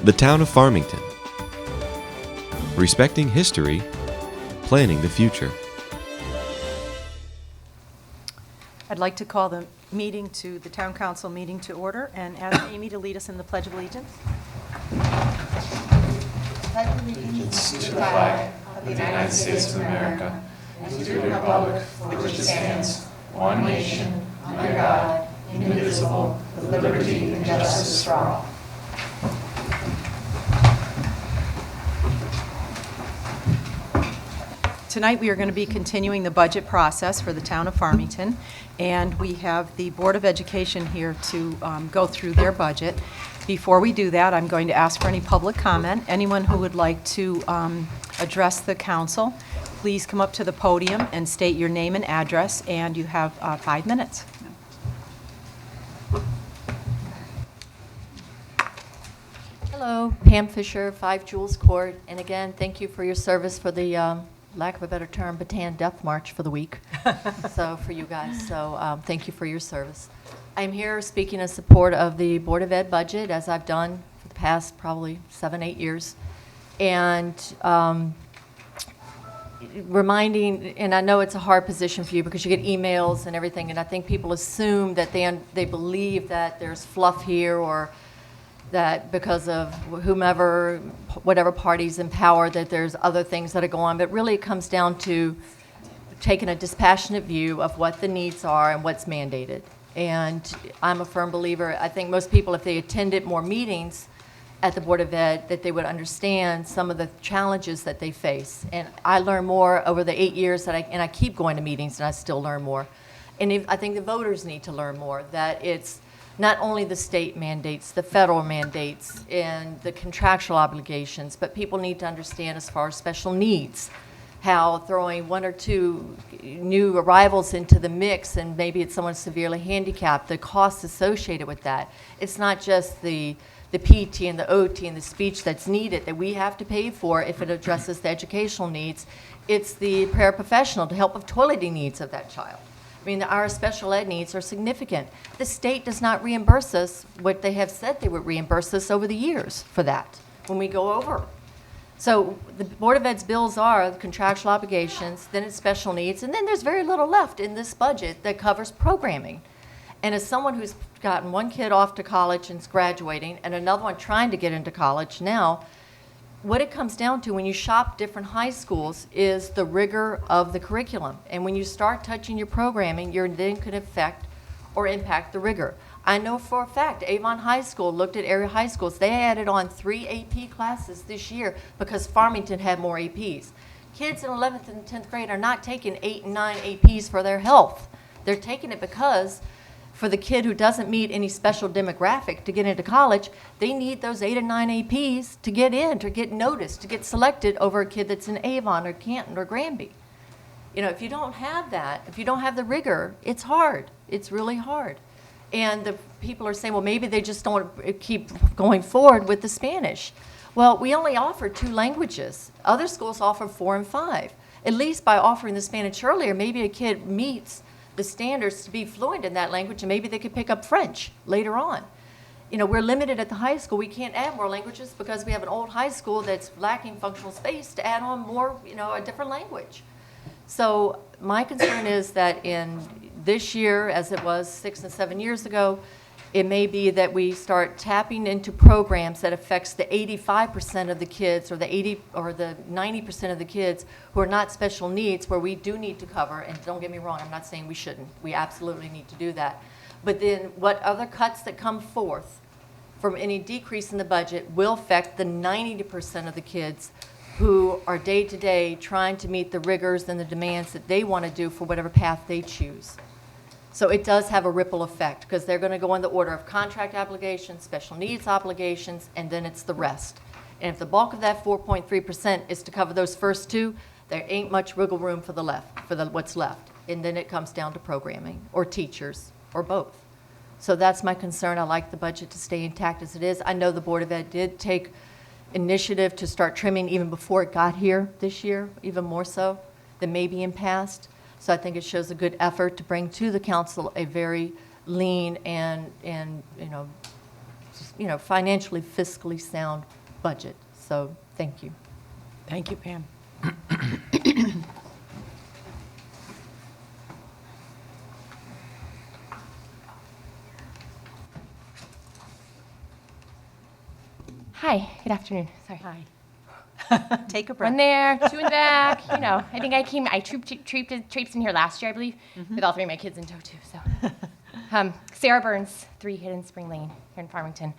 The town of Farmington. Respecting history, planning the future. I'd like to call the town council meeting to order and ask Amy to lead us in the Pledge of Allegiance. Pledge allegiance to the flag of the United States of America and to the republic for which it stands, one nation, under God, indivisible, with liberty and justice for all. Tonight we are going to be continuing the budget process for the town of Farmington, and we have the Board of Education here to go through their budget. Before we do that, I'm going to ask for any public comment. Anyone who would like to address the council, please come up to the podium and state your name and address, and you have 5 minutes. Hello, Pam Fisher, 5 Jules Court, and again, thank you for your service for the, lack of a better term, Bataan Death March for the week, so for you guys, so thank you for your service. I'm here speaking in support of the Board of Ed budget, as I've done for the past probably 7-8 years, and reminding, and I know it's a hard position for you because you get emails and everything, and I think people assume that they believe that there's fluff here, or that because of whomever, whatever party's in power, that there's other things that are going on. But really it comes down to taking a dispassionate view of what the needs are and what's mandated. And I'm a firm believer, I think most people, if they attended more meetings at the Board of Ed, that they would understand some of the challenges that they face. And I learned more over the 8 years that I keep going to meetings, and I still learn more. And I think the voters need to learn more, that it's not only the state mandates, the federal mandates, and the contractual obligations, but people need to understand as far as special needs, how throwing 1 or 2 new arrivals into the mix, and maybe it's someone severely handicapped, the costs associated with that. It's not just the PT and the OT and the speech that's needed that we have to pay for if it addresses the educational needs. It's the paraprofessional to help with toileting needs of that child. I mean, our special ed needs are significant. The state does not reimburse us what they have said they would reimburse us over the years for that when we go over. So the Board of Ed's bills are the contractual obligations, then it's special needs, and then there's very little left in this budget that covers programming. And as someone who's gotten 1 kid off to college and is graduating and another one trying to get into college now, what it comes down to when you shop different high schools is the rigor of the curriculum. And when you start touching your programming, you're then could affect or impact the rigor. I know for a fact, Avon High School looked at area high schools. They added on 3 AP classes this year because Farmington had more APs. Kids in 11th and 10th grade are not taking 8 and 9 APs for their health. They're taking it because for the kid who doesn't meet any special demographic to get into college, they need those 8 and 9 APs to get in, to get noticed, to get selected over a kid that's in Avon or Canton or Granby. You know, if you don't have that, if you don't have the rigor, it's hard. It's really hard. And the people are saying, well, maybe they just don't keep going forward with the Spanish. Well, we only offer 2 languages. Other schools offer 4 and 5. At least by offering the Spanish earlier, maybe a kid meets the standards to be fluent in that language, and maybe they could pick up French later on. You know, we're limited at the high school. We can't add more languages because we have an old high school that's lacking functional space to add on more, you know, a different language. So my concern is that in this year, as it was 6 and 7 years ago, it may be that we start tapping into programs that affects the 85% of the kids, or the 80 or the 90% of the kids who are not special needs, where we do need to cover. And don't get me wrong, I'm not saying we shouldn't. We absolutely need to do that. But then what other cuts that come forth from any decrease in the budget will affect the 90% of the kids who are day to day trying to meet the rigors and the demands that they want to do for whatever path they choose. So it does have a ripple effect because they're going to go in the order of contract obligations, special needs obligations, and then it's the rest. And if the bulk of that 4.3% is to cover those first 2, there ain't much wiggle room for what's left. And then it comes down to programming or teachers or both. So that's my concern. I like the budget to stay intact as it is. I know the Board of Ed did take initiative to start trimming even before it got here this year, even more so than maybe in past. So I think it shows a good effort to bring to the council a very lean and financially, fiscally sound budget. So thank you. Thank you, Pam. Hi, good afternoon. Sorry. Hi. Take a breath. One there, two in the back. I think I traipsed in here last year, I believe, with all three of my kids in tow, too. So, Sarah Burns, 3 Hidden Spring Lane here in Farmington.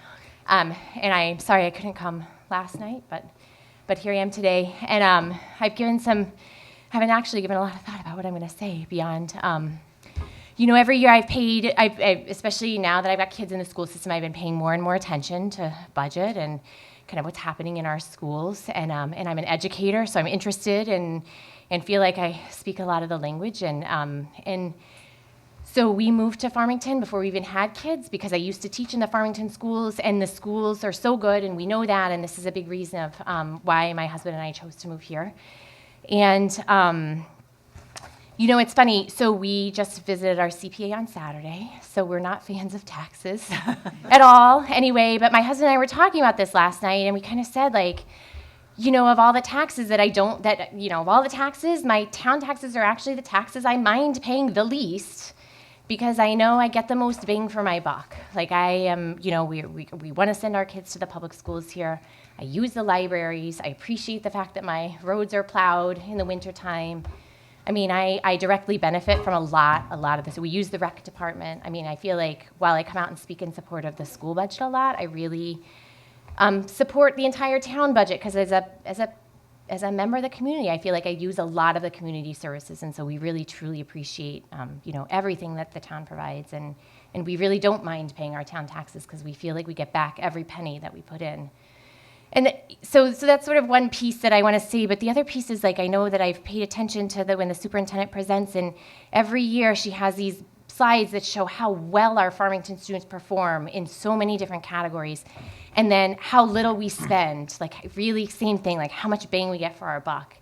And I'm sorry I couldn't come last night, but here I am today. And haven't actually given a lot of thought about what I'm going to say beyond, every year I've especially now that I've got kids in the school system, I've been paying more and more attention to budget and kind of what's happening in our schools. And I'm an educator, so I'm interested and feel like I speak a lot of the language. And so we moved to Farmington before we even had kids because I used to teach in the Farmington schools, and the schools are so good, and we know that, and this is a big reason of why my husband and I chose to move here. And it's funny, so we just visited our CPA on Saturday, so we're not fans of taxes at all anyway, but my husband and I were talking about this last night, and we kind of said, of all the taxes of all the taxes, my town taxes are actually the taxes I mind paying the least, because I know I get the most bang for my buck. We want to send our kids to the public schools here. I use the libraries. I appreciate the fact that my roads are plowed in the wintertime. I directly benefit from a lot of this. We use the rec department. I feel like while I come out and speak in support of the school budget a lot, I really support the entire town budget, because as a member of the community, I feel like I use a lot of the community services, and so we really truly appreciate everything that the town provides, and we really don't mind paying our town taxes because we feel like we get back every penny that we put in. And so that's sort of one piece that I want to say, but the other piece is I know that I've paid attention to when the superintendent presents, and every year she has these slides that show how well our Farmington students perform in so many different categories, and then how little we spend, really same thing, how much bang we get for our buck.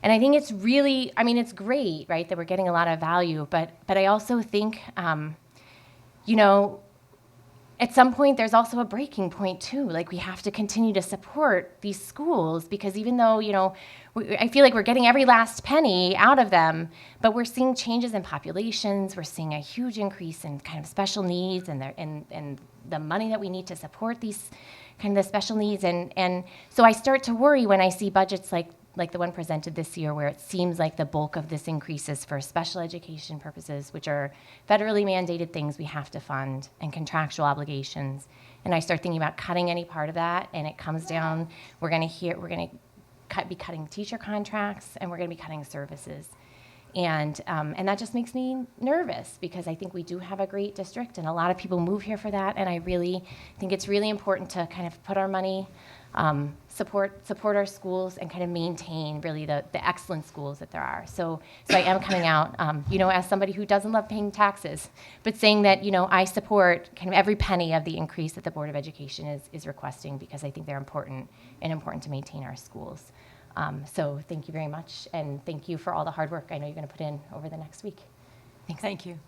And I think it's really, it's great, right, that we're getting a lot of value, but I also think, at some point, there's also a breaking point, too. We have to continue to support these schools, because even though, I feel like we're getting every last penny out of them, but we're seeing changes in populations. We're seeing a huge increase in kind of special needs and the money that we need to support these kind of the special needs. And so I start to worry when I see budgets like the one presented this year, where it seems like the bulk of this increase is for special education purposes, which are federally mandated things we have to fund, and contractual obligations. And I start thinking about cutting any part of that, and it comes down, we're going to be cutting teacher contracts, and we're going to be cutting services. And that just makes me nervous, because I think we do have a great district, and a lot of people move here for that, and I really think it's really important to kind of put our money, support our schools, and kind of maintain really the excellent schools that there are. So I am coming out, as somebody who doesn't love paying taxes, but saying that, I support kind of every penny of the increase that the Board of Education is requesting, because I think they're important to maintain our schools. So thank you very much, and thank you for all the hard work I know you're going to put in over the next week. Thanks. Thank you.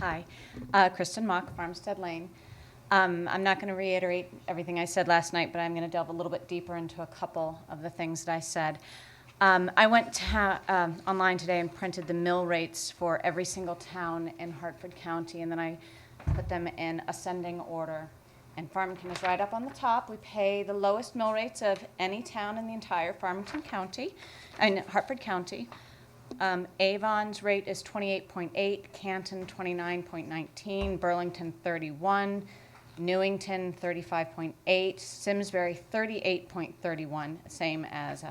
Hi, Kristen Mock, Farmstead Lane. I'm not going to reiterate everything I said last night, but I'm going to delve a little bit deeper into a couple of the things that I said. I went online today and printed the mill rates for every single town in Hartford County, and then I put them in ascending order. And Farmington is right up on the top. We pay the lowest mill rates of any town in the entire Farmington County, and Hartford County. Avon's rate is 28.8, Canton 29.19, Burlington 31, Newington 35.8, Simsbury 38.31, same as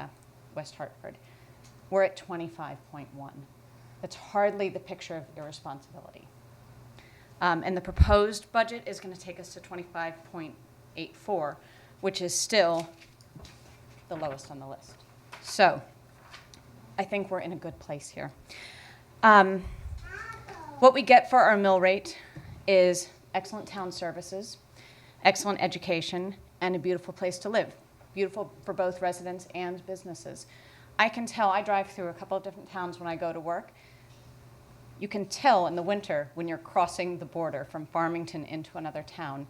West Hartford. We're at 25.1. That's hardly the picture of irresponsibility. And the proposed budget is going to take us to 25.84, which is still the lowest on the list. So I think we're in a good place here. What we get for our mill rate is excellent town services, excellent education, and a beautiful place to live. beautiful for both residents and businesses. I can tell, I drive through a couple of different towns when I go to work. You can tell in the winter when you're crossing the border from Farmington into another town,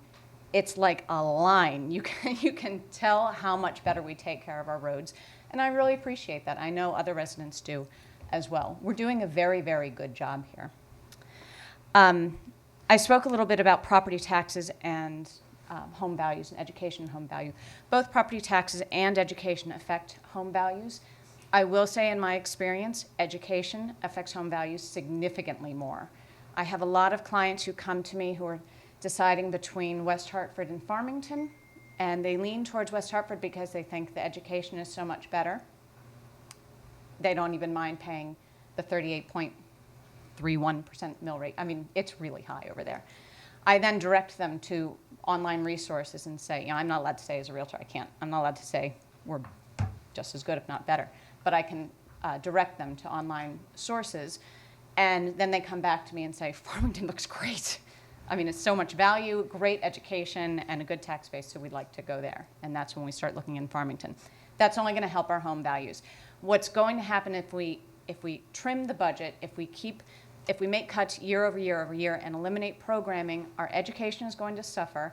it's like a line. You can tell how much better we take care of our roads, and I really appreciate that. I know other residents do as well. We're doing a very, very good job here. I spoke a little bit about property taxes and home values and education and home value. Both property taxes and education affect home values. I will say in my experience, education affects home values significantly more. I have a lot of clients who come to me who are deciding between West Hartford and Farmington, and they lean towards West Hartford because they think the education is so much better. They don't even mind paying the 38.31% mill rate. I mean, it's really high over there. I then direct them to online resources and say, you know, I'm not allowed to say as a realtor, I'm not allowed to say we're just as good, if not better, but I can direct them to online sources, and then they come back to me and say, Farmington looks great. I mean, it's so much value, great education, and a good tax base, so we'd like to go there. And that's when we start looking in Farmington. That's only going to help our home values. What's going to happen if we trim the budget, if we make cuts year over year over year and eliminate programming, our education is going to suffer,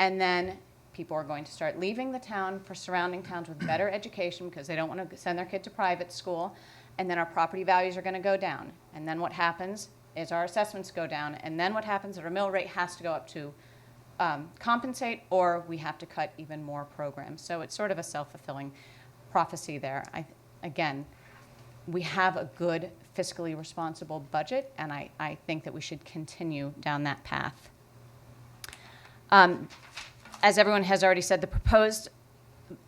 and then people are going to start leaving the town for surrounding towns with better education because they don't want to send their kid to private school, and then our property values are going to go down. And then what happens is our assessments go down, and then what happens is our mill rate has to go up to compensate, or we have to cut even more programs. So it's sort of a self-fulfilling prophecy there. Again, we have a good fiscally responsible budget, and I think that we should continue down that path. As everyone has already said, the proposed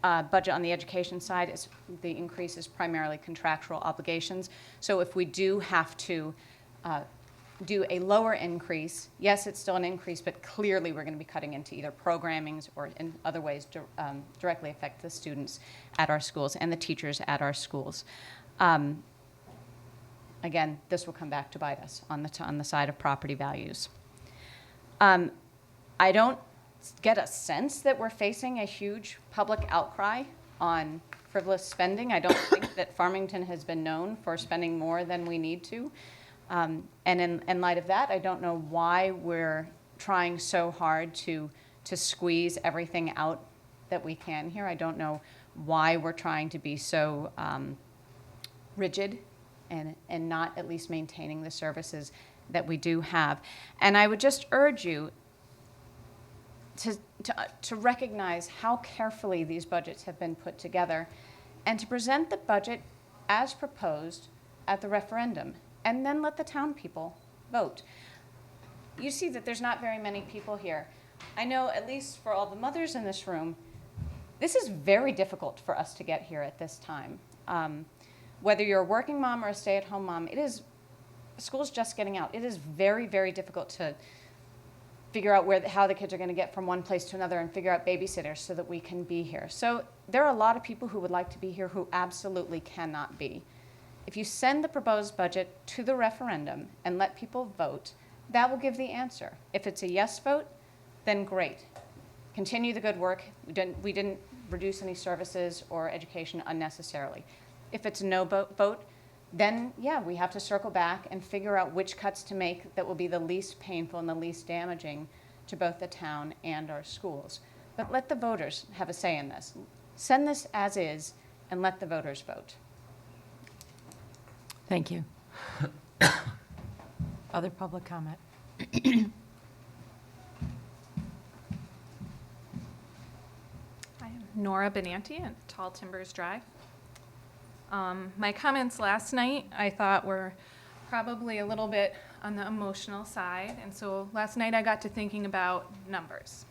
budget on the education side is the increase is primarily contractual obligations. So if we do have to do a lower increase, yes, it's still an increase, but clearly we're going to be cutting into either programmings or in other ways directly affect the students at our schools and the teachers at our schools. Again, this will come back to bite us on the side of property values. I don't get a sense that we're facing a huge public outcry on frivolous spending. I don't think that Farmington has been known for spending more than we need to. And in light of that, I don't know why we're trying so hard to squeeze everything out that we can here. I don't know why we're trying to be so rigid and not at least maintaining the services that we do have. And I would just urge you to recognize how carefully these budgets have been put together and to present the budget as proposed at the referendum, and then let the town people vote. You see that there's not very many people here. I know, at least for all the mothers in this room, this is very difficult for us to get here at this time. Whether you're a working mom or a stay-at-home mom, school's just getting out. It is very, very difficult to figure out how the kids are going to get from one place to another and figure out babysitters so that we can be here. So there are a lot of people who would like to be here who absolutely cannot be. If you send the proposed budget to the referendum and let people vote, that will give the answer. If it's a yes vote, then great. Continue the good work. We didn't reduce any services or education unnecessarily. If it's a no vote, then yeah, we have to circle back and figure out which cuts to make that will be the least painful and the least damaging to both the town and our schools. But let the voters have a say in this. Send this as is and let the voters vote. Thank you. Other public comment? I am Nora Benanti at Tall Timbers Drive. My comments last night I thought were probably a little bit on the emotional side, and so last night I got to thinking about numbers.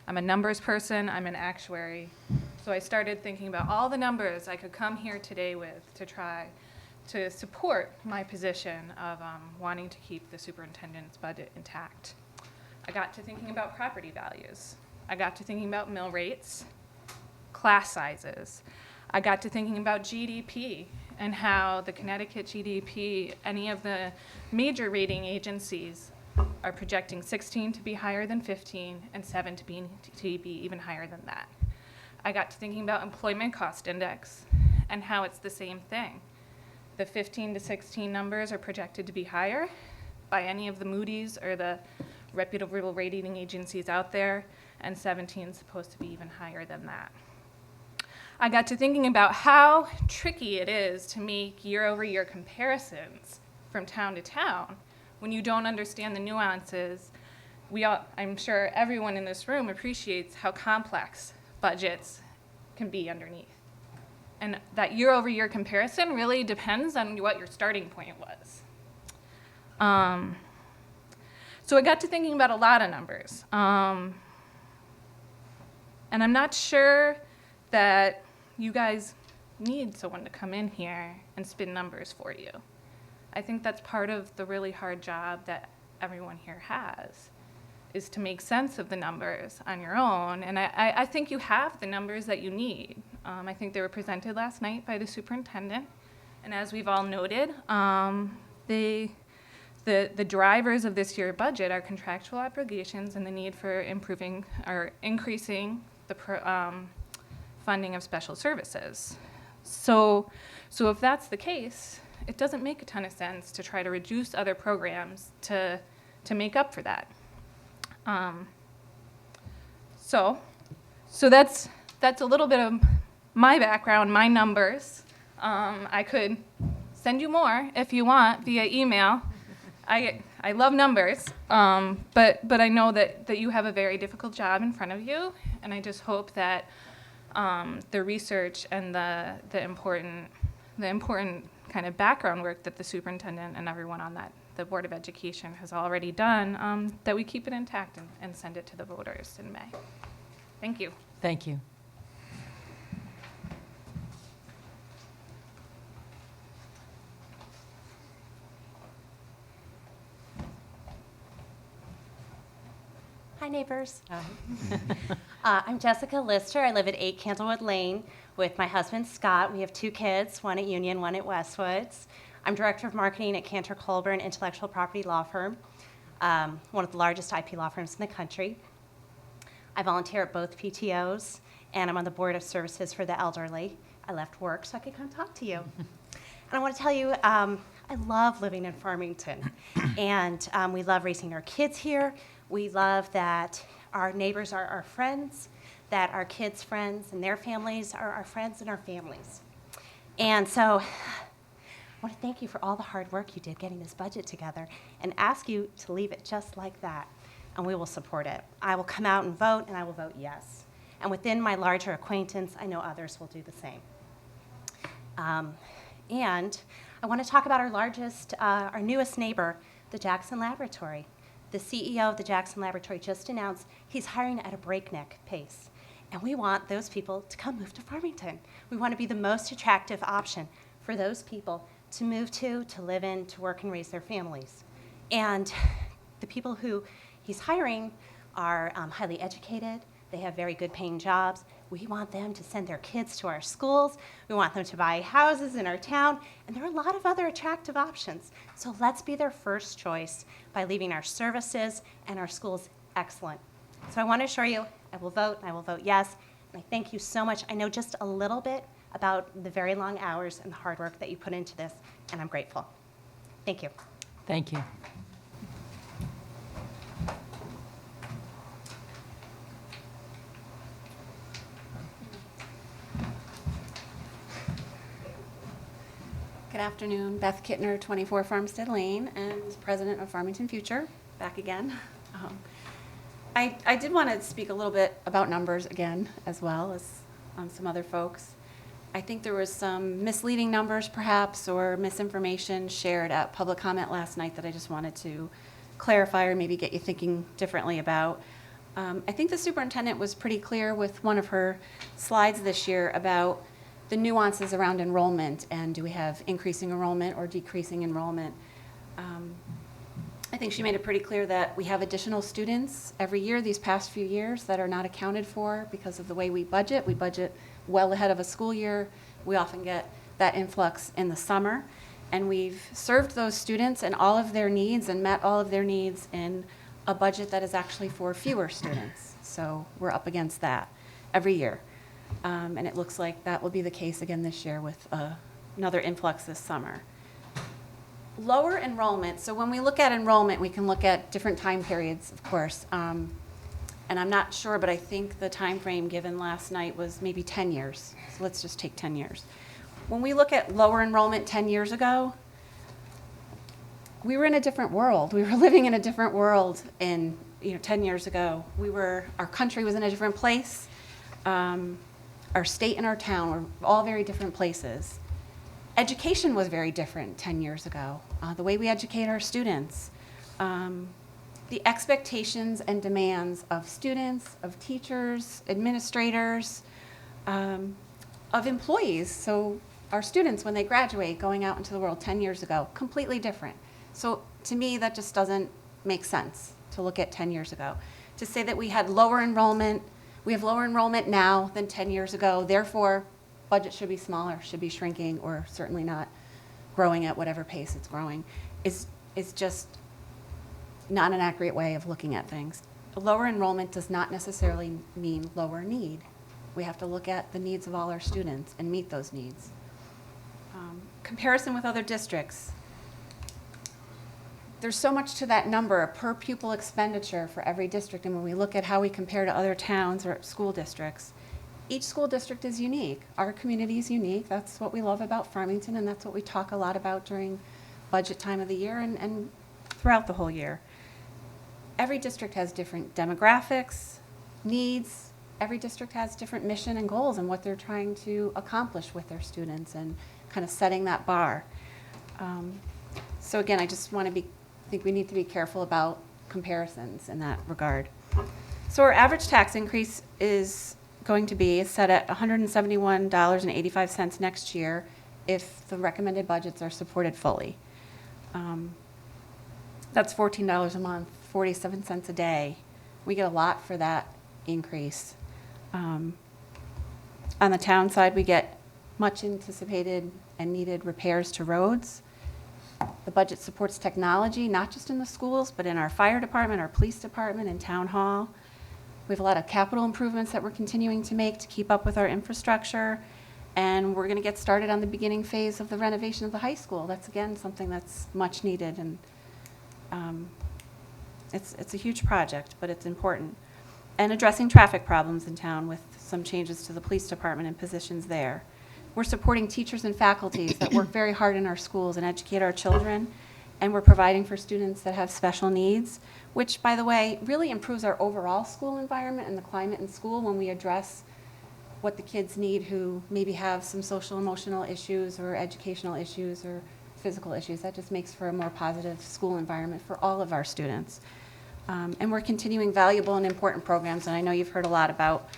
I'm a numbers person, I'm an actuary, so I started thinking about all the numbers I could come here today with to try to support my position of wanting to keep the superintendent's budget intact. I got to thinking about property values. I got to thinking about mill rates, class sizes. I got to thinking about GDP and how the Connecticut GDP, any of the major rating agencies are projecting 16 to be higher than 15 and 7 to be even higher than that. I got to thinking about employment cost index and how it's the same thing. The 15 to 16 numbers are projected to be higher by any of the Moody's or the reputable rating agencies out there, and 17 is supposed to be even higher than that. I got to thinking about how tricky it is to make year-over-year comparisons from town to town when you don't understand the nuances. I'm sure everyone in this room appreciates how complex budgets can be underneath. And that year-over-year comparison really depends on what your starting point was. So I got to thinking about a lot of numbers. And I'm not sure that you guys need someone to come in here and spin numbers for you. I think that's part of the really hard job that everyone here has, is to make sense of the numbers on your own. And I think you have the numbers that you need. I think they were presented last night by the superintendent. And as we've all noted, the drivers of this year's budget are contractual obligations and the need for improving or increasing the funding of special services. So if that's the case, it doesn't make a ton of sense to try to reduce other programs to make up for that. So that's a little bit of my background, my numbers. I could send you more if you want via email. I love numbers, but I know that you have a very difficult job in front of you, and I just hope that the research and the important kind of background work that the superintendent and everyone on the Board of Education has already done, that we keep it intact and send it to the voters in May. Thank you. Thank you. Hi, neighbors. I'm Jessica Lister. I live at 8 Candlewood Lane with my husband, Scott. We have 2 kids, one at Union, one at Westwoods. I'm Director of Marketing at Cantor Colburn Intellectual Property Law Firm, one of the largest IP law firms in the country. I volunteer at both PTOs, and I'm on the Board of Services for the Elderly. I left work so I could come talk to you. And I want to tell you, I love living in Farmington, and we love raising our kids here. We love that our neighbors are our friends, that our kids' friends and their families are our friends and our families. And so I want to thank you for all the hard work you did getting this budget together and ask you to leave it just like that, and we will support it. I will come out and vote, and I will vote yes. And within my larger acquaintance, I know others will do the same. And I want to talk about our newest neighbor, the Jackson Laboratory. The CEO of the Jackson Laboratory just announced he's hiring at a breakneck pace. And we want those people to come move to Farmington. We want to be the most attractive option for those people to move to live in, to work and raise their families. And the people who he's hiring are highly educated. They have very good paying jobs. We want them to send their kids to our schools. We want them to buy houses in our town. And there are a lot of other attractive options. So let's be their first choice by leaving our services and our schools excellent. So I want to assure you, I will vote, and I will vote yes. And I thank you so much. I know just a little bit about the very long hours and the hard work that you put into this, and I'm grateful. Thank you. Thank you. Good afternoon, Beth Kittner, 24 Farmstead Lane, and president of Farmington Future, back again. I did want to speak a little bit about numbers again, as well as some other folks. I think there was some misleading numbers, perhaps, or misinformation shared at public comment last night that I just wanted to clarify or maybe get you thinking differently about. I think the superintendent was pretty clear with one of her slides this year about the nuances around enrollment, and do we have increasing enrollment or decreasing enrollment. I think she made it pretty clear that we have additional students every year these past few years that are not accounted for because of the way we budget. We budget well ahead of a school year. We often get that influx in the summer, and we've served those students and all of their needs and met all of their needs in a budget that is actually for fewer students. So we're up against that every year. And it looks like that will be the case again this year with another influx this summer. Lower enrollment, so when we look at enrollment, we can look at different time periods, of course. And I'm not sure, but I think the time frame given last night was maybe 10 years. So let's just take 10 years. When we look at lower enrollment 10 years ago, we were in a different world. We were living in a different world 10 years ago. Our country was in a different place. Our state and our town were all very different places. Education was very different 10 years ago. The way we educate our students, the expectations and demands of students, of teachers, administrators, of employees. So our students, when they graduate, going out into the world 10 years ago, completely different. So to me, that just doesn't make sense to look at 10 years ago. To say that we had lower enrollment, we have lower enrollment now than 10 years ago, therefore budget should be smaller, should be shrinking, or certainly not growing at whatever pace it's growing, is just not an accurate way of looking at things. Lower enrollment does not necessarily mean lower need. We have to look at the needs of all our students and meet those needs. Comparison with other districts. There's so much to that number, a per pupil expenditure for every district, and when we look at how we compare to other towns or school districts, each school district is unique. Our community is unique. That's what we love about Farmington, and that's what we talk a lot about during budget time of the year and throughout the whole year. Every district has different demographics, needs. Every district has different mission and goals and what they're trying to accomplish with their students and kind of setting that bar. So again, I just think we need to be careful about comparisons in that regard. So our average tax increase is going to be set at $171.85 next year if the recommended budgets are supported fully. That's $14 a month, 47 cents a day. We get a lot for that increase. On the town side, we get much anticipated and needed repairs to roads. The budget supports technology, not just in the schools, but in our fire department, our police department, and town hall. We have a lot of capital improvements that we're continuing to make to keep up with our infrastructure. And we're going to get started on the beginning phase of the renovation of the high school. That's, again, something that's much needed. And it's a huge project, but it's important. And addressing traffic problems in town with some changes to the police department and positions there. We're supporting teachers and faculties that work very hard in our schools and educate our children, and we're providing for students that have special needs, which, by the way, really improves our overall school environment and the climate in school when we address what the kids need who maybe have some social emotional issues or educational issues or physical issues. That just makes for a more positive school environment for all of our students. And we're continuing valuable and important programs, and I know you've heard a lot about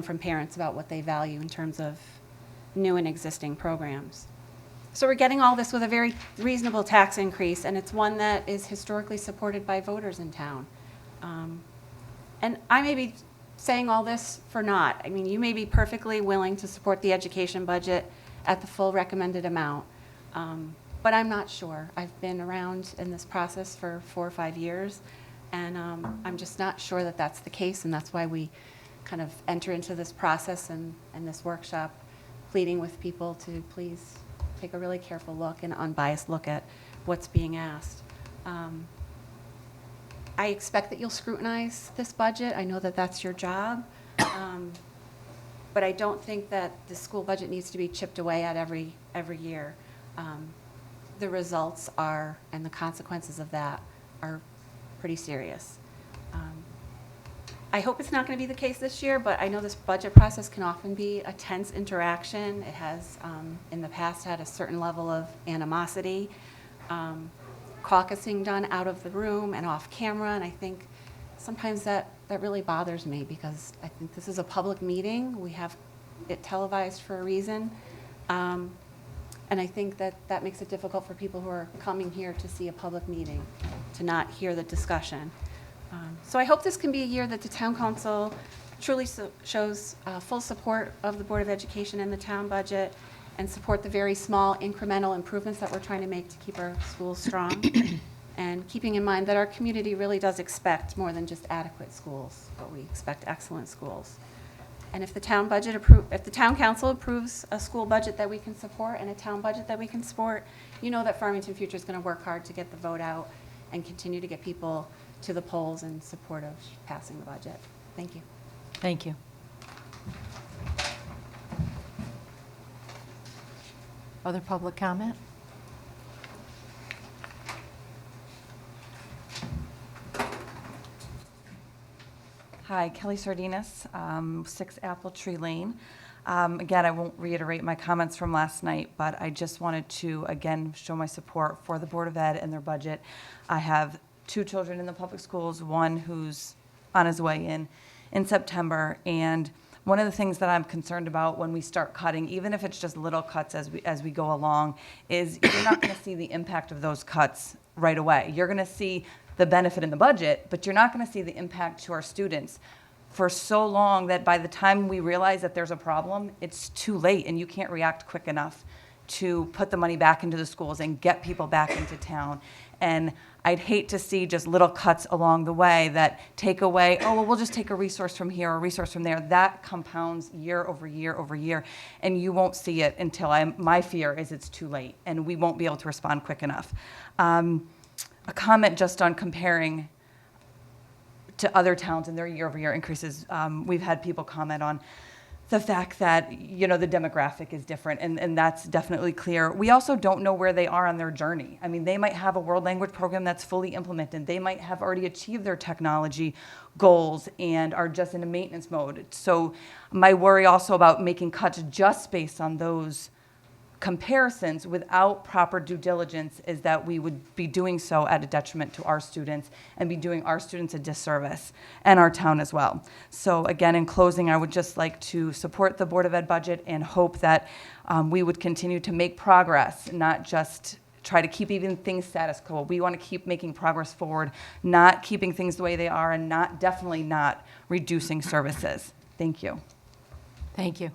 from parents about what they value in terms of new and existing programs. So we're getting all this with a very reasonable tax increase, and it's one that is historically supported by voters in town. And I may be saying all this for naught. I mean, you may be perfectly willing to support the education budget at the full recommended amount, but I'm not sure. I've been around in this process for 4 or 5 years, and I'm just not sure that that's the case, and that's why we kind of enter into this process and this workshop, pleading with people to please take a really careful look and unbiased look at what's being asked. I expect that you'll scrutinize this budget. I know that that's your job, but I don't think that the school budget needs to be chipped away at every year. The results are, and the consequences of that are pretty serious. I hope it's not going to be the case this year, but I know this budget process can often be a tense interaction. It has, in the past, had a certain level of animosity, caucusing done out of the room and off camera, and I think sometimes that really bothers me because I think this is a public meeting. We have it televised for a reason, and I think that makes it difficult for people who are coming here to see a public meeting to not hear the discussion. So I hope this can be a year that the town council truly shows full support of the Board of Education and the town budget and support the very small incremental improvements that we're trying to make to keep our schools strong. And keeping in mind that our community really does expect more than just adequate schools, but we expect excellent schools. And if the town council approves a school budget that we can support and a town budget that we can support, you know that Farmington Future is going to work hard to get the vote out and continue to get people to the polls in support of passing the budget. Thank you. Thank you. Other public comment? Hi, Kelly Sardinas, 6 Apple Tree Lane. Again, I won't reiterate my comments from last night, but I just wanted to, again, show my support for the Board of Ed and their budget. I have 2 children in the public schools, one who's on his way in September, and one of the things that I'm concerned about when we start cutting, even if it's just little cuts as we go along, is you're not going to see the impact of those cuts right away. You're going to see the benefit in the budget, but you're not going to see the impact to our students for so long that by the time we realize that there's a problem, it's too late and you can't react quick enough to put the money back into the schools and get people back into town. And I'd hate to see just little cuts along the way that take away, oh, well, we'll just take a resource from here or a resource from there. That compounds year over year over year, and you won't see it until my fear is it's too late and we won't be able to respond quick enough. A comment just on comparing to other towns and their year-over-year increases. We've had people comment on the fact that, you know, the demographic is different, and that's definitely clear. We also don't know where they are on their journey. I mean, they might have a world language program that's fully implemented. They might have already achieved their technology goals and are just in a maintenance mode. So my worry also about making cuts just based on those comparisons without proper due diligence is that we would be doing so at a detriment to our students and be doing our students a disservice and our town as well. So again, in closing, I would just like to support the Board of Ed budget and hope that we would continue to make progress, not just try to keep even things status quo. We want to keep making progress forward, not keeping things the way they are and definitely not reducing services. Thank you. Thank you.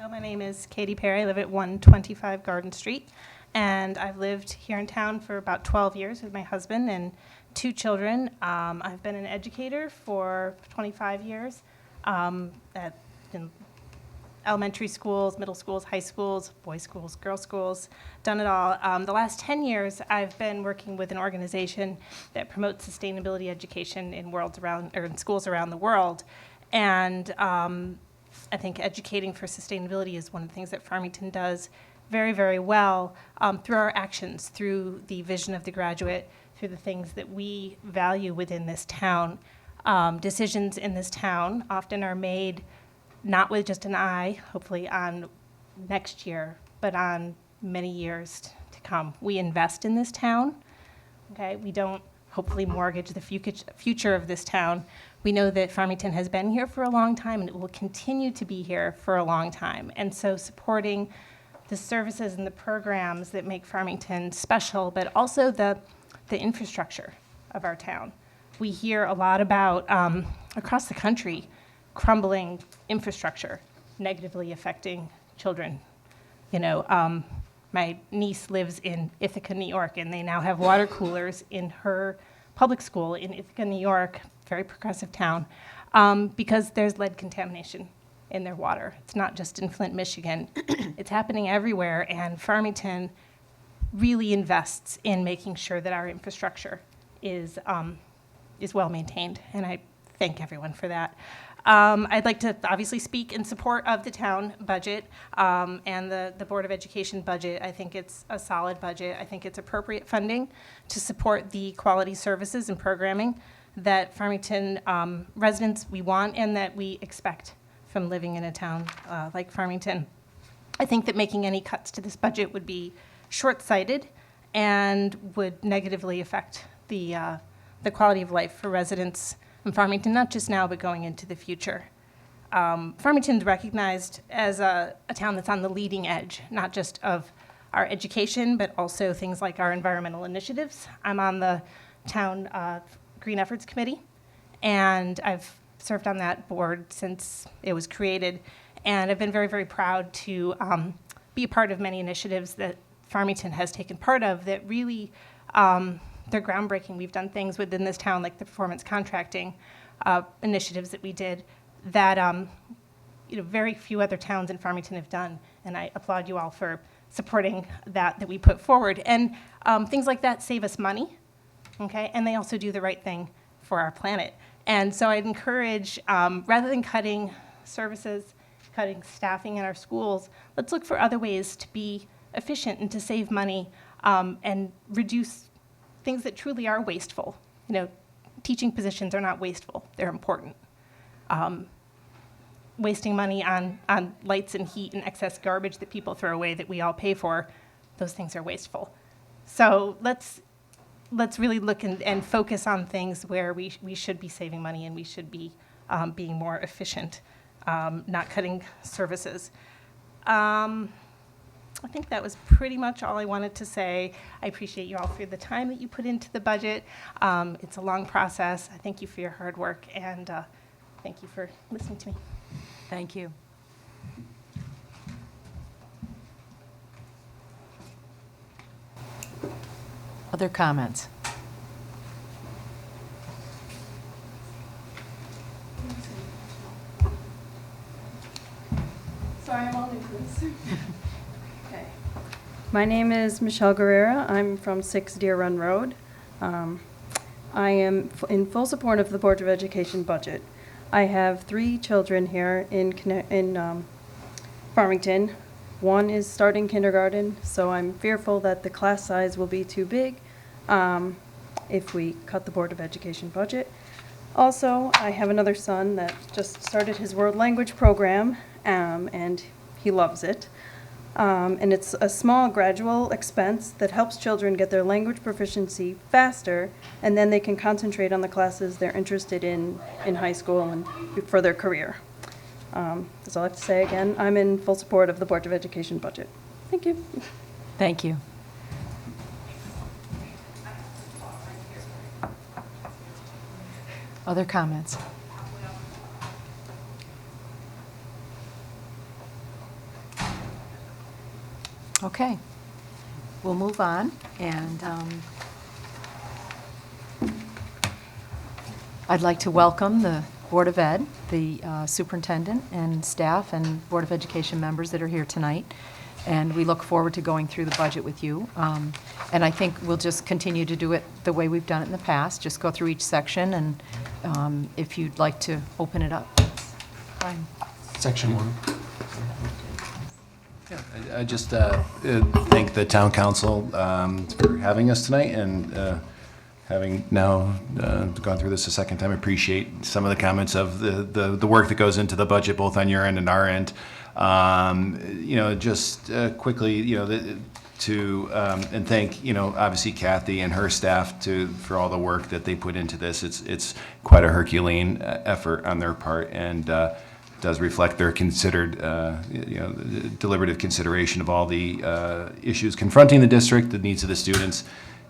My name is Katy Perry. I live at 125 Garden Street, and I've lived here in town for about 12 years with my husband and 2 children. I've been an educator for 25 years in elementary schools, middle schools, high schools, boys' schools, girls' schools, done it all. The last 10 years, I've been working with an organization that promotes sustainability education in schools around the world, and I think educating for sustainability is one of the things that Farmington does very, very well through our actions, through the vision of the graduate, through the things that we value within this town. Decisions in this town often are made not with just an eye, hopefully on next year, but on many years to come. We invest in this town, okay? We don't hopefully mortgage the future of this town. We know that Farmington has been here for a long time and it will continue to be here for a long time. And so supporting the services and the programs that make Farmington special, but also the infrastructure of our town. We hear a lot about, across the country, crumbling infrastructure negatively affecting children. You know, my niece lives in Ithaca, New York, and they now have water coolers in her public school in Ithaca, New York, very progressive town, because there's lead contamination in their water. It's not just in Flint, Michigan. It's happening everywhere, and Farmington really invests in making sure that our infrastructure is well maintained, and I thank everyone for that. I'd like to obviously speak in support of the town budget and the Board of Education budget. I think it's a solid budget. I think it's appropriate funding to support the quality services and programming that Farmington residents we want and that we expect from living in a town like Farmington. I think that making any cuts to this budget would be short-sighted and would negatively affect the quality of life for residents in Farmington, not just now, but going into the future. Farmington's recognized as a town that's on the leading edge, not just of our education, but also things like our environmental initiatives. I'm on the town Green Efforts Committee, and I've served on that board since it was created. And I've been very, very proud to be a part of many initiatives that Farmington has taken part of that really, they're groundbreaking. We've done things within this town like the performance contracting initiatives that we did that very few other towns in Farmington have done. And I applaud you all for supporting that we put forward. And things like that save us money, okay? And they also do the right thing for our planet. And so I'd encourage, rather than cutting services, cutting staffing in our schools, let's look for other ways to be efficient and to save money and reduce things that truly are wasteful. Teaching positions are not wasteful, they're important. Wasting money on lights and heat and excess garbage that people throw away that we all pay for, those things are wasteful. So let's really look and focus on things where we should be saving money and we should be being more efficient, not cutting services. I think that was pretty much all I wanted to say. I appreciate you all for the time that you put into the budget. It's a long process. I thank you for your hard work, and thank you for listening to me. Thank you. Other comments? Sorry, I'm all new to this. Okay. My name is Michelle Guerrera. I'm from 6 Deer Run Road. I am in full support of the Board of Education budget. I have 3 children here in Farmington. One is starting kindergarten, so I'm fearful that the class size will be too big if we cut the Board of Education budget. Also, I have another son that just started his world language program, and he loves it. And it's a small gradual expense that helps children get their language proficiency faster, and then they can concentrate on the classes they're interested in high school and for their career. That's all I have to say. Again, I'm in full support of the Board of Education budget. Thank you. Thank you. Other comments? Okay, we'll move on, and I'd like to welcome the Board of Ed, the superintendent and staff and Board of Education members that are here tonight, and we look forward to going through the budget with you. And I think we'll just continue to do it the way we've done it in the past, just go through each section, and if you'd like to open it up, fine. Section 1. I just thank the town council for having us tonight, and having now gone through this a second time, appreciate some of the comments of the work that goes into the budget, both on your end and our end. Just quickly, and thank, obviously Kathy and her staff for all the work that they put into this. It's quite a Herculean effort on their part, and does reflect their considered, deliberative consideration of all the issues confronting the district, the needs of the students,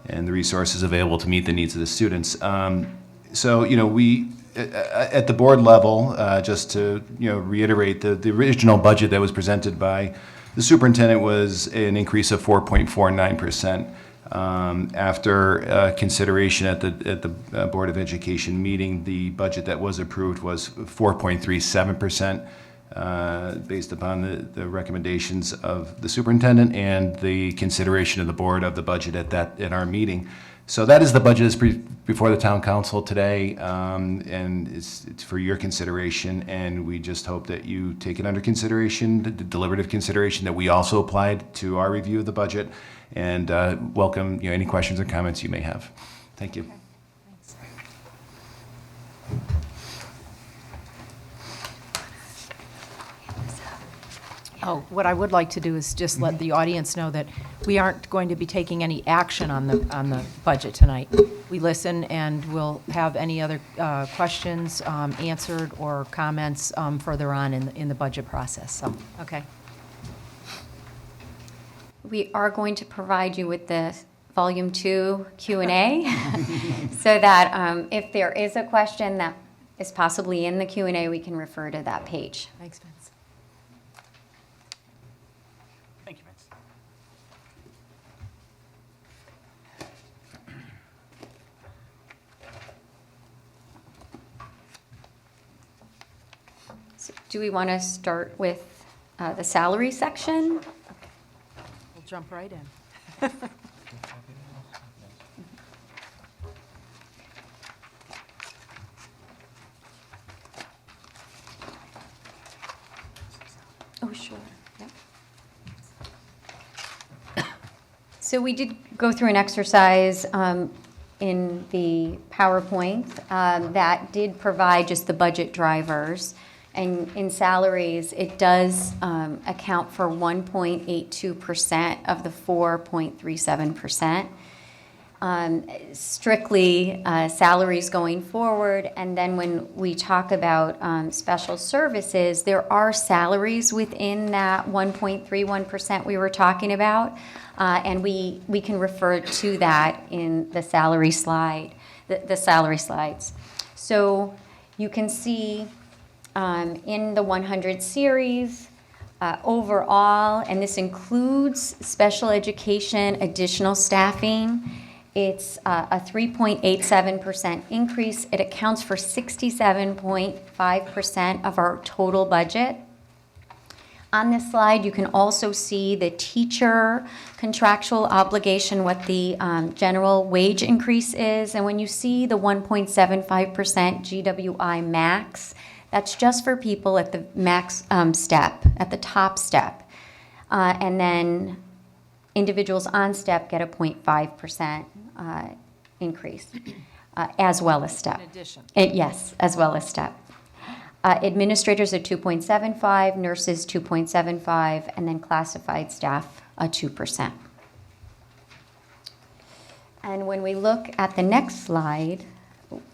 and the resources available to meet the needs of the students. We, at the board level, just to reiterate, the original budget that was presented by the superintendent was an increase of 4.49%. After consideration at the Board of Education meeting, the budget that was approved was 4.37%, based upon the recommendations of the superintendent and the consideration of the board of the budget at our meeting. So that is the budget that's before the town council today, and it's for your consideration, and we just hope that you take it under consideration, the deliberative consideration that we also applied to our review of the budget, and welcome any questions or comments you may have. Thank you. Okay. Thanks. Oh, what I would like to do is just let the audience know that we aren't going to be taking any action on the budget tonight. We listen, and we'll have any other questions answered or comments further on in the budget process. So, okay. We are going to provide you with the Volume 2 Q&A so that if there is a question that is possibly in the Q&A, we can refer to that page. Thanks, Vince. Do we want to start with the salary section? We'll jump right in. Oh, sure. Yep. So we did go through an exercise in the PowerPoint that did provide just the budget drivers. And in salaries, it does account for 1.82% of the 4.37%. Strictly salaries going forward, and then when we talk about special services, there are salaries within that 1.31% we were talking about, and we can refer to that in the salary slide, the salary slides. So you can see in the 100 series, overall, and this includes special education, additional staffing, it's a 3.87% increase. It accounts for 67.5% of our total budget. On this slide, you can also see the teacher contractual obligation, what the general wage increase is. And when you see the 1.75% GWI max, that's just for people at the max step, at the top step. And then individuals on step get a 0.5% increase, as well as step. In addition. Yes, as well as step. Administrators are 2.75, nurses 2.75, and then classified staff 2%. And when we look at the next slide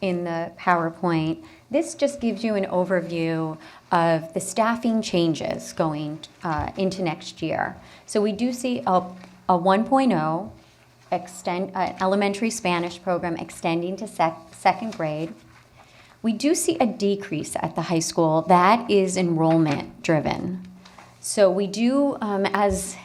in the PowerPoint, this just gives you an overview of the staffing changes going into next year. So we do see a 1.0 elementary Spanish program extending to second grade. We do see a decrease at the high school. That is enrollment driven. So we do, as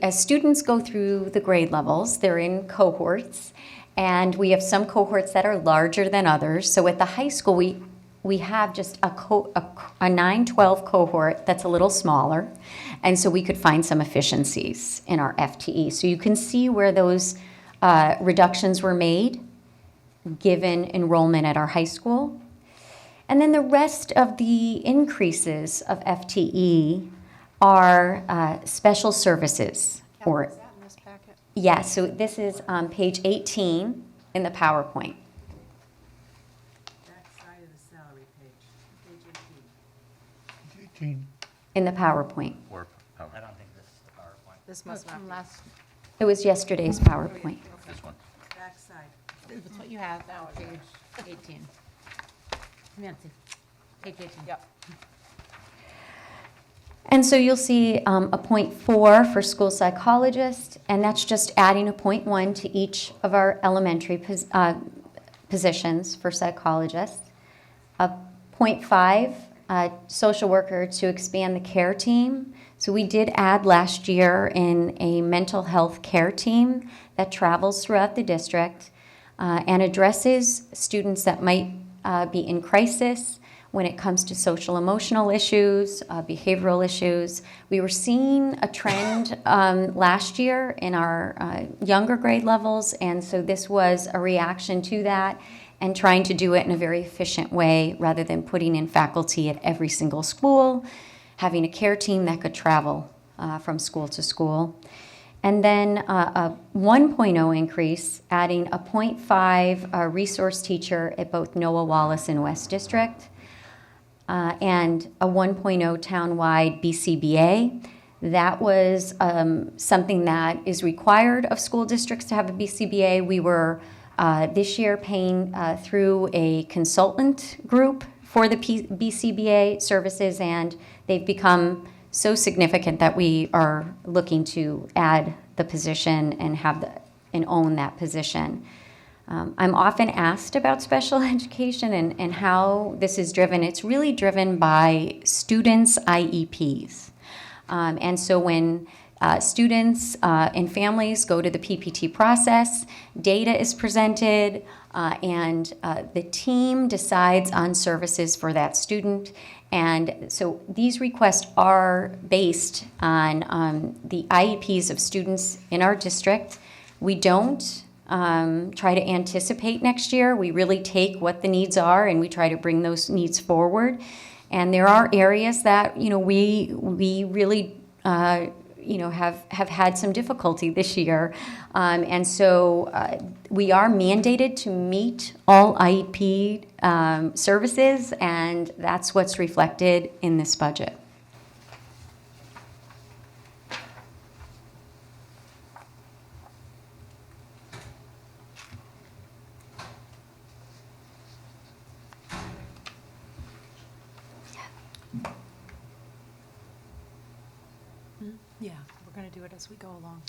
students go through the grade levels, they're in cohorts, and we have some cohorts that are larger than others. So at the high school, we have just a 9-12 cohort that's a little smaller, and so we could find some efficiencies in our FTE. So you can see where those reductions were made given enrollment at our high school. And then the rest of the increases of FTE are special services. Is that in this packet? Yeah, so this is page 18 in the PowerPoint. Backside of the salary page, page 18. In the PowerPoint. I don't think this is the PowerPoint. This must not be. It was yesterday's PowerPoint. This one. Backside. That's what you have now, page 18. Nancy, page 18. Yep. And so you'll see a 0.4 for school psychologist, and that's just adding a 0.1 to each of our elementary positions for psychologists. A 0.5 social worker to expand the care team. So we did add last year in a mental health care team that travels throughout the district and addresses students that might be in crisis when it comes to social emotional issues, behavioral issues. We were seeing a trend last year in our younger grade levels, and so this was a reaction to that and trying to do it in a very efficient way rather than putting in faculty at every single school, having a care team that could travel from school to school. And then a 1.0 increase, adding a 0.5 resource teacher at both Noah Wallace and West District, and a 1.0 townwide BCBA. That was something that is required of school districts to have a BCBA. We were this year paying through a consultant group for the BCBA services, and they've become so significant that we are looking to add the position and and own that position. I'm often asked about special education and how this is driven. It's really driven by students' IEPs. And so when students and families go to the PPT process, data is presented, and the team decides on services for that student. And so these requests are based on the IEPs of students in our district. We don't try to anticipate next year. We really take what the needs are and we try to bring those needs forward. And there are areas that, we really, have had some difficulty this year. And so we are mandated to meet all IEP services, and that's what's reflected in this budget. Yeah, we're going to do it as we go along.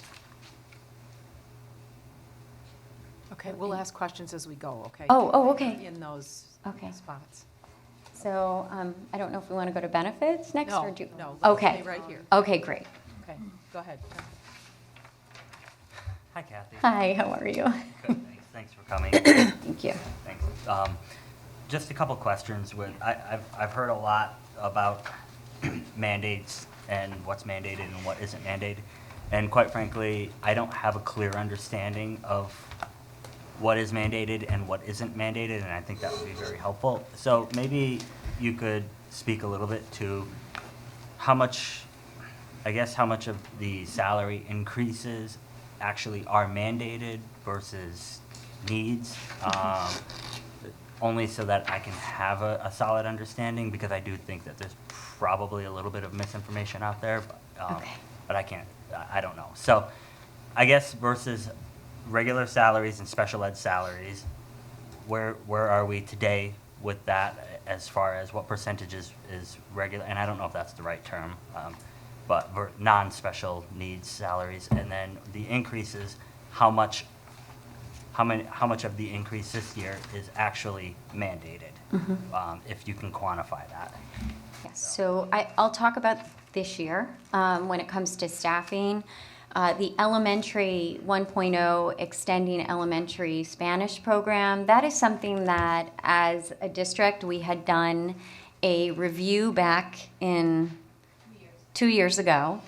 Okay, we'll ask questions as we go, okay? Oh, okay. In those Okay. spots. So I don't know if we want to go to benefits next or do. No, let's Okay. stay right here. Okay, great. Okay, go ahead. Hi, Kathy. Hi, how are you? Good, thanks. Thanks for coming. Thank you. Thanks. Just a couple questions. I've heard a lot about mandates and what's mandated and what isn't mandated. And quite frankly, I don't have a clear understanding of what is mandated and what isn't mandated, and I think that would be very helpful. So maybe you could speak a little bit to how much of the salary increases actually are mandated versus needs, only so that I can have a solid understanding, because I do think that there's probably a little bit of misinformation out there, but I don't know. So I guess versus regular salaries and special ed salaries, where are we today with that as far as what percentage is regular, and I don't know if that's the right term, but non-special needs salaries, and then the increases, how much of the increase this year is actually mandated, if you can quantify that. Yes, so I'll talk about this year when it comes to staffing. The Elementary 1.0 Extending Elementary Spanish program, that is something that as a district we had done a review back in 2 years ago.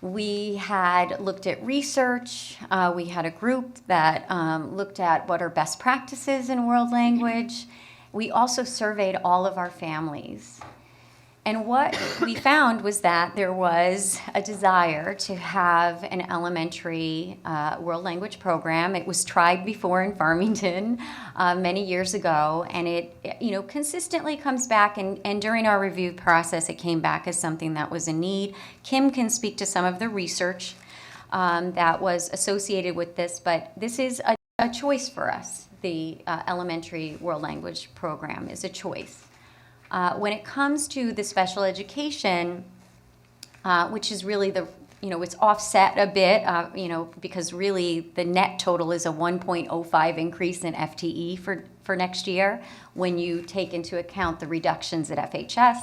We had looked at research. We had a group that looked at what are best practices in world language. We also surveyed all of our families. And what we found was that there was a desire to have an elementary world language program. It was tried before in Farmington many years ago, and it consistently comes back, and during our review process, it came back as something that was a need. Kim can speak to some of the research that was associated with this, but this is a choice for us. The elementary world language program is a choice. When it comes to the special education, which is really it's offset a bit, because really the net total is a 1.05 increase in FTE for next year when you take into account the reductions at FHS.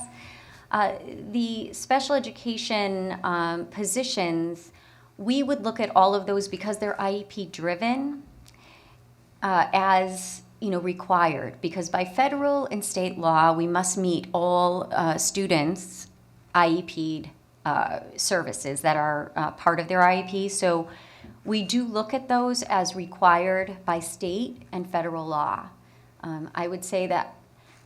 The special education positions, we would look at all of those because they're IEP driven as required, because by federal and state law, we must meet all students' IEP services that are part of their IEP. So we do look at those as required by state and federal law. I would say that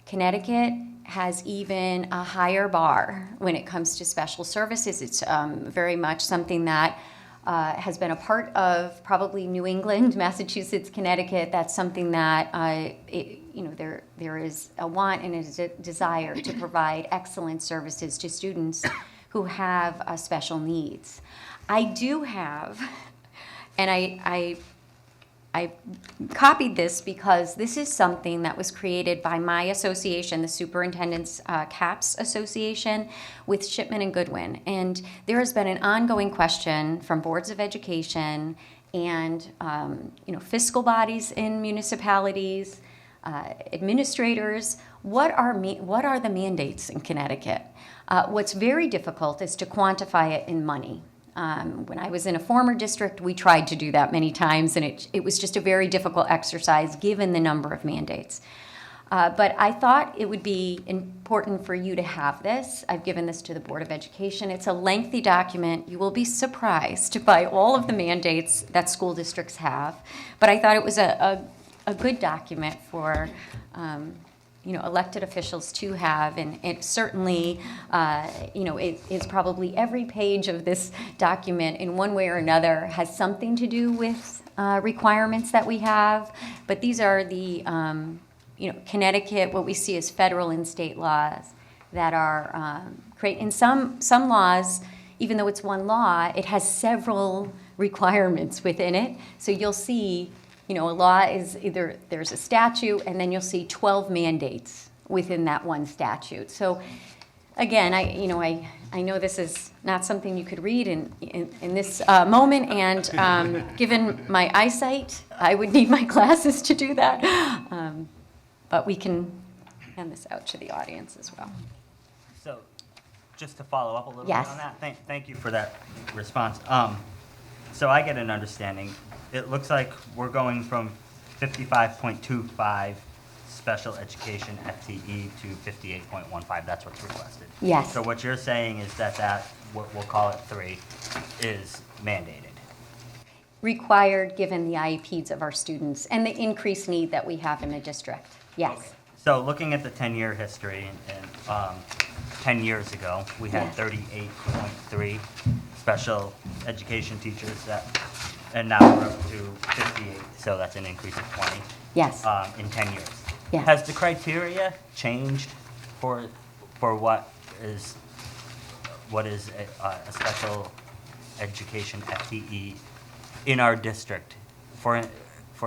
Connecticut has even a higher bar when it comes to special services. It's very much something that has been a part of probably New England, Massachusetts, Connecticut. That's something that there is a want and a desire to provide excellent services to students who have special needs. I do have, and I copied this because this is something that was created by my association, the Superintendent's CAPS Association, with Shipman and Goodwin. And there has been an ongoing question from boards of education and fiscal bodies in municipalities, administrators. What are the mandates in Connecticut? What's very difficult is to quantify it in money. When I was in a former district, we tried to do that many times, and it was just a very difficult exercise given the number of mandates. But I thought it would be important for you to have this. I've given this to the Board of Education. It's a lengthy document. You will be surprised by all of the mandates that school districts have. But I thought it was a good document for elected officials to have, and it certainly, it is probably every page of this document in one way or another has something to do with requirements that we have. But these are the Connecticut, what we see as federal and state laws that are in some laws, even though it's one law, it has several requirements within it. So you'll see, a law is either there's a statute, and then you'll see 12 mandates within that one statute. So again, I know this is not something you could read in this moment, and given my eyesight, I would need my glasses to do that. But we can hand this out to the audience as well. So, just to follow up a little Yes. bit on that, thank you for that response. So I get an understanding. It looks like we're going from 55.25 special education FTE to 58.15. That's what's requested. Yes. So what you're saying is that what we'll call it 3 is mandated. Required given the IEPs of our students and the increased need that we have in the district. Yes. Okay. So looking at the 10-year history, and 10 years ago, we had Yes. 38.3 special education teachers, and now we're up to 58, so that's an increase of 20. Yes. In 10 years. Yes. Has the criteria changed for what is a special education FTE in our district? For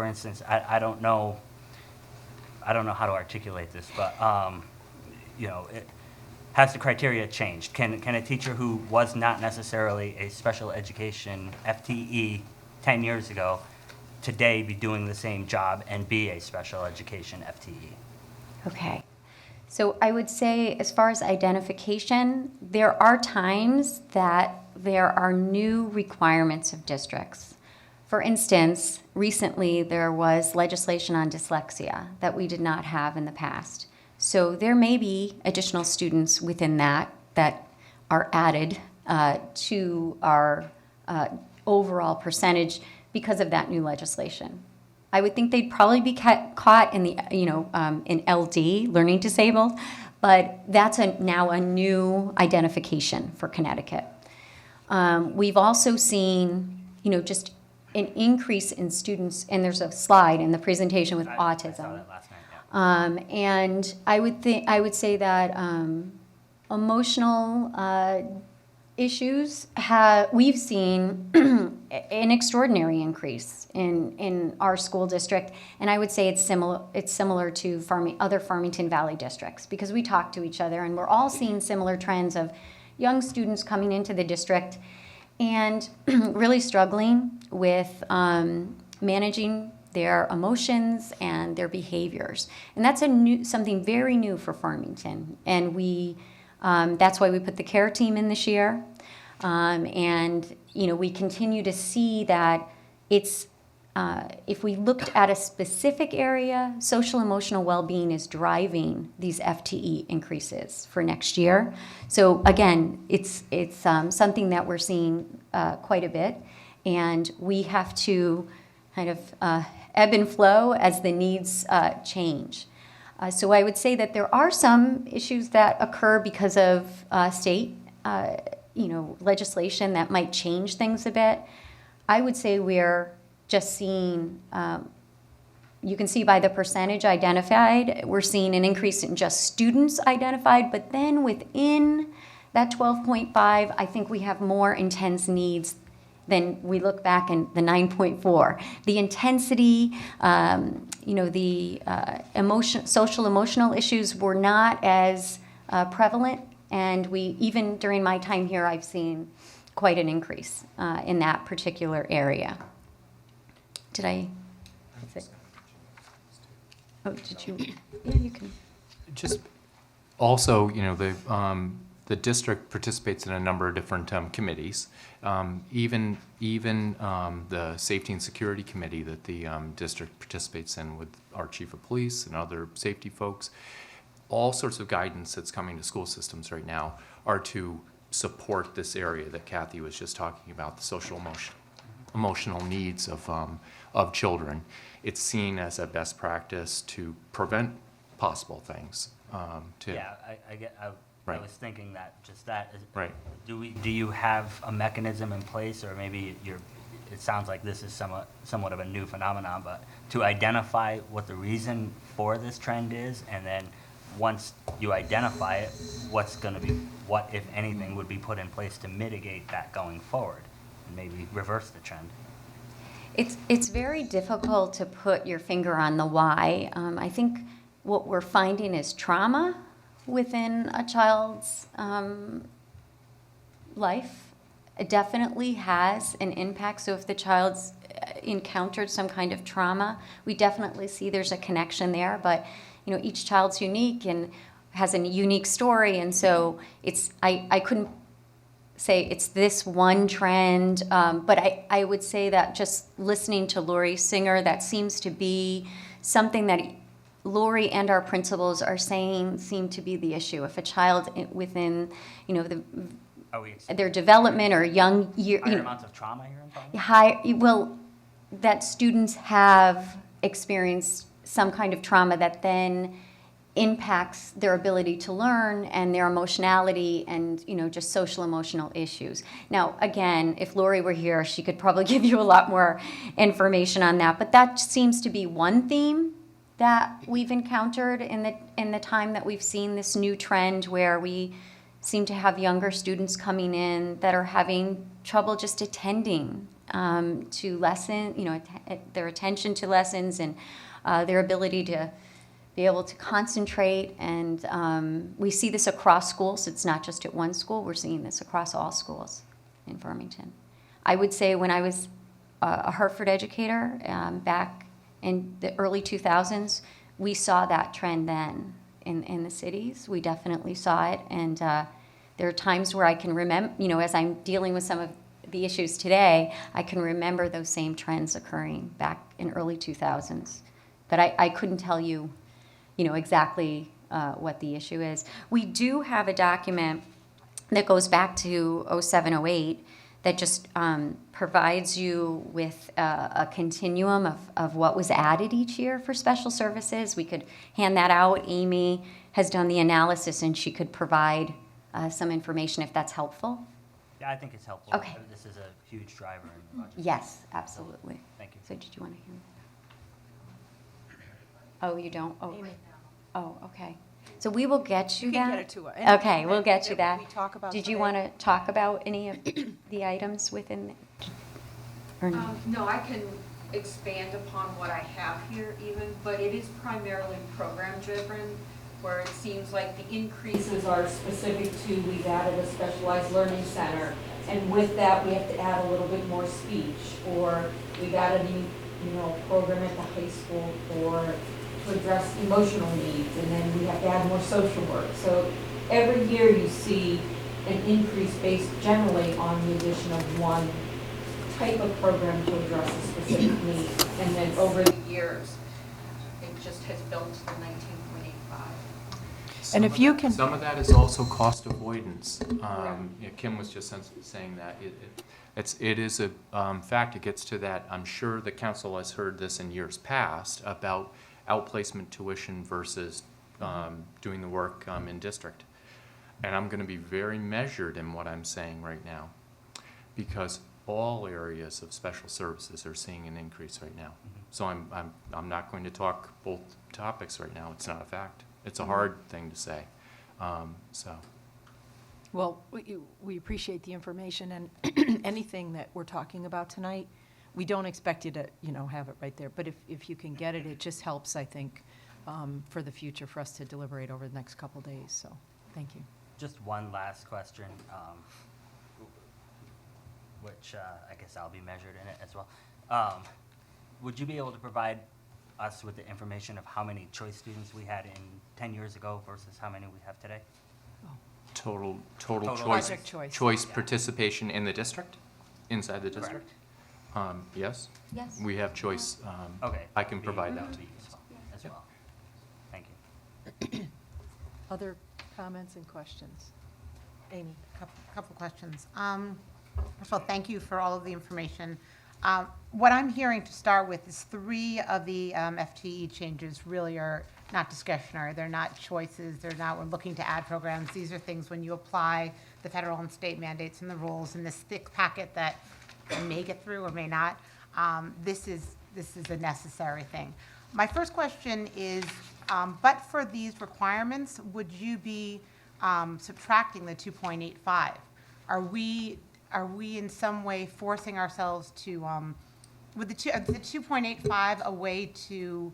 instance, I don't know how to articulate this, but has the criteria changed? Can a teacher who was not necessarily a special education FTE 10 years ago today be doing the same job and be a special education FTE? Okay. So I would say, as far as identification, there are times that there are new requirements of districts. For instance, recently there was legislation on dyslexia that we did not have in the past. So there may be additional students within that are added to our overall percentage because of that new legislation. I would think they'd probably be caught in the in LD, learning disabled, but that's now a new identification for Connecticut. We've also seen just an increase in students, and there's a slide in the presentation with autism. I saw that last night, yeah. And I would say that emotional issues we've seen an extraordinary increase in our school district, and I would say it's similar to other Farmington Valley districts, because we talk to each other and we're all seeing similar trends of young students coming into the district and really struggling with managing their emotions and their behaviors. And that's something very new for Farmington. And that's why we put the care team in this year. And we continue to see that it's, if we looked at a specific area, social emotional well-being is driving these FTE increases for next year. So again, it's something that we're seeing quite a bit, and we have to kind of ebb and flow as the needs change. So I would say that there are some issues that occur because of state legislation that might change things a bit. I would say we're just seeing, you can see by the percentage identified, we're seeing an increase in just students identified, but then within that 12.5, I think we have more intense needs than we look back in the 9.4. The intensity, the social emotional issues were not as prevalent, and even during my time here, I've seen quite an increase in that particular area. Did I? Oh, did you? Yeah, you can. Just also, the district participates in a number of different committees. Even the Safety and Security Committee that the district participates in with our chief of police and other safety folks. All sorts of guidance that's coming to school systems right now are to support this area that Kathy was just talking about, the social emotional needs of children. It's seen as a best practice to prevent possible things. Yeah, I Right. was thinking that, just that. Right. Do you have a mechanism in place, or maybe it sounds like this is somewhat of a new phenomenon, but to identify what the reason for this trend is, and then once you identify it, what, if anything, would be put in place to mitigate that going forward, and maybe reverse the trend? It's very difficult to put your finger on the why. I think what we're finding is trauma within a child's life. It definitely has an impact. So if the child's encountered some kind of trauma, we definitely see there's a connection there. But each child's unique and has a unique story, and so I couldn't say it's this one trend, but I would say that just listening to Lori Singer, that seems to be something that Lori and our principals are saying seem to be the issue. If a child within, their development or young year, Higher amounts of trauma here in Farmington? well, that students have experienced some kind of trauma that then impacts their ability to learn and their emotionality and just social emotional issues. Now, again, if Lori were here, she could probably give you a lot more information on that, but that seems to be one theme that we've encountered in the time that we've seen this new trend where we seem to have younger students coming in that are having trouble just attending to lesson, their attention to lessons and their ability to be able to concentrate. And we see this across schools. It's not just at one school. We're seeing this across all schools in Farmington. I would say when I was a Hartford educator back in the early 2000s, we saw that trend then in the cities. We definitely saw it. And there are times where I can remember, as I'm dealing with some of the issues today, I can remember those same trends occurring back in early 2000s. But I couldn't tell you, exactly what the issue is. We do have a document that goes back to 07, 08 that just provides you with a continuum of what was added each year for special services. We could hand that out. Amy has done the analysis, and she could provide some information if that's helpful. Yeah, I think it's helpful. Okay. This is a huge driver in the budget. Yes, absolutely. Thank you. So did you want to hear that? Oh, you don't? Oh, oh, okay. So we will get you You can that. get it to her. Okay, we'll get you that. We talk about Did you today. want to talk about any of the items within, or no? No, I can expand upon what I have here even, but it is primarily program-driven, where it seems like the increases are specific to, we've added a specialized learning center, and with that, we have to add a little bit more speech, or we've added a program at the high school to address emotional needs, and then we have to add more social work. So every year you see an increase based generally on the addition of one type of program to address a specific need. And then over the years, it just has built to the 19.85. And if you can. Some of that is also cost avoidance. Kim was just saying that. It is a fact. It gets to that. I'm sure the council has heard this in years past about outplacement tuition versus doing the work in district. And I'm going to be very measured in what I'm saying right now, because all areas of special services are seeing an increase right now. So I'm not going to talk both topics right now. It's not a fact. It's a hard thing to say. Well, we appreciate the information, and anything that we're talking about tonight, we don't expect you to, have it right there. But if you can get it, it just helps, I think, for the future for us to deliberate over the next couple days. So, thank you. Just one last question, which I guess I'll be measured in it as well. Would you be able to provide us with the information of how many choice students we had 10 years ago versus how many we have today? Total Total choice. Project choice. Choice participation in the district, inside the district? Yes? Yes. We have choice. Okay. I can provide that to you. As well. Thank you. Other comments and questions? Amy? Couple questions. First of all, thank you for all of the information. What I'm hearing to start with is 3 of the FTE changes really are not discretionary. They're not choices. They're not, we're looking to add programs. These are things when you apply the federal and state mandates and the rules in this thick packet that may get through or may not. This is a necessary thing. My first question is, but for these requirements, would you be subtracting the 2.85? Are we in some way forcing ourselves to, with the 2.85 a way to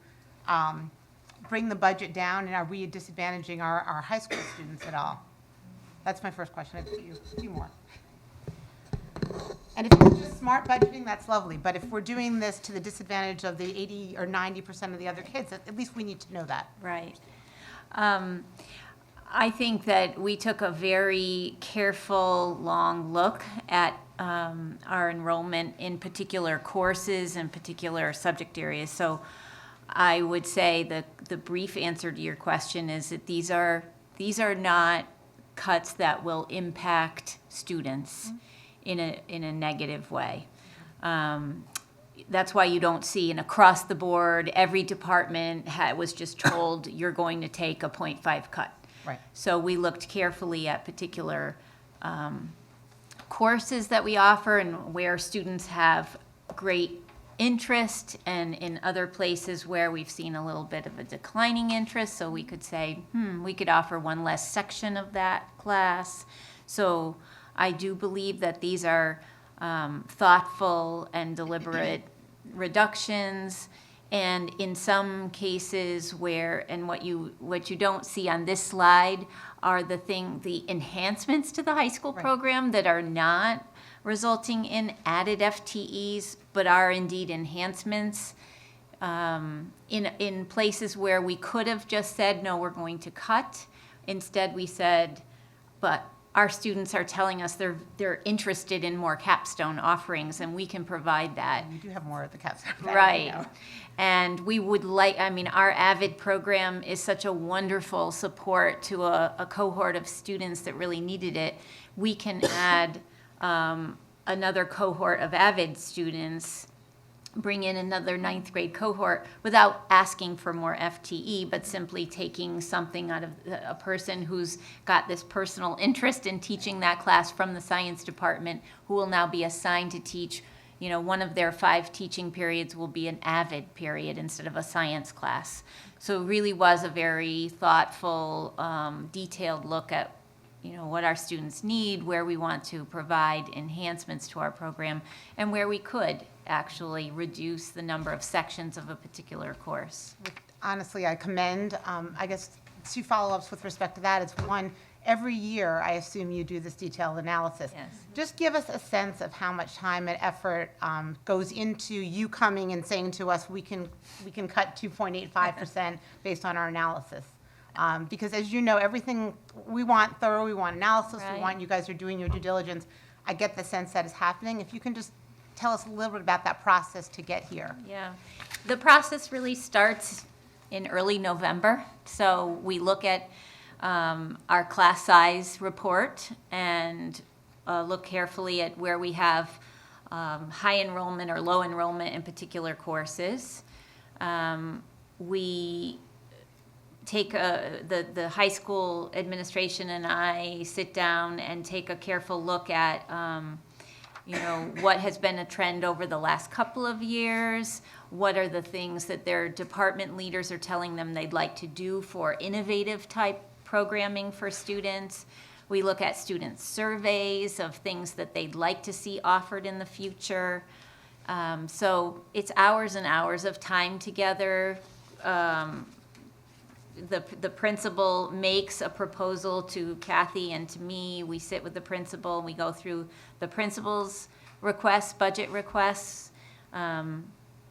bring the budget down, and are we disadvantaging our high school students at all? That's my first question. I have a few more. And if it's just smart budgeting, that's lovely. But if we're doing this to the disadvantage of the 80 or 90% of the other kids, at least we need to know that. Right. I think that we took a very careful, long look at our enrollment in particular courses and particular subject areas. So I would say the brief answer to your question is that these are not cuts that will impact students in a negative way. That's why you don't see an across the board, every department was just told you're going to take a 0.5 cut. Right. So we looked carefully at particular courses that we offer and where students have great interest, and in other places where we've seen a little bit of a declining interest. So we could say, we could offer one less section of that class. So I do believe that these are thoughtful and deliberate reductions. And in some cases where, and what you don't see on this slide are the enhancements to the high school program that are not resulting in added FTEs, but are indeed enhancements in places where we could have just said, no, we're going to cut. Instead, we said, but our students are telling us they're interested in more capstone offerings, and we can provide that. We do have more at the capstone. Right. And we would our AVID program is such a wonderful support to a cohort of students that really needed it. We can add another cohort of AVID students, bring in another 9th grade cohort without asking for more FTE, but simply taking something out of a person who's got this personal interest in teaching that class from the science department, who will now be assigned to teach, one of their 5 teaching periods will be an AVID period instead of a science class. So it really was a very thoughtful, detailed look at what our students need, where we want to provide enhancements to our program, and where we could actually reduce the number of sections of a particular course. Honestly, I commend, I guess 2 follow-ups with respect to that is, one, every year, I assume you do this detailed analysis. Yes. Just give us a sense of how much time and effort goes into you coming and saying to us, we can cut 2.85% based on our analysis. Because as you know, everything, we want thorough, we want analysis, we want you guys are doing your due diligence. I get the sense that is happening. If you can just tell us a little bit about that process to get here. Yeah. The process really starts in early November. So we look at our class size report and look carefully at where we have high enrollment or low enrollment in particular courses. We take the high school administration and I sit down and take a careful look at what has been a trend over the last couple of years, what are the things that their department leaders are telling them they'd like to do for innovative type programming for students. We look at student surveys of things that they'd like to see offered in the future. So it's hours and hours of time together. The principal makes a proposal to Kathy and to me. We sit with the principal and we go through the principal's requests, budget requests,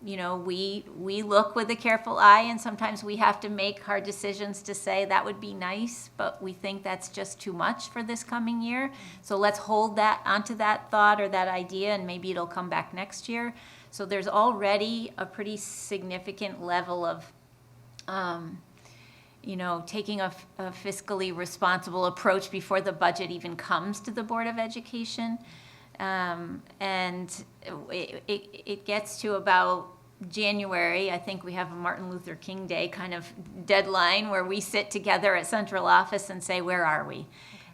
we look with a careful eye, and sometimes we have to make hard decisions to say that would be nice, but we think that's just too much for this coming year. So let's hold that onto that thought or that idea, and maybe it'll come back next year. So there's already a pretty significant level of, taking a fiscally responsible approach before the budget even comes to the Board of Education. And it gets to about January. I think we have a Martin Luther King Day kind of deadline where we sit together at central office and say, where are we?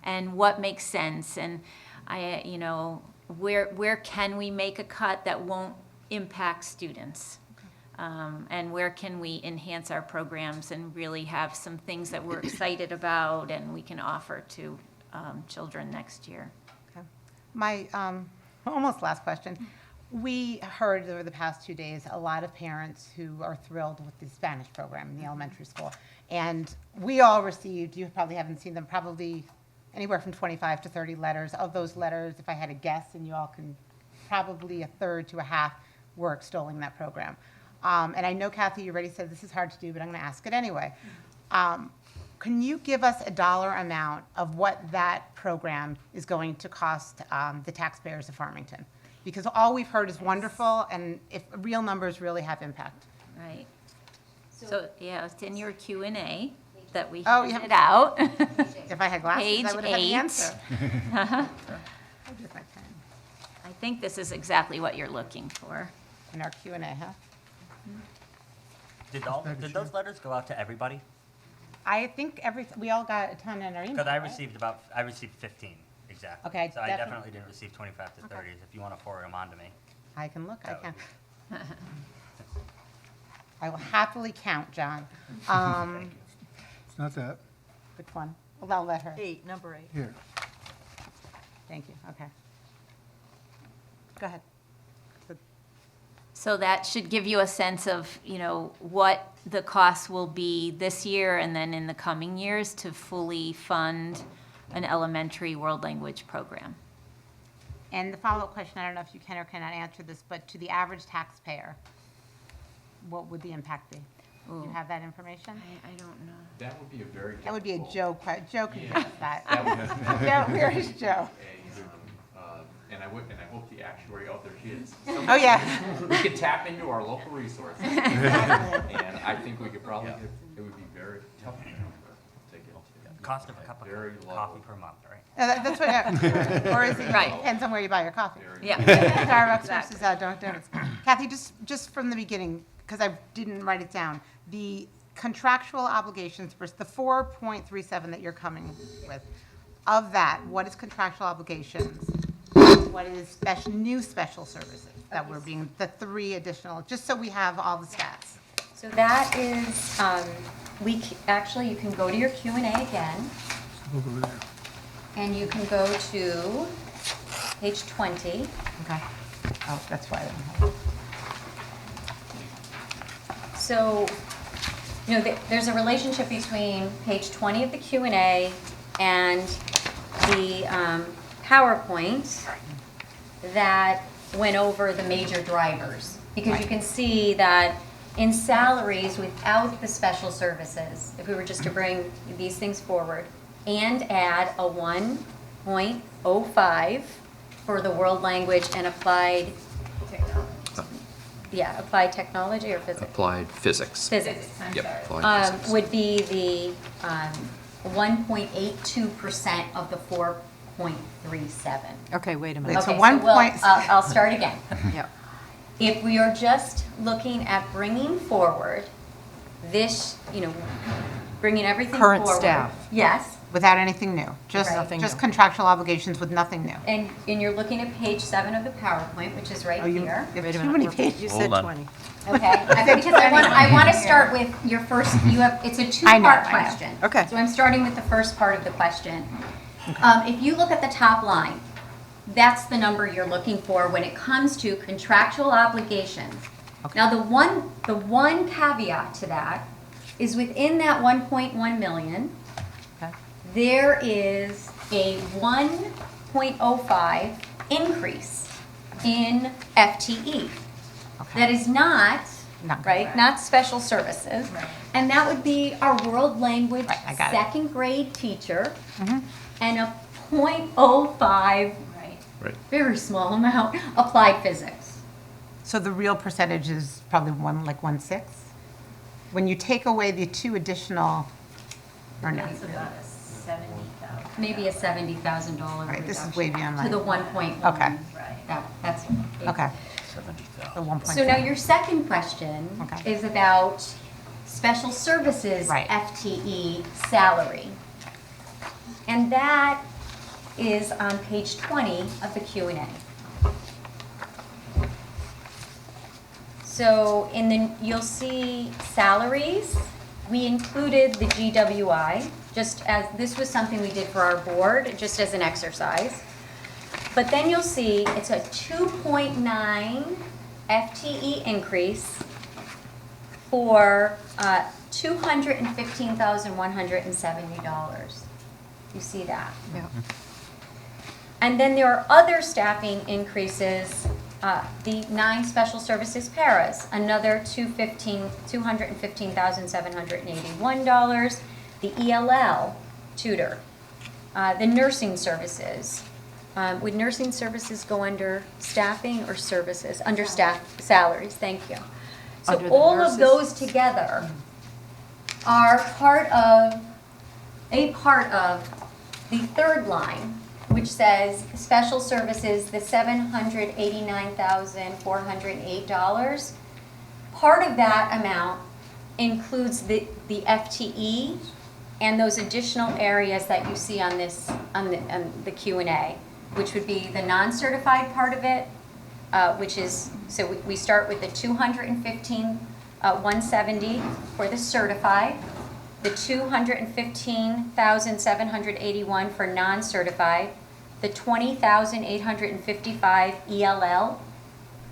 And what makes sense? And where can we make a cut that won't impact students? And where can we enhance our programs and really have some things that we're excited about and we can offer to children next year? My almost last question. We heard over the past 2 days a lot of parents who are thrilled with the Spanish program in the elementary school. And we all received, you probably haven't seen them, probably anywhere from 25 to 30 letters. Of those letters, if I had a guess, and you all can, probably a third to a half were extolling that program. And I know, Kathy, you already said this is hard to do, but I'm going to ask it anyway. Can you give us a dollar amount of what that program is going to cost the taxpayers of Farmington? Because all we've heard is wonderful, and if real numbers really have impact. Right. So, yeah, it's in your Q&A that we Oh, handed out. If I had glasses, Page I would have had the 8. answer. I think this is exactly what you're looking for. In our Q&A, huh? Did those letters go out to everybody? I think we all got a ton in our email. Because I right? received 15, exactly. Okay, So I definitely. definitely didn't receive 25 to 30s. If you want to forward them on to me. I can look, I That would can. I will happily count, John. It's not that. Which one? Well, I'll let her. Number 8. Here. Thank you, okay. Go ahead. So that should give you a sense of, what the cost will be this year and then in the coming years to fully fund an elementary world language program. And the follow-up question, I don't know if you can or cannot answer this, but to the average taxpayer, what would the impact be? Do you have that information? I don't know. That would be a very That would be a Joe could give us that. That would- Joe, where is Joe? And I hope the actuary, oh, there she is. Oh, yeah. We could tap into our local resources. And I think we could probably, it would be very tough to take it. Cost of a cup of coffee per month, right? No, that's what, or is it, Right. depends on where you buy your coffee. Yeah. Starbucks versus donuts. Kathy, just from the beginning, because I didn't write it down, the contractual obligations versus the 4.37 that you're coming with, of that, what is contractual obligations? What is new special services that we're being, the 3 additional, just so we have all the stats? So that is, actually, you can go to your Q&A again, Over there. and you can go to page 20. Okay. Oh, that's why I didn't have it. So, there's a relationship between page 20 of the Q&A and the PowerPoint that went over the major drivers. Because you can see that in salaries without the special services, if we were just to bring these things forward and add a 1.05 for the world language and applied technology or physics? Applied physics. Physics. Yep, applied physics. Would be the 1.82% of the 4.37. Okay, wait a minute. So Okay, one so point- I'll start again. Yep. If we are just looking at bringing forward this, bringing everything forward. Current staff. Yes. Without anything new, just Right. Nothing just new. contractual obligations with nothing new. And you're looking at page 7 of the PowerPoint, which is right Oh, you here. have Wait a too minute. many pages. You Hold said on. 20. Okay, because I want to start with your first, it's a I know. two-part question. Okay. So I'm starting with the first part of the question. If you look at the top line, that's the number you're looking for when it comes to contractual obligations. Now, the one caveat to that is within that 1.1 million, there is a 1.05 increase in FTE. that is not, Not- right, not special services. And that would be our world language I got it. second grade teacher and a .05, Right. very small amount, applied physics. So the real percentage is probably like 1/6? When you take away the 2 additional, or no? Maybe a $70,000 Right, this is reduction way beyond to the my- 1.1. Okay. That's Okay. The 1.4. So now your second question Okay. is about special services Right. FTE salary. And that is on page 20 of the Q&A. So you'll see salaries. We included the GWI, just as, this was something we did for our board, just as an exercise. But then you'll see it's a 2.9 FTE increase for $215,170. You see that? Yeah. And then there are other staffing increases, the 9 special services paras, another $215,781, the ELL tutor, the nursing services. Would nursing services go under staffing or services? Under staff salaries, thank you. So Under the all of nurses? those together are part of the third line, which says special services, the $789,408. Part of that amount includes the FTE and those additional areas that you see on this on the Q&A, which would be the non-certified part of it, which is, so we start with the $215,170 for the certified, the $215,781 for non-certified, the $20,855 ELL,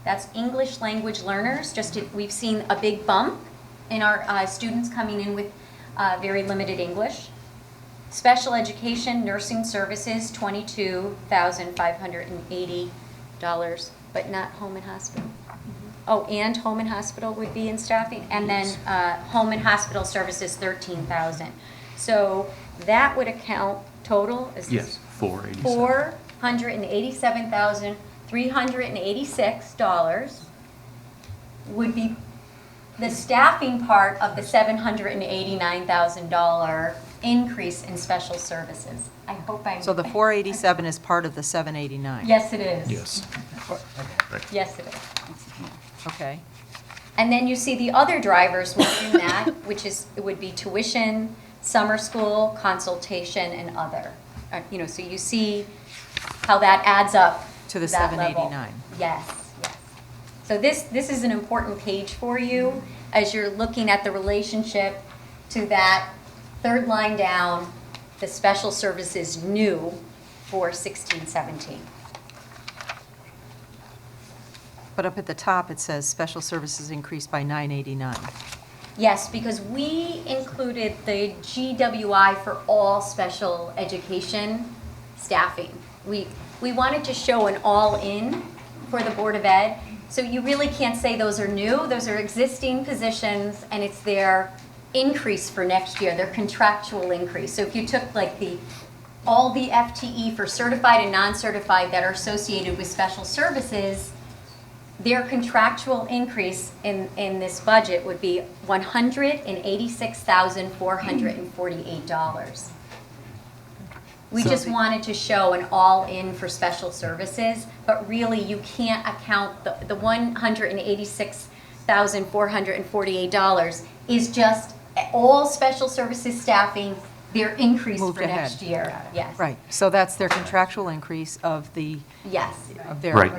that's English language learners. We've seen a big bump in our students coming in with very limited English. Special education nursing services, $22,580, but not home and hospital. Oh, and home and hospital would be in staffing, and then home and hospital services, $13,000. So that would account total is Yes, 487. $487,386 would be the staffing part of the $789,000 increase in special services. I hope I'm. So the 487 is part of the 789? Yes, it is. Yes. Yes, it is. Okay. And then you see the other drivers within that, which it would be tuition, summer school, consultation, and other. So you see how that adds up To the that level. 789. Yes, yes. So this is an important page for you as you're looking at the relationship to that third line down, the special services new for 16-17. But up at the top, it says special services increased by 989. Yes, because we included the GWI for all special education staffing. We wanted to show an all-in for the Board of Ed, so you really can't say those are new. Those are existing positions, and it's their increase for next year, their contractual increase. So if you took like all the FTE for certified and non-certified that are associated with special services, their contractual increase in this budget would be $186,448. We just wanted to show an all-in for special services, but really you can't account the $186,448 is just all special services staffing, their increase Moved for ahead. next year. Yes. Right, so that's their contractual increase of Yes. their Right.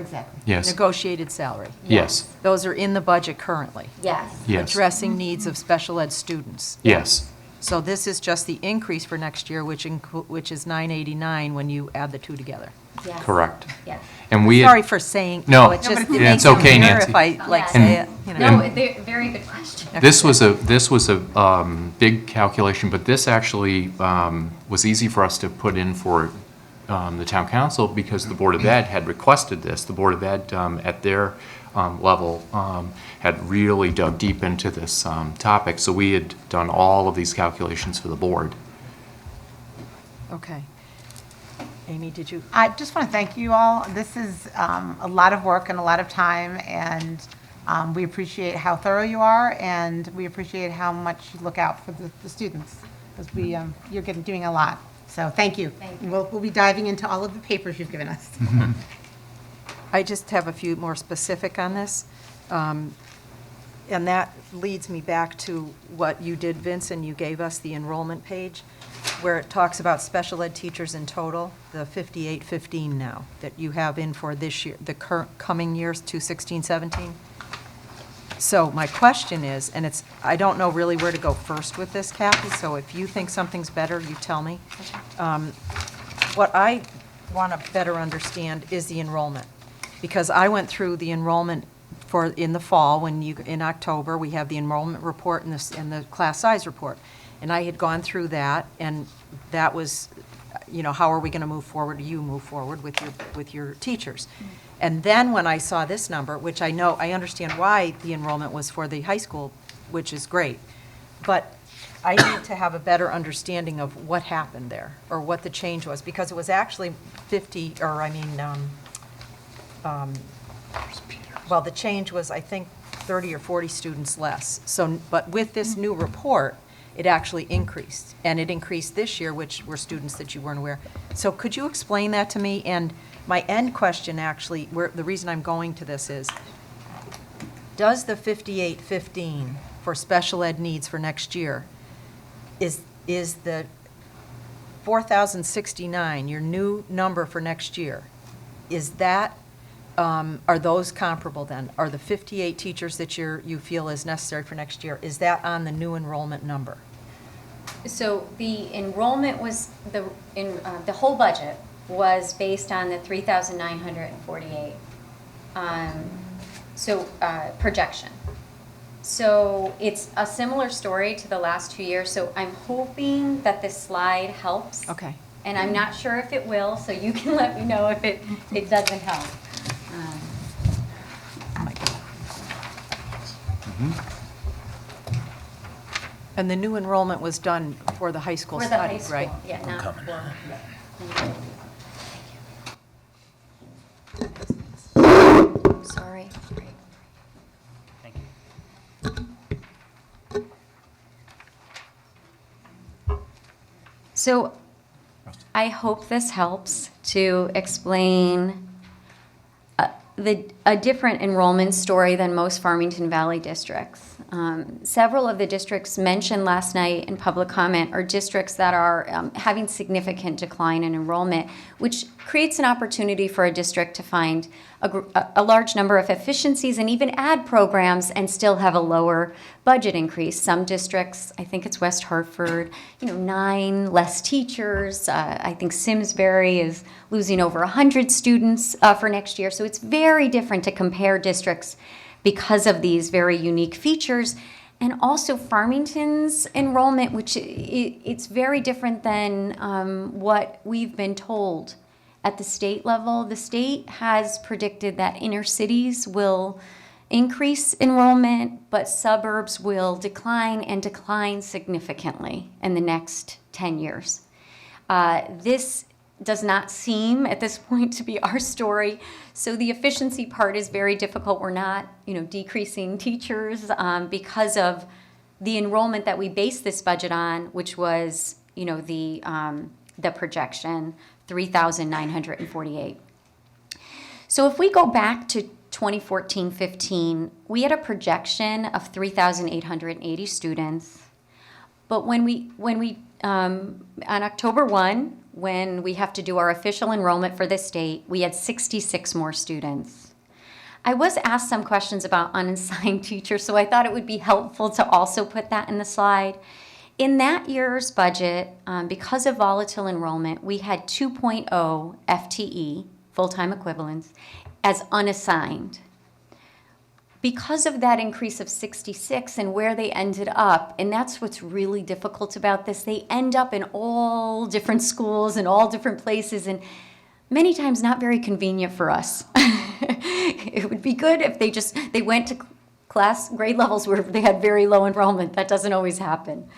Yes. negotiated salary. Yes. Those are in the budget currently. Yes. Yes. Addressing needs of special ed students. Yes. So this is just the increase for next year, which is 989 when you add the two together. Yes. Correct. Yes. And we had- Sorry for saying, No, it just, it yeah, makes it's it okay, clearer Nancy. if I like Yes. say it, No, very good question. This was a big calculation, but this actually was easy for us to put in for the town council because the Board of Ed had requested this. The Board of Ed at their level had really dug deep into this topic, so we had done all of these calculations for the board. Okay. Amy, did you? I just want to thank you all. This is a lot of work and a lot of time, and we appreciate how thorough you are, and we appreciate how much you look out for the students, because you're doing a lot. So thank you. Thank you. We'll be diving into all of the papers you've given us. I just have a few more specific on this. And that leads me back to what you did, Vince, and you gave us the enrollment page, where it talks about special ed teachers in total, the 5815 now, that you have in for this year, the coming years, 2016-17. So my question is, and I don't know really where to go first with this, Kathy, so if you think something's better, you tell me. What I want to better understand is the enrollment, because I went through the enrollment in the fall, in October, we have the enrollment report and the class size report. And I had gone through that, and that was, how are we going to move forward? You move forward with your teachers. And then when I saw this number, which I understand why the enrollment was for the high school, which is great, but I need to have a better understanding of what happened there, or what the change was, because it was actually well, the change was, I think, 30 or 40 students less. So, but with this new report, it actually increased. And it increased this year, which were students that you weren't aware. So could you explain that to me? And my end question, actually, the reason I'm going to this is, does the 5815 for special ed needs for next year, is the 4,069, your new number for next year, is that, are those comparable then? Are the 58 teachers that you feel is necessary for next year, is that on the new enrollment number? So the enrollment was, the whole budget was based on the 3,948 projection. So it's a similar story to the last 2 years, so I'm hoping that this slide helps. Okay. And I'm not sure if it will, so you can let me know if it doesn't help. And the new enrollment was done for the high school For the high study, school, right? yeah, not for. Sorry. Thank you. So I hope this helps to explain a different enrollment story than most Farmington Valley districts. Several of the districts mentioned last night in public comment are districts that are having significant decline in enrollment, which creates an opportunity for a district to find a large number of efficiencies and even add programs and still have a lower budget increase. Some districts, I think it's West Hartford, 9 less teachers. I think Simsbury is losing over 100 students for next year. So it's very different to compare districts because of these very unique features. And also Farmington's enrollment, which it's very different than what we've been told at the state level. The state has predicted that inner cities will increase enrollment, but suburbs will decline and decline significantly in the next 10 years. This does not seem at this point to be our story. So the efficiency part is very difficult. We're not, decreasing teachers because of the enrollment that we based this budget on, which was, the projection, 3,948. So if we go back to 2014-15, we had a projection of 3,880 students. But when we on October 1, when we have to do our official enrollment for this state, we had 66 more students. I was asked some questions about unassigned teachers, so I thought it would be helpful to also put that in the slide. In that year's budget, because of volatile enrollment, we had 2.0 FTE, full-time equivalents, as unassigned. because of that increase of 66 and where they ended up, and that's what's really difficult about this, they end up in all different schools and all different places, and many times not very convenient for us. It would be good if they went to grade levels where they had very low enrollment. That doesn't always happen.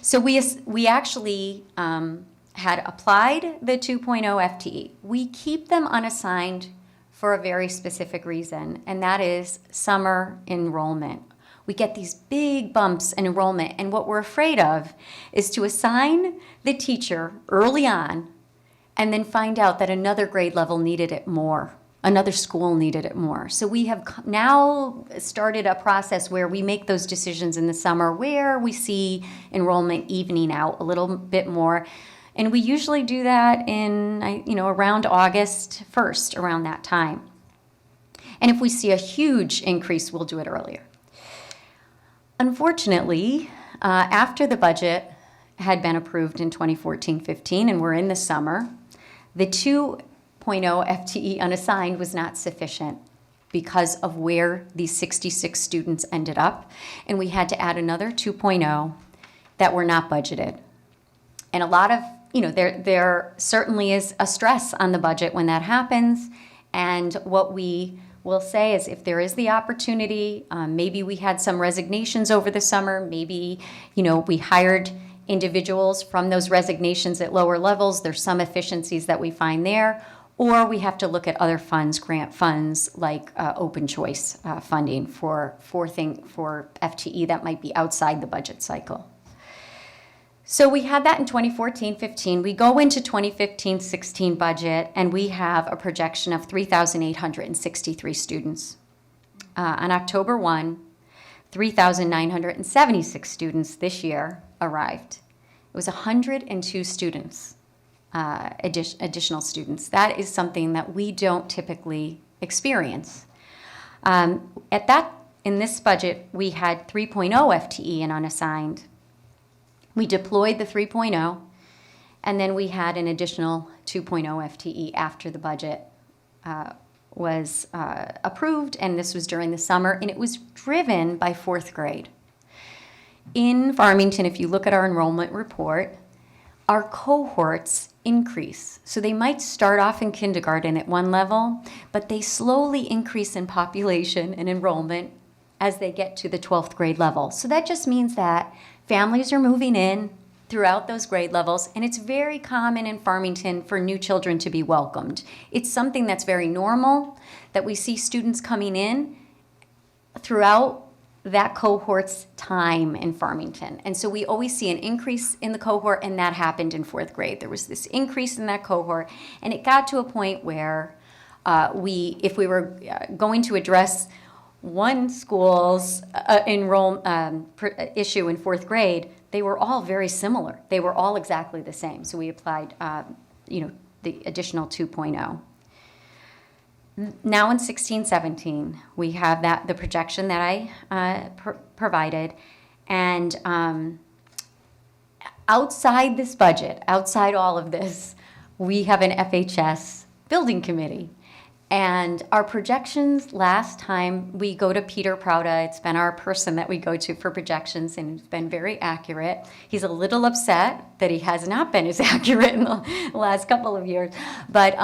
So we actually had applied the 2.0 FTE. We keep them unassigned for a very specific reason, and that is summer enrollment. We get these big bumps in enrollment, and what we're afraid of is to assign the teacher early on and then find out that another grade level needed it more. Another school needed it more. So we have now started a process where we make those decisions in the summer where we see enrollment evening out a little bit more. And we usually do that in, around August 1st, around that time. And if we see a huge increase, we'll do it earlier. Unfortunately, after the budget had been approved in 2014-15, and we're in the summer, the 2.0 FTE unassigned was not sufficient because of where these 66 students ended up. And we had to add another 2.0 that were not budgeted. And a lot of there certainly is a stress on the budget when that happens. And what we will say is if there is the opportunity, maybe we had some resignations over the summer, maybe, we hired individuals from those resignations at lower levels. There's some efficiencies that we find there. Or we have to look at other funds, grant funds, like open choice funding for FTE that might be outside the budget cycle. So we had that in 2014-15. We go into 2015-16 budget, and we have a projection of 3,863 students. On October 1, 3,976 students this year arrived. It was 102 students, additional students. That is something that we don't typically experience. In this budget, we had 3.0 FTE and unassigned. We deployed the 3.0, and then we had an additional 2.0 FTE after the budget was approved, and this was during the summer, and it was driven by fourth grade. In Farmington, if you look at our enrollment report, our cohorts increase. So they might start off in kindergarten at one level, but they slowly increase in population and enrollment as they get to the 12th grade level. So that just means that families are moving in throughout those grade levels, and it's very common in Farmington for new children to be welcomed. It's something that's very normal, that we see students coming in throughout that cohort's time in Farmington. And so we always see an increase in the cohort, and that happened in fourth grade. There was this increase in that cohort, and it got to a point where if we were going to address one school's issue in fourth grade, they were all very similar. They were all exactly the same. So we applied, the additional 2.0. Now in 16-17, we have the projection that I provided, and outside this budget, outside all of this, we have an FHS building committee. And our projections last time, we go to Peter Prouda. It's been our person that we go to for projections, and it's been very accurate. He's a little upset that he has not been as accurate in the last couple of years. But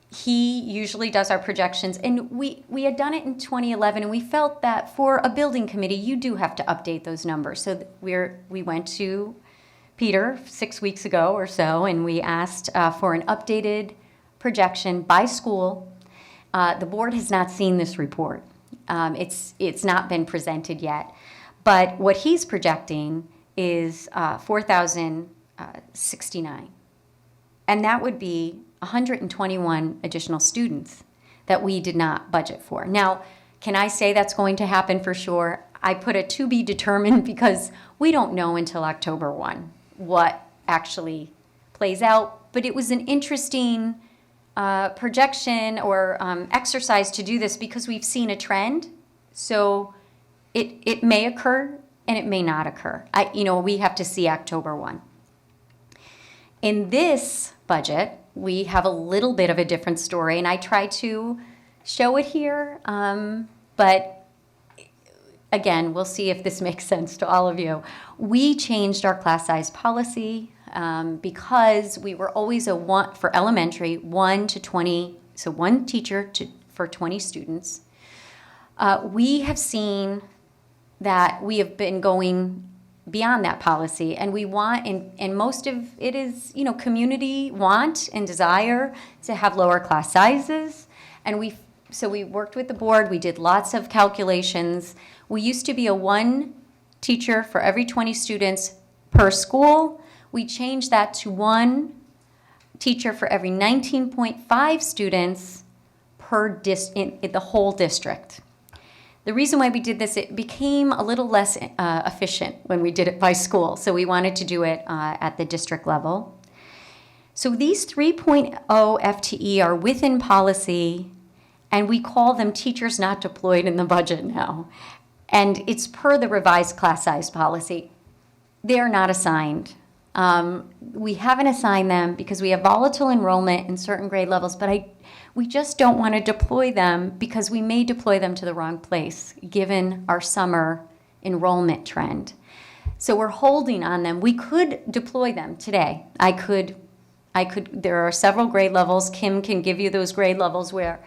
he usually does our projections. And we had done it in 2011, and we felt that for a building committee, you do have to update those numbers. So we went to Peter 6 weeks ago or so, and we asked for an updated projection by school. The board has not seen this report. It's not been presented yet. But what he's projecting is 4,069. And that would be 121 additional students that we did not budget for. Now, can I say that's going to happen for sure? I put a to be determined because we don't know until October 1 what actually plays out. But it was an interesting projection or exercise to do this because we've seen a trend. So it may occur and it may not occur. We have to see October 1. In this budget, we have a little bit of a different story, and I try to show it here, but again, we'll see if this makes sense to all of you. We changed our class size policy because we were always for elementary, 1 to 20, so one teacher for 20 students. We have seen that we have been going beyond that policy, and we want, and most of it is, community want and desire to have lower class sizes, and so we worked with the board, we did lots of calculations. We used to be a 1 teacher for every 20 students per school. We changed that to 1 teacher for every 19.5 students in the whole district. The reason why we did this, it became a little less efficient when we did it by school, so we wanted to do it at the district level. So these 3.0 FTE are within policy, and we call them teachers not deployed in the budget now. And it's per the revised class size policy. They are not assigned. We haven't assigned them because we have volatile enrollment in certain grade levels, but we just don't want to deploy them because we may deploy them to the wrong place given our summer enrollment trend. So we're holding on them. We could deploy them today. There are several grade levels. Kim can give you those grade levels where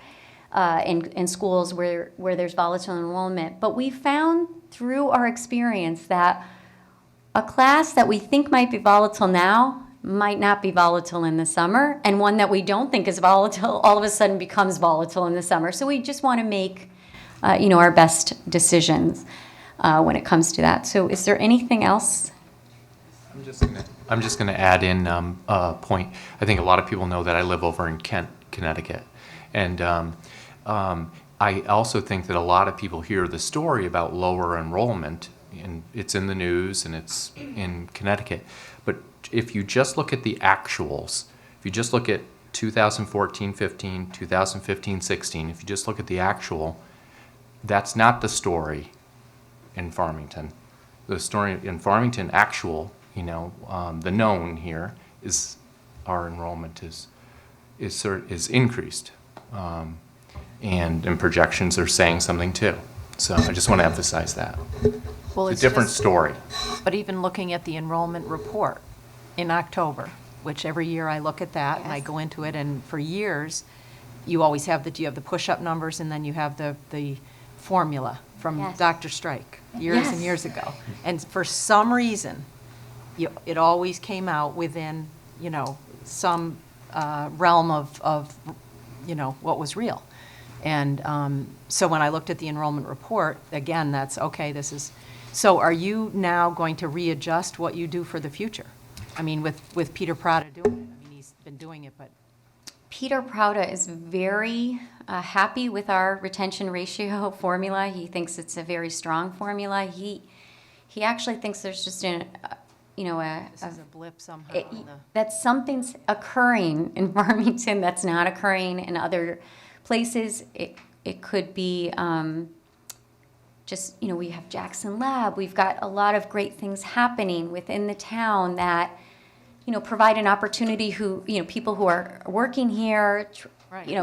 in schools where there's volatile enrollment. But we found through our experience that a class that we think might be volatile now might not be volatile in the summer, and one that we don't think is volatile all of a sudden becomes volatile in the summer. So we just want to make our best decisions when it comes to that. So is there anything else? I'm just gonna add in a point. I think a lot of people know that I live over in Kent, Connecticut, and I also think that a lot of people hear the story about lower enrollment, and it's in the news and it's in Connecticut. But if you just look at the actuals, if you just look at 2014-15, 2015-16, if you just look at the actual, that's not the story in Farmington. The story in Farmington actual, the known here is our enrollment is increased, and projections are saying something too. So I just want to emphasize that. Well, it's a different story. But even looking at the enrollment report in October, which every year I look at that and I go into it, and for years, you always have you have the push-up numbers, and then you have the formula from Dr. Strike years and years ago. And for some reason, it always came out within, some realm of what was real. And so when I looked at the enrollment report, again, that's okay, so are you now going to readjust what you do for the future? I mean, with Peter Prada doing it, I mean, he's been doing it, but. Peter Prada is very happy with our retention ratio formula. He thinks it's a very strong formula. He actually thinks there's just this is a blip somehow. That something's occurring in Farmington that's not occurring in other places. It could be we have Jackson Lab. We've got a lot of great things happening within the town that provide an opportunity people who are working here,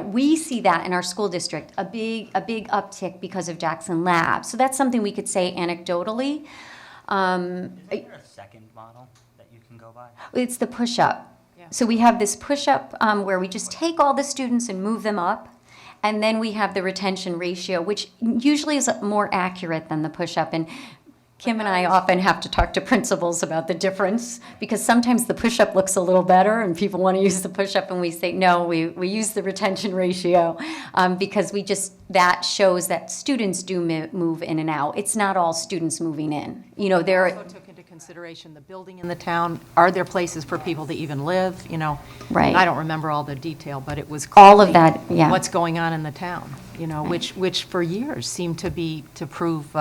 we see that in our school district, a big uptick because of Jackson Lab. So that's something we could say anecdotally. Is there a second model that you can go by? It's the push-up. Yeah. So we have this push-up where we just take all the students and move them up. And then we have the retention ratio, which usually is more accurate than the push-up. And Kim and I often have to talk to principals about the difference, because sometimes the push-up looks a little better and people want to use the push-up, and we say, no, we use the retention ratio because that shows that students do move in and out. It's not all students moving in. There also took into consideration the building in the town. Are there places for people to even live? Right. I don't remember all the detail, but it was all of that. Yeah. What's going on in the town? Right. which for years seemed to prove.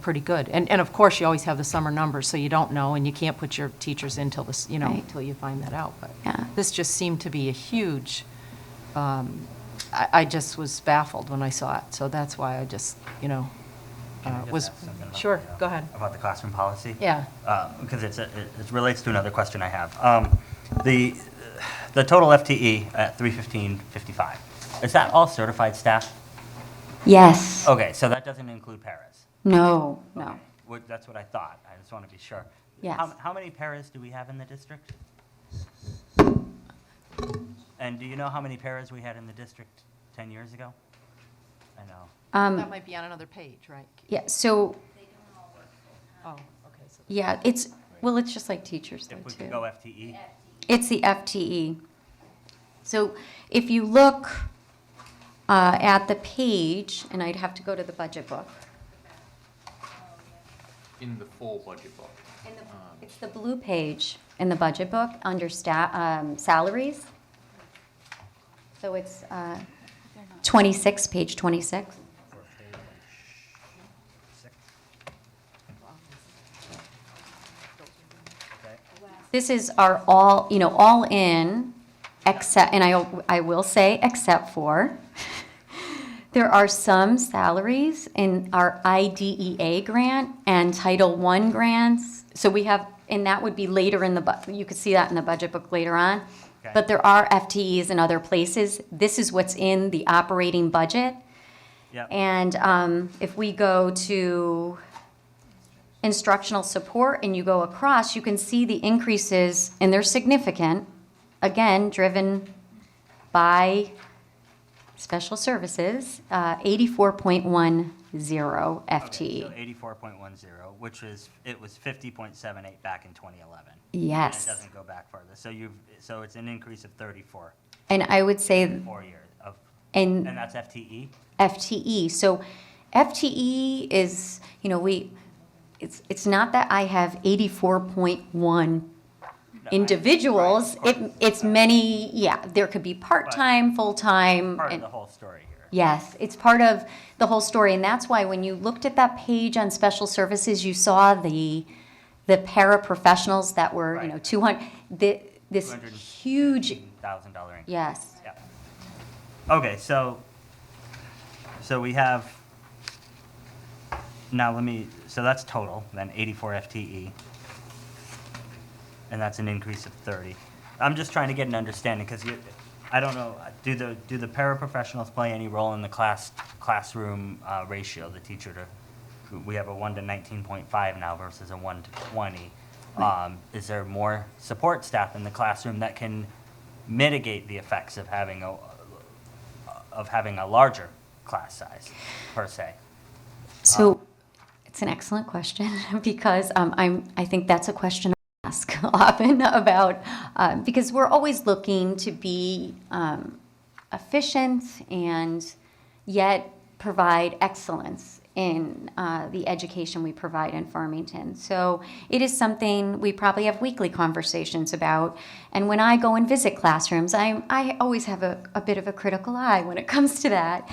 Pretty good. And of course, you always have the summer numbers, so you don't know, and you can't put your teachers in till until you find that out. But this just seemed to be a huge, I just was baffled when I saw it. So that's why I just, was, sure, go ahead. About the classroom policy? Yeah. Because it relates to another question I have. The total FTE at 315.55, is that all certified staff? Yes. Okay, so that doesn't include paras? No, no. Okay. That's what I thought. I just want to be sure. Yes. How many paras do we have in the district? And do you know how many paras we had in the district 10 years ago? I know. That might be on another page, right? Yeah, so, Oh, okay. So yeah, it's just like teachers though, If we too. could go FTE? It's the FTE. So if you look at the page, and I'd have to go to the budget book. In the full budget book. It's the blue page in the budget book under salaries. So it's 26, page 26. This is our all in, except, and I will say except for, there are some salaries in our IDEA grant and Title I grants. So we have, and that would be later in you could see that in the budget book later on. Okay. But there are FTEs in other places. This is what's in the operating budget. Yep. And if we go to instructional support and you go across, you can see the increases, and they're significant, again, driven by special services, 84.10 FTE. Okay, so 84.10, which was 50.78 back in 2011. Yes. And it doesn't go back further. So it's an increase of 34. And I would say, 4 years of, and and that's FTE? FTE. So FTE is, it's not that I have 84.1 individuals. It's many, there could be part-time, full-time. Part of the whole story here. Yes, it's part of the whole story, and that's why when you looked at that page on special services, you saw the paraprofessionals that were, Right. 200, this huge, $1,000 increase. yes. Yeah. Okay, so we have, so that's total, then 84 FTE. And that's an increase of 30. I'm just trying to get an understanding, because I don't know, do the paraprofessionals play any role in the classroom ratio, the teacher to, we have a 1 to 19.5 now versus a 1 to 20. Is there more support staff in the classroom that can mitigate the effects of having a larger class size, per se? So it's an excellent question because I think that's a question I ask often about because we're always looking to be efficient and yet provide excellence in the education we provide in Farmington. So it is something we probably have weekly conversations about. And when I go and visit classrooms, I always have a bit of a critical eye when it comes to that.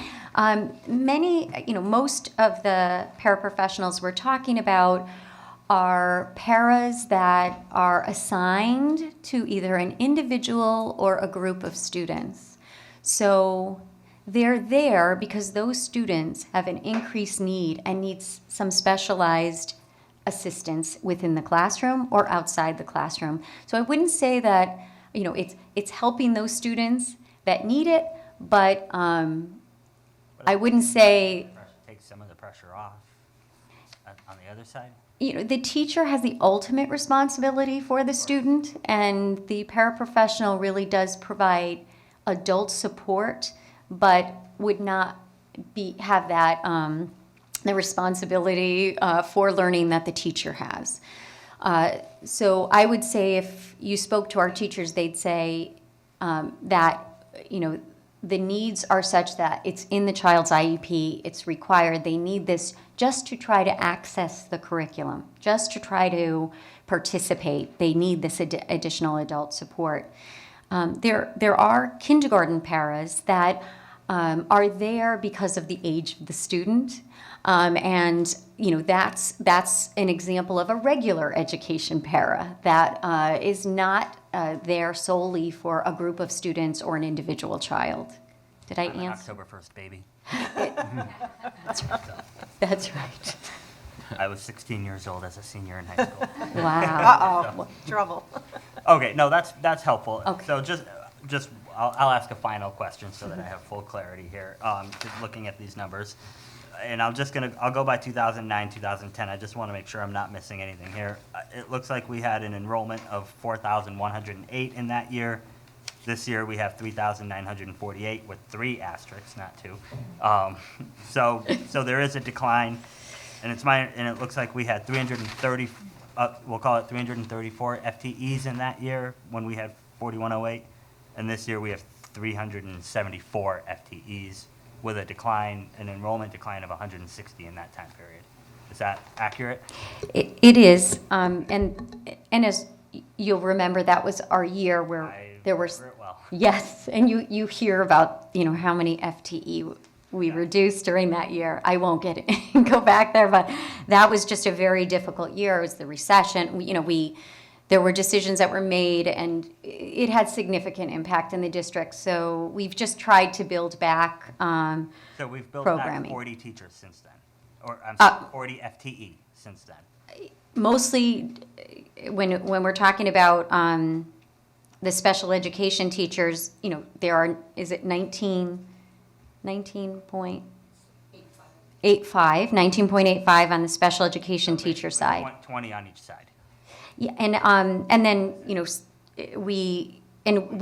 Most of the paraprofessionals we're talking about are paras that are assigned to either an individual or a group of students. So they're there because those students have an increased need and need some specialized assistance within the classroom or outside the classroom. So I wouldn't say that, it's helping those students that need it, but I wouldn't say Take some of the pressure off on the other side? the teacher has the ultimate responsibility for the student, and the paraprofessional really does provide adult support, but would not have that the responsibility for learning that the teacher has. So I would say if you spoke to our teachers, they'd say that the needs are such that it's in the child's IEP, it's required, they need this just to try to access the curriculum, just to try to participate. They need this additional adult support. There are kindergarten paras that are there because of the age of the student, and that's an example of a regular education para that is not there solely for a group of students or an individual child. Did I I'm an answer? October 1st baby. That's right. I was 16 years old as a senior in high school. Wow. Uh-oh, trouble. Okay, no, that's helpful. Okay. So just I'll ask a final question so that I have full clarity here. Just looking at these numbers, and I'll go by 2009, 2010. I just want to make sure I'm not missing anything here. It looks like we had an enrollment of 4,108 in that year. This year, we have 3,948 with 3 asterisks, not 2. So there is a decline, and it looks like we had 330, we'll call it 334 FTEs in that year when we had 4,108, and this year we have 374 FTEs with an enrollment decline of 160 in that time period. Is that accurate? It is, and as you'll remember, that was our year where there were, yes, and you hear about, how many FTE we reduced during that year. I won't go back there, but that was just a very difficult year. It was the recession. There were decisions that were made, and it had significant impact in the district. So we've just tried to build back programming. So we've built back 40 teachers since then, or I'm sorry, 40 FTE since then. Mostly, when we're talking about the special education teachers, there are, is it 19.85 on the special education teacher side. 20 on each side. Yeah, and then, we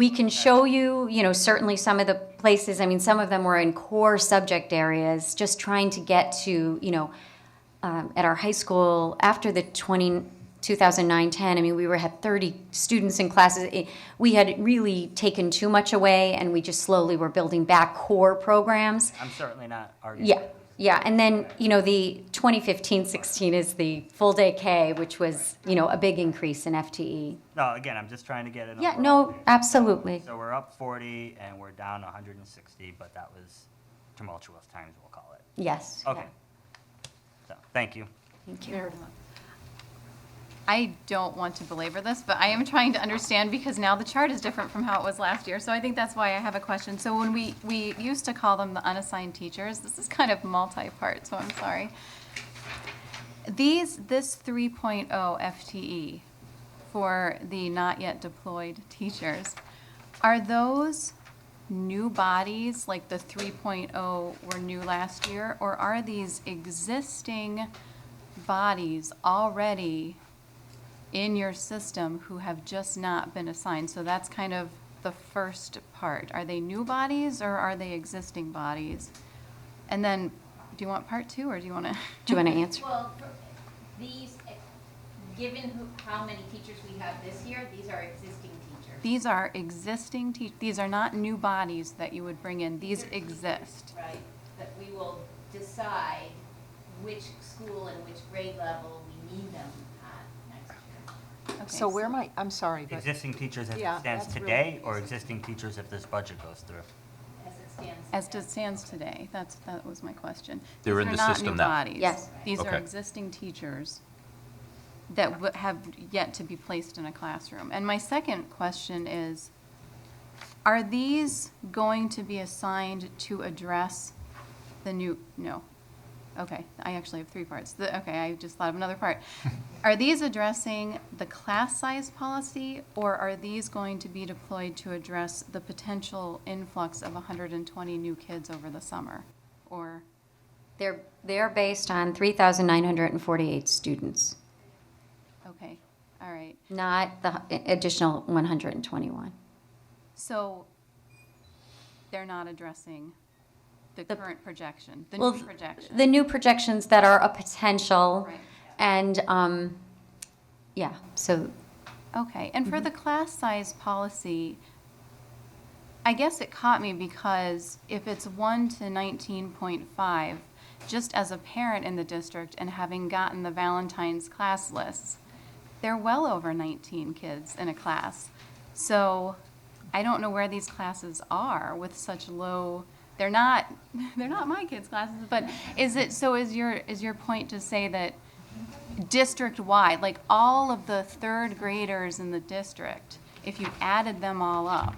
can show you, certainly some of the places, some of them were in core subject areas, just trying to get to, at our high school, after the 2009-10, we had 30 students in classes. We had really taken too much away, and we just slowly were building back core programs. I'm certainly not arguing. Yeah, and then, the 2015-16 is the full day K, which was, a big increase in FTE. No, again, I'm just trying to get it. Yeah, no, absolutely. So we're up 40 and we're down 160, but that was tumultuous times, we'll call it. Yes. Okay. So, thank you. Thank you. I don't want to belabor this, but I am trying to understand because now the chart is different from how it was last year. So I think that's why I have a question. So when we used to call them the unassigned teachers, this is kind of multi-part, so I'm sorry. This 3.0 FTE for the not yet deployed teachers, are those new bodies, like the 3.0 were new last year, or are these existing bodies already in your system who have just not been assigned? So that's kind of the first part. Are they new bodies or are they existing bodies? And then, do you want part 2 or do you want to? Do you want to answer? Well, these, given how many teachers we have this year, these are existing teachers. These are existing these are not new bodies that you would bring in. These exist. Right, that we will decide which school and which grade level we need them at next year. Okay, So where might, I'm sorry, but. Existing teachers as Yeah, it stands that's today, or existing teachers if this budget goes through? As it stands. As it stands today, that was my question. They're in These the are not system new now. bodies. Yes. These are Okay. existing teachers that have yet to be placed in a classroom. And my second question is, are these going to be assigned to address the new, no. Okay, I actually have 3 parts. Okay, I just thought of another part. Are these addressing the class size policy, or are these going to be deployed to address the potential influx of 120 new kids over the summer? Or They're based on 3,948 students, okay, all right. not the additional 121. So they're not addressing the current projection, the Well, new projection. The new projections that are a potential, Right. and, yeah, so. Okay, and for the class size policy, I guess it caught me because if it's 1 to 19.5, just as a parent in the district and having gotten the Valentine's class lists, they're well over 19 kids in a class. So I don't know where these classes are with such low, they're not my kids' classes, but is your point to say that district-wide, like all of the 3rd graders in the district, if you added them all up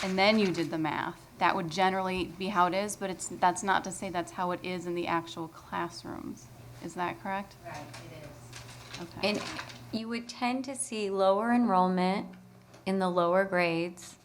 and then you did the math, that would generally be how it is, but that's not to say that's how it is in the actual classrooms. Is that correct? Right, it is. Okay. And you would tend to see lower enrollment in the lower grades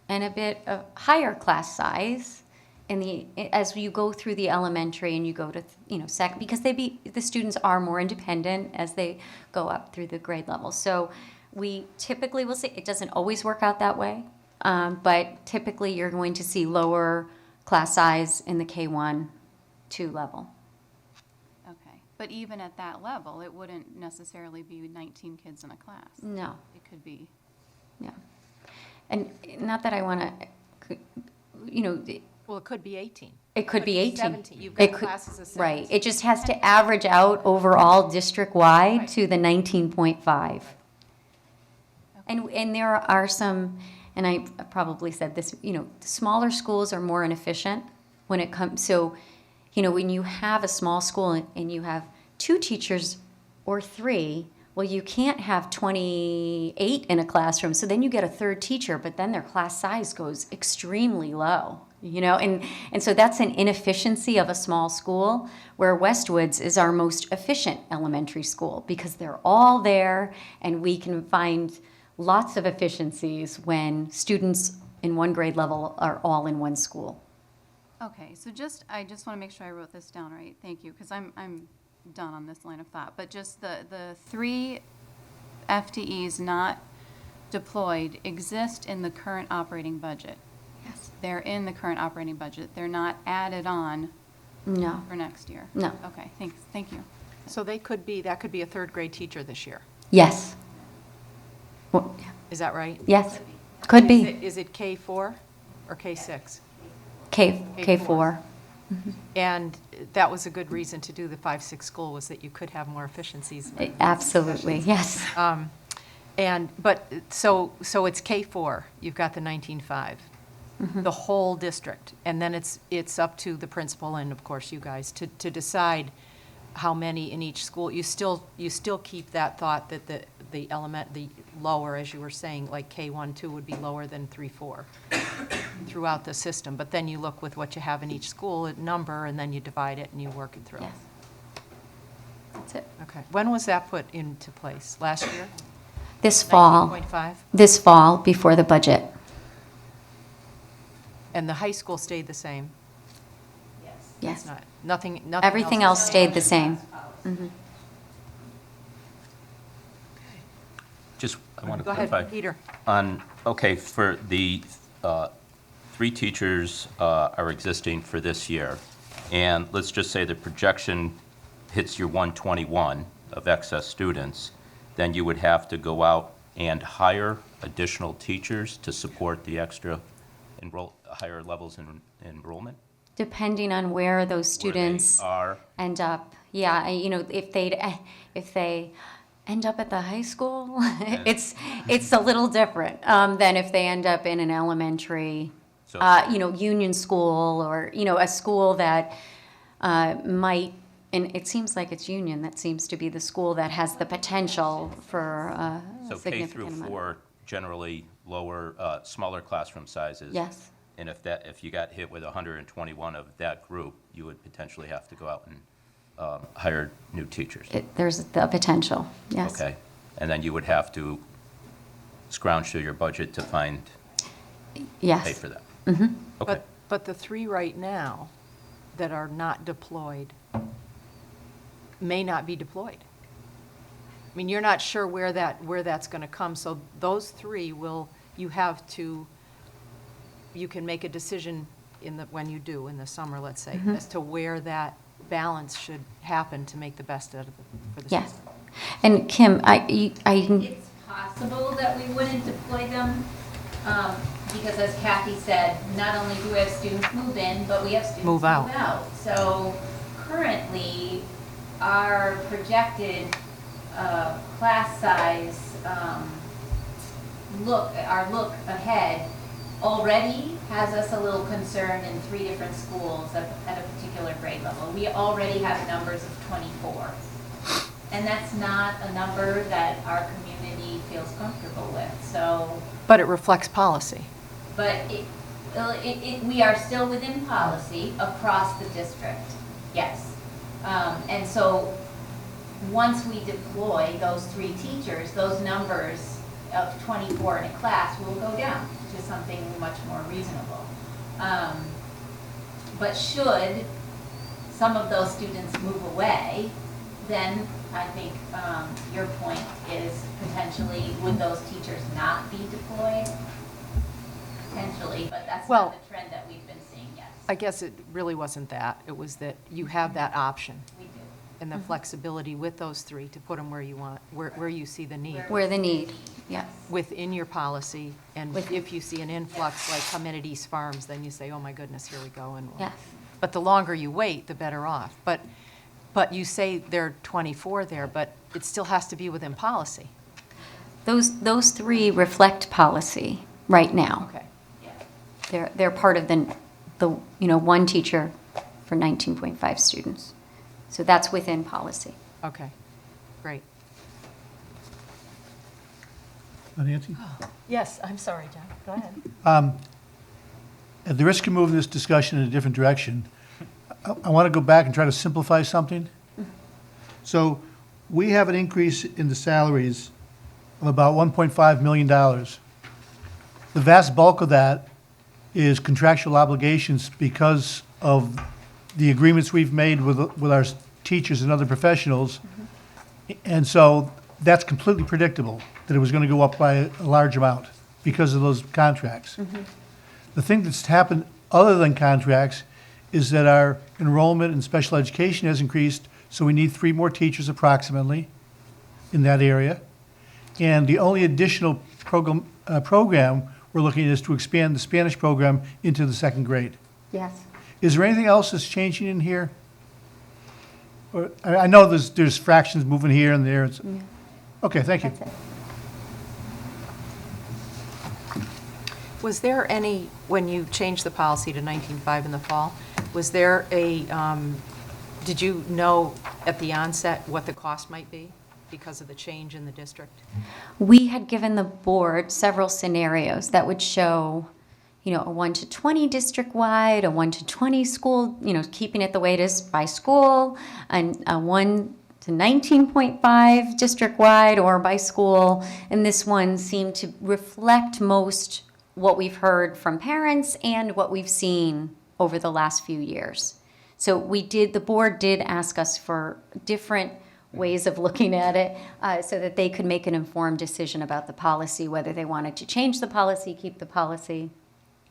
and a bit of higher class size as you go through the elementary and you go to, second, because the students are more independent as they go up through the grade level. So we typically will see, it doesn't always work out that way, but typically you're going to see lower class size in the K1, 2 level. Okay, but even at that level, it wouldn't necessarily be 19 kids in a class. No. It could be. Yeah. And not that I want to, Well, it could be 18. it could be 18. 17. You've It got could- classes of 17. Right. It just has to average out overall district-wide to the 19.5. And there are some, and I probably said this, smaller schools are more inefficient when it comes, so, when you have a small school and you have 2 teachers or 3, well, you can't have 28 in a classroom, so then you get a 3rd teacher, but then their class size goes extremely low, and so that's an inefficiency of a small school, where Westwoods is our most efficient elementary school, because they're all there, and we can find lots of efficiencies when students in one grade level are all in one school. Okay, so I just want to make sure I wrote this down right. Thank you, because I'm done on this line of thought. But just the 3 FTEs not deployed exist in the current operating budget. Yes. They're in the current operating budget. They're not added on. No. For next year. No. Okay, thanks. Thank you. So that could be a 3rd grade teacher this year. Yes. Well, Is that right? yes, could be. Is it K4 or K6? K4. And that was a good reason to do the 5-6 school, was that you could have more efficiencies. Absolutely, yes. So it's K4, you've got the 19.5, the whole district. And then it's up to the principal and, of course, you guys to decide how many in each school. You still keep that thought that the lower, as you were saying, like K1, 2 would be lower than 3, 4 throughout the system. But then you look with what you have in each school, a number, and then you divide it and you work it through. Yes. That's it. Okay. When was that put into place? Last year? This fall. 19.5? This fall, before the budget. And the high school stayed the same? Yes. It's not, nothing Everything else stayed the same. Mhm. Just, I want to Go ahead, clarify. Peter. Okay, for the 3 teachers are existing for this year, and let's just say the projection hits your 121 of excess students, then you would have to go out and hire additional teachers to support the extra higher levels in enrollment? Depending on where those students end up. Yeah, if they end up at the high school, it's a little different than if they end up in an elementary, union school, or, a school that might, and it seems like it's union, that seems to be the school that has the potential for a significant amount. So K through 4, generally lower, smaller classroom sizes. Yes. And if you got hit with 121 of that group, you would potentially have to go out and hire new teachers. There's the potential, yes. Okay. And then you would have to scrounge through your budget to find, yes. pay for that. Mm-hmm. Okay. But the 3 right now that are not deployed may not be deployed. I mean, you're not sure where that's going to come, so those 3 you can make a decision when you do in the summer, let's say, Mhm. as to where that balance should happen to make the best out of for the Yes. system. And Kim, It's possible that we wouldn't deploy them, because as Kathy said, not only do we have students move in, but we have students Move out. So currently, our projected class size look ahead already has us a little concerned in 3 different schools at a particular grade level. We already have numbers of 24. And that's not a number that our community feels comfortable with, so. But it reflects policy. But we are still within policy across the district, yes. And so, once we deploy those 3 teachers, those numbers of 24 in a class will go down to something much more reasonable. But should some of those students move away, then I think your point is potentially, would those teachers not be deployed? Potentially, but that's Well, not the trend that we've been seeing yet. I guess it really wasn't that. It was that you have that option We do. and the flexibility with those three to put them where you want, where you see the need. Where the need, yeah. Within your policy, and if you see an influx, like come in at East Farms, then you say, oh my goodness, here we go. And Yes. But the longer you wait, the better off. But you say there are 24 there, but it still has to be within policy. Those three reflect policy right now. Okay. They're part of the one teacher for 19.5 students. So that's within policy. Okay, great. Nancy? Yes, I'm sorry, John. Go ahead. At the risk of moving this discussion in a different direction, I want to go back and try to simplify something. So we have an increase in the salaries of about $1.5 million. The vast bulk of that is contractual obligations because of the agreements we've made with our teachers and other professionals. And so that's completely predictable, that it was going to go up by a large amount because of those contracts. The thing that's happened other than contracts is that our enrollment in special education has increased, so we need 3 more teachers approximately in that area. And the only additional program we're looking at is to expand the Spanish program into the 2nd grade. Yes. Is there anything else that's changing in here? Or, I know there's fractions moving here and there. Okay, thank you. That's it. Was there any, when you changed the policy to 19.5 in the fall, was there did you know at the onset what the cost might be because of the change in the district? We had given the board several scenarios that would show, a 1 to 20 district-wide, a 1 to 20 school, keeping it the way it is by school, and a 1 to 19.5 district-wide or by school. And this one seemed to reflect most what we've heard from parents and what we've seen over the last few years. So the board did ask us for different ways of looking at it so that they could make an informed decision about the policy, whether they wanted to change the policy, keep the policy.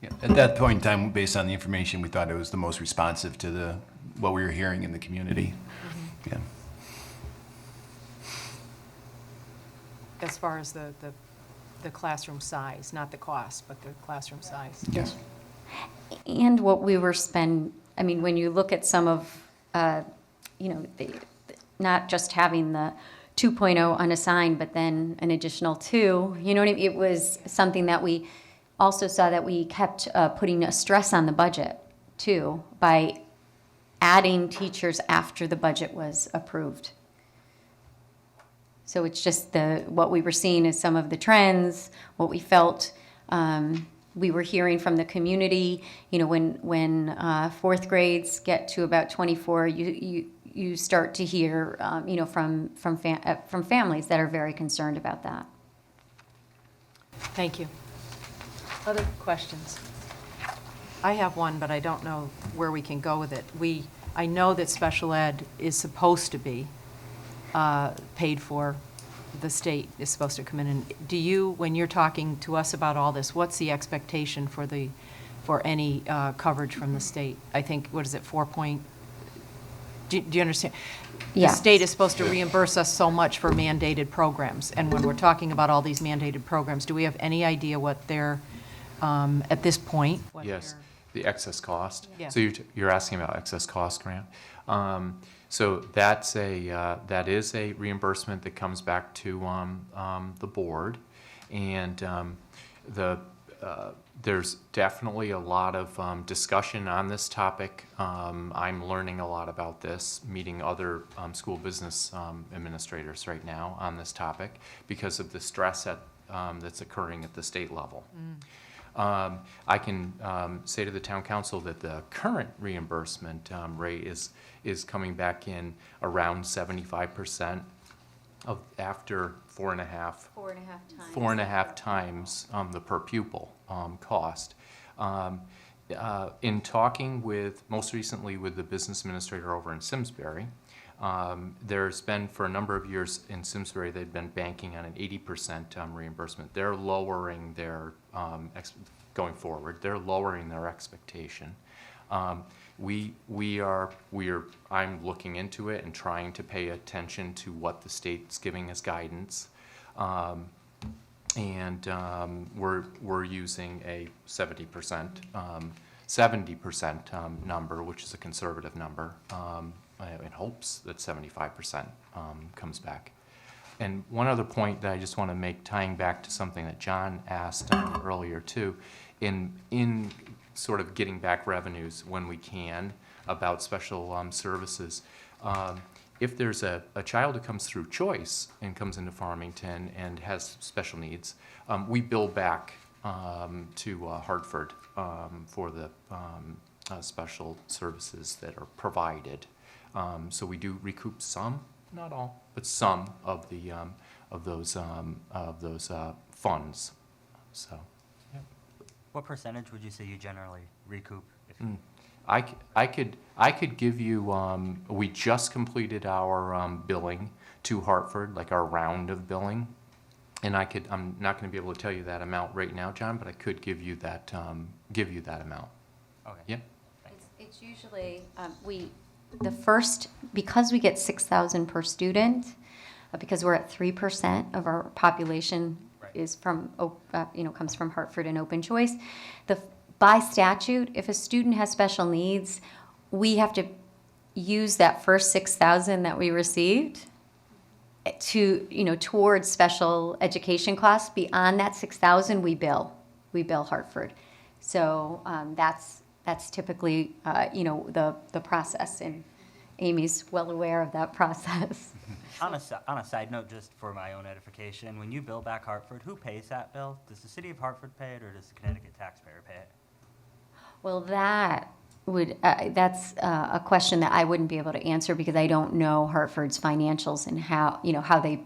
Yeah, at that point in time, based on the information, we thought it was the most responsive to what we were hearing in the community. Yeah. As far as the classroom size, not the cost, but the classroom size. Yes. And what we were when you look at some of, not just having the 2.0 unassigned, but then an additional 2, it was something that we also saw that we kept putting a stress on the budget, too, by adding teachers after the budget was approved. So it's just what we were seeing is some of the trends, what we felt. We were hearing from the community, when 4th grades get to about 24, you start to hear, from families that are very concerned about that. Thank you. Other questions? I have one, but I don't know where we can go with it. I know that special ed is supposed to be paid for. The state is supposed to come in and, when you're talking to us about all this, what's the expectation for any coverage from the state? I think, what is it, 4 point? Do you understand? Yeah. The state is supposed to reimburse us so much for mandated programs, and when we're talking about all these mandated programs, do we have any idea what they're, at this point? Yes, the excess cost. Yeah. So you're asking about excess cost, Grant. So that is a reimbursement that comes back to the board, and there's definitely a lot of discussion on this topic. I'm learning a lot about this, meeting other school business administrators right now on this topic because of the stress that's occurring at the state level. I can say to the town council that the current reimbursement rate is coming back in around 75% of after 4.5 times the per pupil cost. In talking most recently with the business administrator over in Simsbury, there's been, for a number of years in Simsbury, they've been banking on an 80% reimbursement. They're lowering their, going forward, they're lowering their expectation. I'm looking into it and trying to pay attention to what the state's giving us guidance. We're using a 70% number, which is a conservative number, in hopes that 75% comes back. And one other point that I just want to make, tying back to something that John asked earlier too, in sort of getting back revenues when we can about special services. If there's a child who comes through choice and comes into Farmington and has special needs, we bill back to Hartford for the special services that are provided. So we do recoup some, not all, but some of the of those funds. So, yeah. What percentage would you say you generally recoup? I could give you, we just completed our billing to Hartford, like our round of billing. And I'm not going to be able to tell you that amount right now, John, but I could give you that amount. Okay. Yeah. It's usually, because we get 6,000 per student, because we're at 3% of our population is from, comes from Hartford and open choice. By statute, if a student has special needs, we have to use that first 6,000 that we received to, towards special education costs. Beyond that 6,000, we bill Hartford. So that's typically, the process, and Amy's well aware of that process. On a side note, just for my own edification, when you bill back Hartford, who pays that bill? Does the city of Hartford pay it, or does the Connecticut taxpayer pay it? Well, that's a question that I wouldn't be able to answer, because I don't know Hartford's financials and how they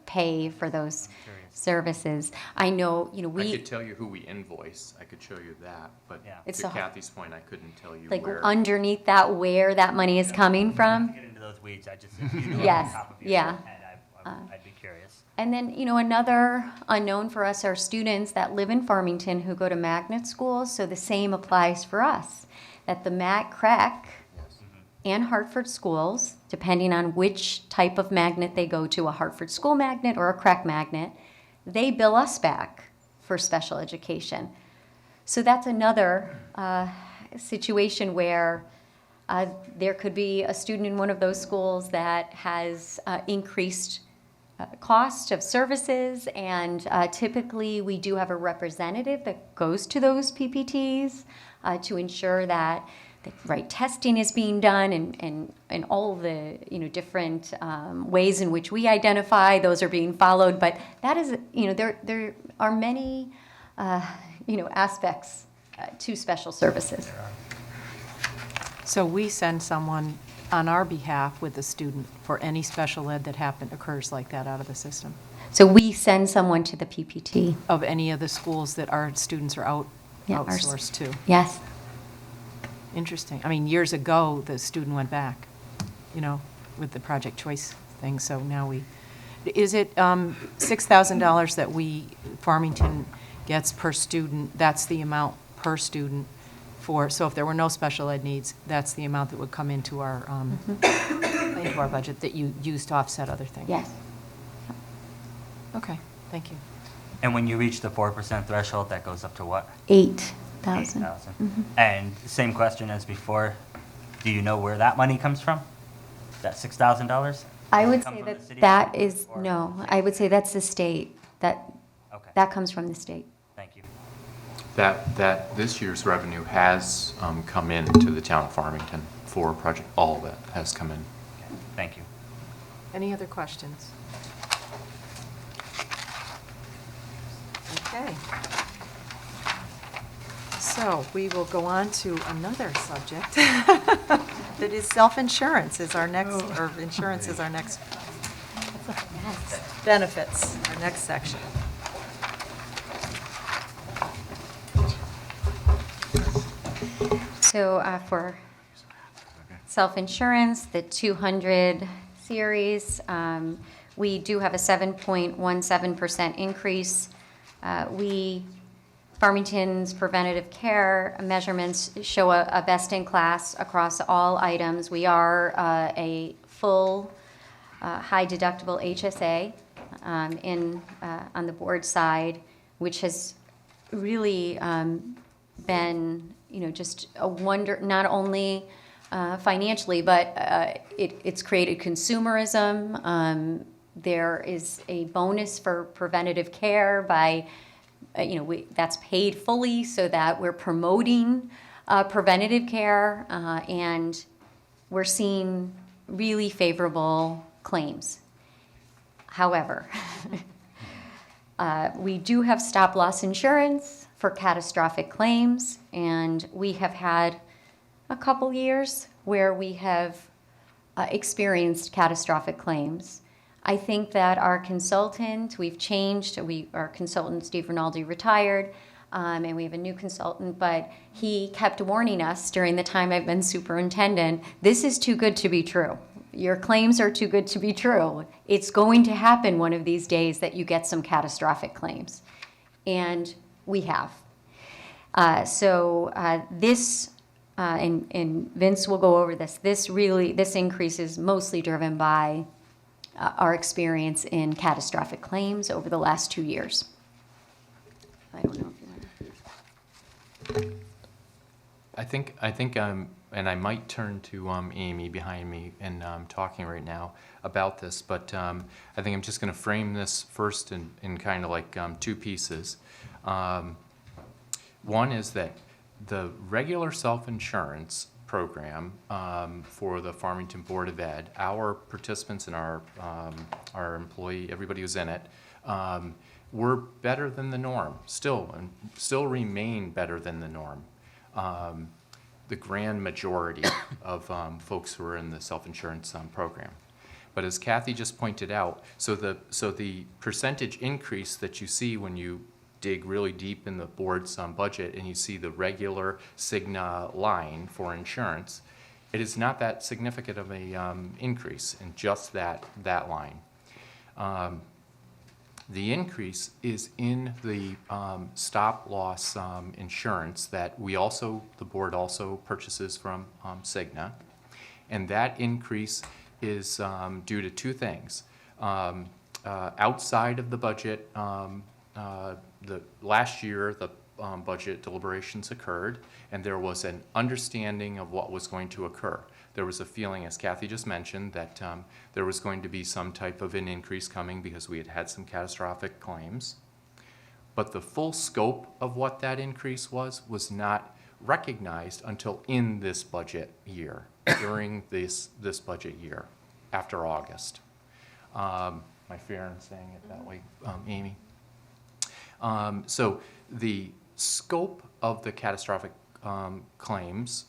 pay for those services. I know, I could tell you who we invoice. I could show you that, but to Kathy's point, I couldn't tell you like where. Underneath that, where that money is coming from. Get into those weeds. I just, if you knew Yes, off the top of your yeah. head, I'd be curious. And then, another unknown for us are students that live in Farmington who go to magnet schools, so the same applies for us. That the CREC and Hartford schools, depending on which type of magnet they go to, a Hartford school magnet or a CREC magnet, they bill us back for special education. So that's another situation where there could be a student in one of those schools that has increased cost of services, and typically we do have a representative that goes to those PPTs to ensure that the right testing is being done, and all the different ways in which we identify those are being followed. But that is, there are many aspects to special services. So we send someone on our behalf with the student for any special ed that occurs like that out of the system? So we send someone to the PPT. Of any of the schools that our students are outsourced to? Yes. Interesting. I mean, years ago, the student went back, with the Project Choice thing, so now is it $6,000 that Farmington gets per student, that's the amount per student so if there were no special ed needs, that's the amount that would come into our budget that you use to offset other things? Yes. Okay, thank you. And when you reach the 4% threshold, that goes up to what? 8,000. 8,000. And same question as before, do you know where that money comes from? That $6,000? I would say that is, no, I would say that's the state. That comes from the state. Thank you. That this year's revenue has come into the town of Farmington for a project. All of it has come in. Okay. Thank you. Any other questions? Okay. So we will go on to another subject that is self-insurance is our next, or insurance is our next. Benefits, our next section. So for self-insurance, the 200 series, we do have a 7.17% increase. Farmington's preventative care measurements show a best-in-class across all items. We are a full high-deductible HSA on the board side, which has really been, just a wonder, not only financially, but it's created consumerism. There is a bonus for preventative care by, that's paid fully so that we're promoting preventative care, and we're seeing really favorable claims. However, we do have stop-loss insurance for catastrophic claims, and we have had a couple years where we have experienced catastrophic claims. I think that our consultant, we've changed, our consultant Steve Rinaldi retired, and we have a new consultant, but he kept warning us during the time I've been superintendent, this is too good to be true. Your claims are too good to be true. It's going to happen one of these days that you get some catastrophic claims. And we have. This, and Vince will go over this, this increase is mostly driven by our experience in catastrophic claims over the last 2 years. I don't know if you want to. I think, and I might turn to Amy behind me and talking right now about this, but I think I'm just going to frame this first in kind of like 2 pieces. One is that the regular self-insurance program for the Farmington Board of Ed, our participants and our employee, everybody who's in it, were better than the norm, still remain better than the norm. The grand majority of folks who are in the self-insurance program. But as Kathy just pointed out, so the percentage increase that you see when you dig really deep in the board's budget and you see the regular Cigna line for insurance, it is not that significant of a increase in just that line. The increase is in the stop-loss insurance that the board also purchases from Cigna, and that increase is due to 2 things. Outside of the budget, last year the budget deliberations occurred, and there was an understanding of what was going to occur. There was a feeling, as Kathy just mentioned, that there was going to be some type of an increase coming because we had had some catastrophic claims. But the full scope of what that increase was not recognized until in this budget year, during this budget year, after August. Am I fair in saying it that way, Amy? So the scope of the catastrophic claims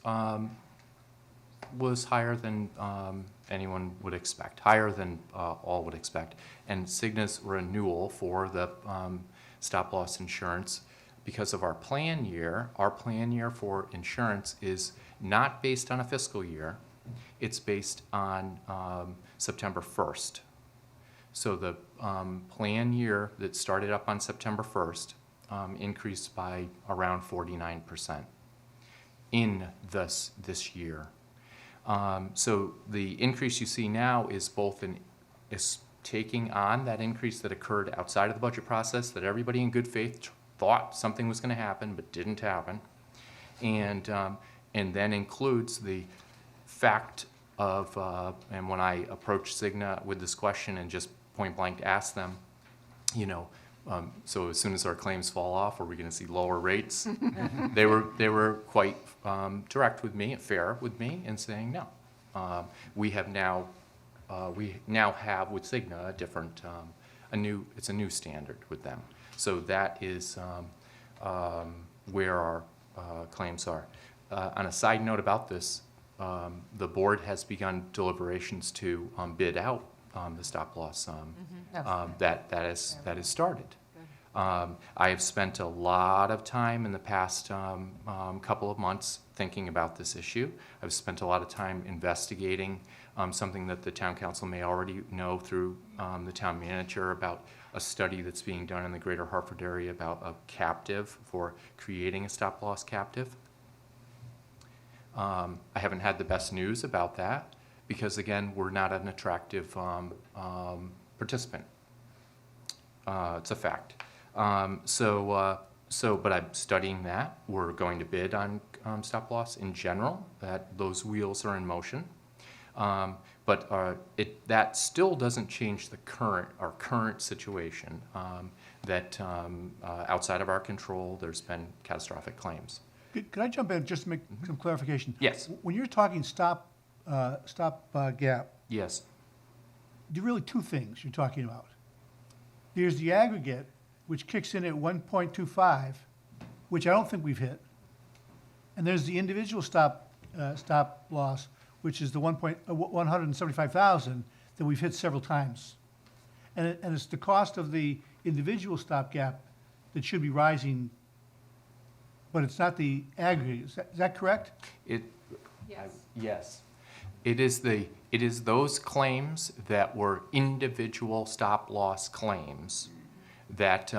was higher than anyone would expect, higher than all would expect. And Cigna's renewal for the stop-loss insurance, because of our plan year for insurance is not based on a fiscal year, it's based on September 1st. So the plan year that started up on September 1st increased by around 49% in this year. So the increase you see now is is taking on that increase that occurred outside of the budget process that everybody in good faith thought something was going to happen but didn't happen, and then includes the fact of and when I approached Cigna with this question and just point blank asked them, so as soon as our claims fall off, are we going to see lower rates? They were quite direct with me, fair with me, in saying no. We now have with Cigna a different, it's a new standard with them. So that is where our claims are. On a side note about this, the board has begun deliberations to bid out the stop loss that has started. I have spent a lot of time in the past couple of months thinking about this issue. I've spent a lot of time investigating something that the town council may already know through the town manager about a study that's being done in the greater Hartford area about a captive for creating a stop-loss captive. I haven't had the best news about that because, again, we're not an attractive participant. It's a fact. But I'm studying that. We're going to bid on stop loss in general. Those wheels are in motion. That still doesn't change our current situation. Outside of our control, there's been catastrophic claims. Could I jump in just to make some clarification? Yes. When you're talking stop gap, Yes. there are really two things you're talking about. There's the aggregate, which kicks in at 1.25, which I don't think we've hit. And there's the individual stop loss, which is the 175,000 that we've hit several times. And it's the cost of the individual stop gap that should be rising, but it's not the aggregate. Is that correct? Yes. It is those claims that were individual stop loss claims that's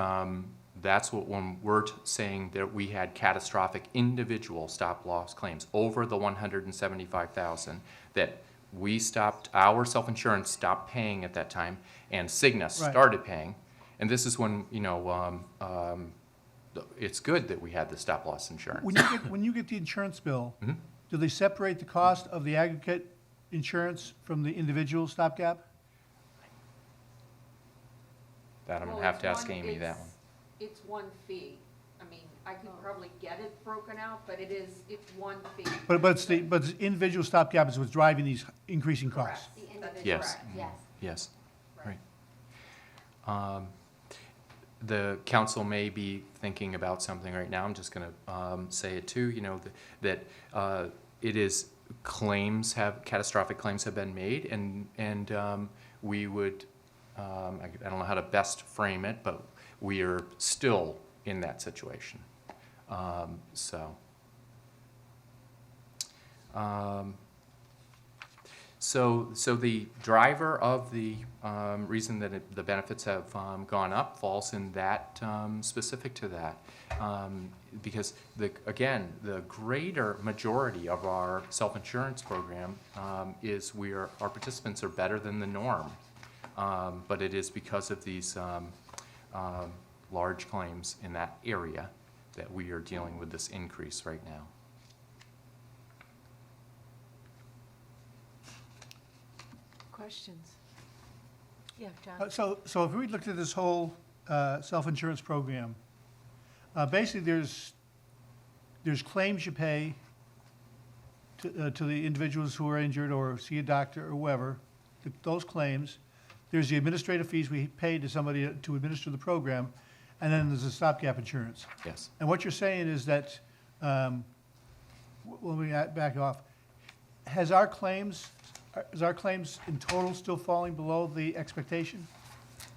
what when we're saying that we had catastrophic individual stop loss claims over the 175,000 that we stopped, our self-insurance stopped paying at that time and Cigna started paying. And this is when, it's good that we had the stop loss insurance. When you get the insurance bill, do they separate the cost of the aggregate insurance from the individual stopgap? That I'm going to have to ask Amy that one. It's one fee. I mean, I can probably get it broken out, but it's one fee. But the individual stopgap is what's driving these increasing costs. Yes. Yes. Yes. Right. The council may be thinking about something right now. I'm just going to say it too. That it is catastrophic claims have been made, and we would. I don't know how to best frame it, but we are still in that situation. So the driver of the reason that the benefits have gone up falls in that specific to that, because the greater majority of our self-insurance program is our participants are better than the norm, but it is because of these large claims in that area that we are dealing with this increase right now. Questions? Yeah, John. So if we looked at this whole self-insurance program, basically there's claims you pay to the individuals who are injured or see a doctor or whoever, those claims. There's the administrative fees we pay to somebody to administer the program, and then there's the stopgap insurance. Yes. And what you're saying is that, let me back off, is our claims in total still falling below the expectation?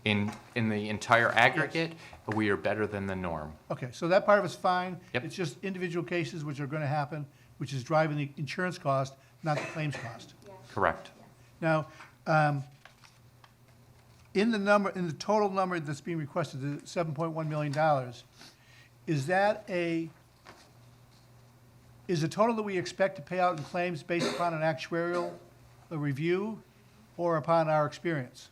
In the entire aggregate, we are better than the norm. Okay, so that part of it's fine. Yep. It's just individual cases which are going to happen, which is driving the insurance cost, not the claims cost. Correct. Now, in the total number that's being requested, the $7.1 million, is the total that we expect to pay out in claims based upon an actuarial review or upon our experience?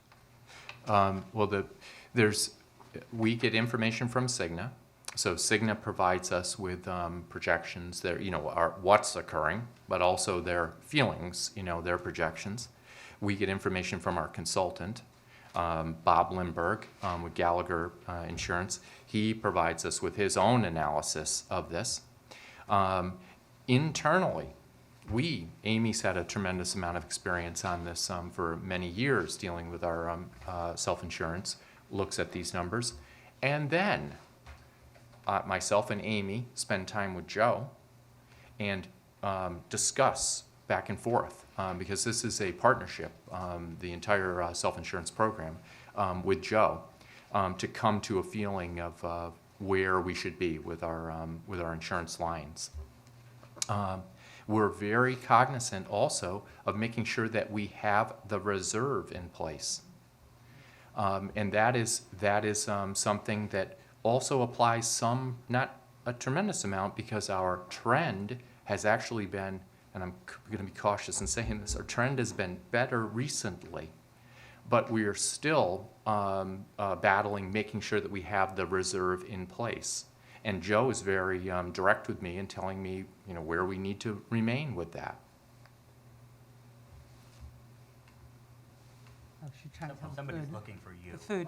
We get information from Cigna. So Cigna provides us with projections, what's occurring, but also their feelings, their projections. We get information from our consultant, Bob Lindbergh, with Gallagher Insurance. He provides us with his own analysis of this. Internally, Amy's had a tremendous amount of experience on this for many years, dealing with our self-insurance, looks at these numbers. And then myself and Amy spend time with Joe and discuss back and forth, because this is a partnership, the entire self-insurance program with Joe. to come to a feeling of where we should be with our insurance lines. We're very cognizant also of making sure that we have the reserve in place. And that is something that also applies some, not a tremendous amount, because our trend has actually been, and I'm going to be cautious in saying this, our trend has been better recently, but we are still battling making sure that we have the reserve in place. And Joe is very direct with me and telling me, where we need to remain with that. Oh, she's trying to tell Somebody's food. looking for you. The food.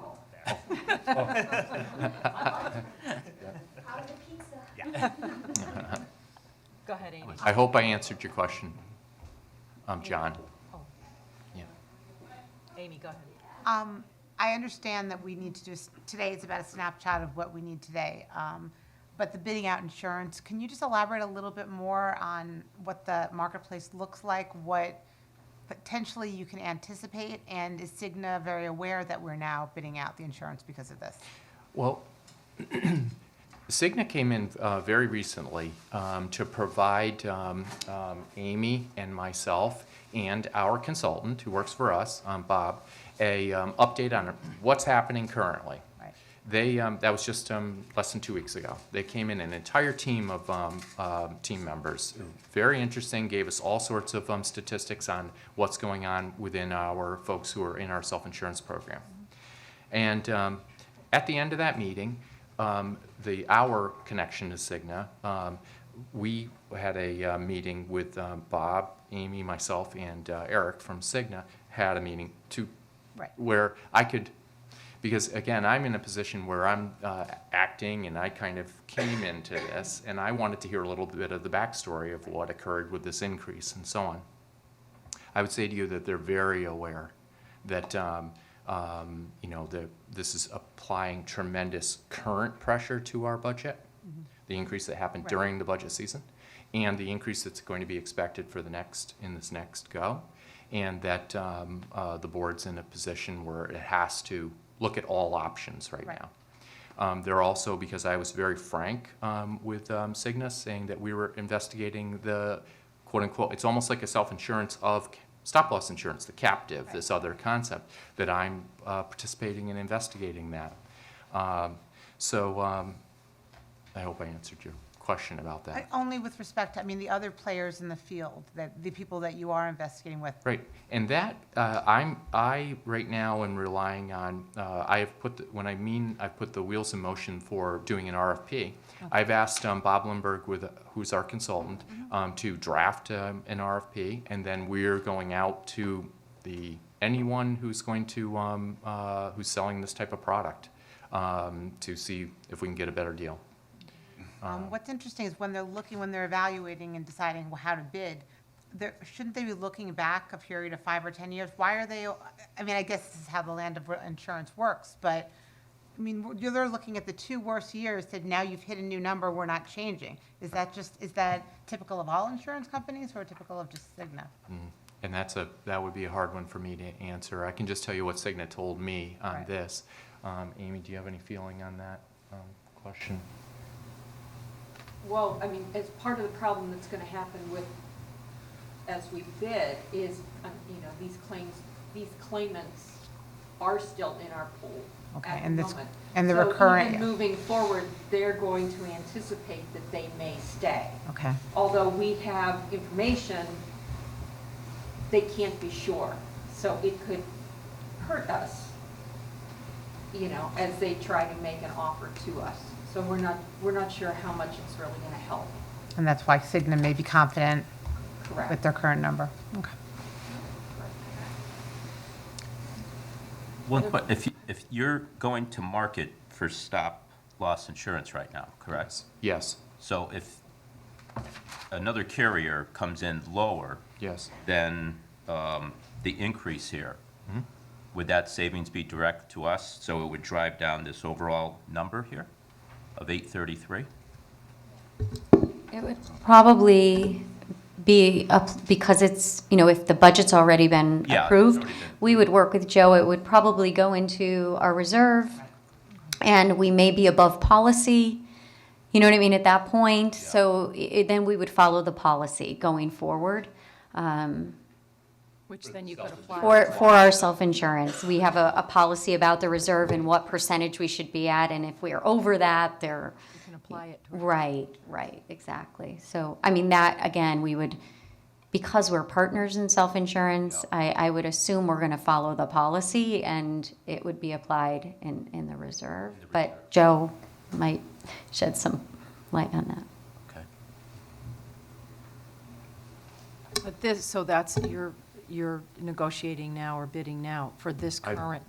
Go ahead, Amy. I hope I answered your question, John. Yeah. Amy, go ahead. I understand that we need to do, today is about a snapshot of what we need today. But the bidding out insurance, can you just elaborate a little bit more on what the marketplace looks like, what potentially you can anticipate, and is Cigna very aware that we're now bidding out the insurance because of this? Well, Cigna came in very recently to provide Amy and myself and our consultant who works for us, Bob, a update on what's happening currently. Right. They that was just less than 2 weeks ago. They came in, an entire team of team members, very interesting, gave us all sorts of statistics on what's going on within our folks who are in our self-insurance program. And at the end of that meeting, our connection to Cigna, we had a meeting with Bob, Amy, myself, and Eric from Cigna, had a meeting where I could, because again, I'm in a position where I'm acting, and I kind of came into this, and I wanted to hear a little bit of the backstory of what occurred with this increase and so on. I would say to you that they're very aware that this is applying tremendous current pressure to our budget, the increase that happened during the budget season, and the increase that's going to be expected for in this next go, and that the board's in a position where it has to look at all options right now. They're also, because I was very frank with Cigna, saying that we were investigating the quote-unquote, it's almost like a self-insurance of stop-loss insurance, the captive, this other concept, that I'm participating in investigating that. So I hope I answered your question about that. Only with respect to, the other players in the field, that the people that you are investigating with. Right, and that I right now am relying on. I've put I've put the wheels in motion for doing an RFP. Okay. I've asked Bob Lindbergh, who's our consultant, to draft an RFP, and then we're going out to anyone who's going to who's selling this type of product to see if we can get a better deal. What's interesting is when they're evaluating and deciding how to bid, shouldn't they be looking back a period of 5 or 10 years? Why are they, I guess this is how the land of insurance works, but, they're looking at the 2 worst years, said now you've hit a new number, we're not changing. Is that typical of all insurance companies or typical of just Cigna? And that would be a hard one for me to answer. I can just tell you what Cigna told me on this. Amy, do you have any feeling on that question? Well, as part of the problem that's going to happen as we bid is, these claimants are still in our pool at the moment. And the so recurring. even moving forward, they're going to anticipate that they may stay. Okay. Although we have information, they can't be sure. So it could hurt us, as they try to make an offer to us. So we're not sure how much it's really going to help. And that's why Cigna may be confident Correct. with their current number. Okay. If you're going to market for stop-loss insurance right now, correct? Yes. So if another carrier comes in lower than the increase here, would that savings be direct to us? So it would drive down this overall number here of 833? It would probably be up, because it's, if the budget's already been approved, we would work with Joe. It would probably go into our reserve and we may be above policy, you know what I mean, at that point. So then we would follow the policy going forward. Which then you could apply. For our self-insurance, we have a policy about the reserve and what percentage we should be at, and if we are over that, they're. You can apply it. Right, exactly. So, I mean, that, again, we would, because we're partners in self-insurance, I would assume we're gonna follow the policy, and it would be applied in the reserve. But Joe might shed some light on that. But this, so that's, you're negotiating now or bidding now for this current.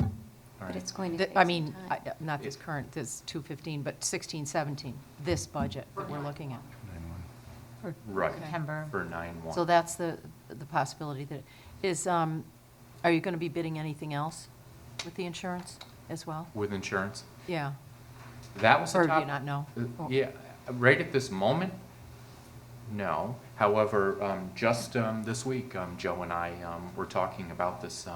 But it's going to take I some mean, time. not this current, this 215, but 16, 17, this budget that we're looking at. For- Right, September. for 9/1. So that's the possibility that, is, are you going to be bidding anything else with the insurance as well? With insurance? Yeah. That was the Or do top. you not know? Yeah, right at this moment, no. However, just this week, Joe and I were talking about this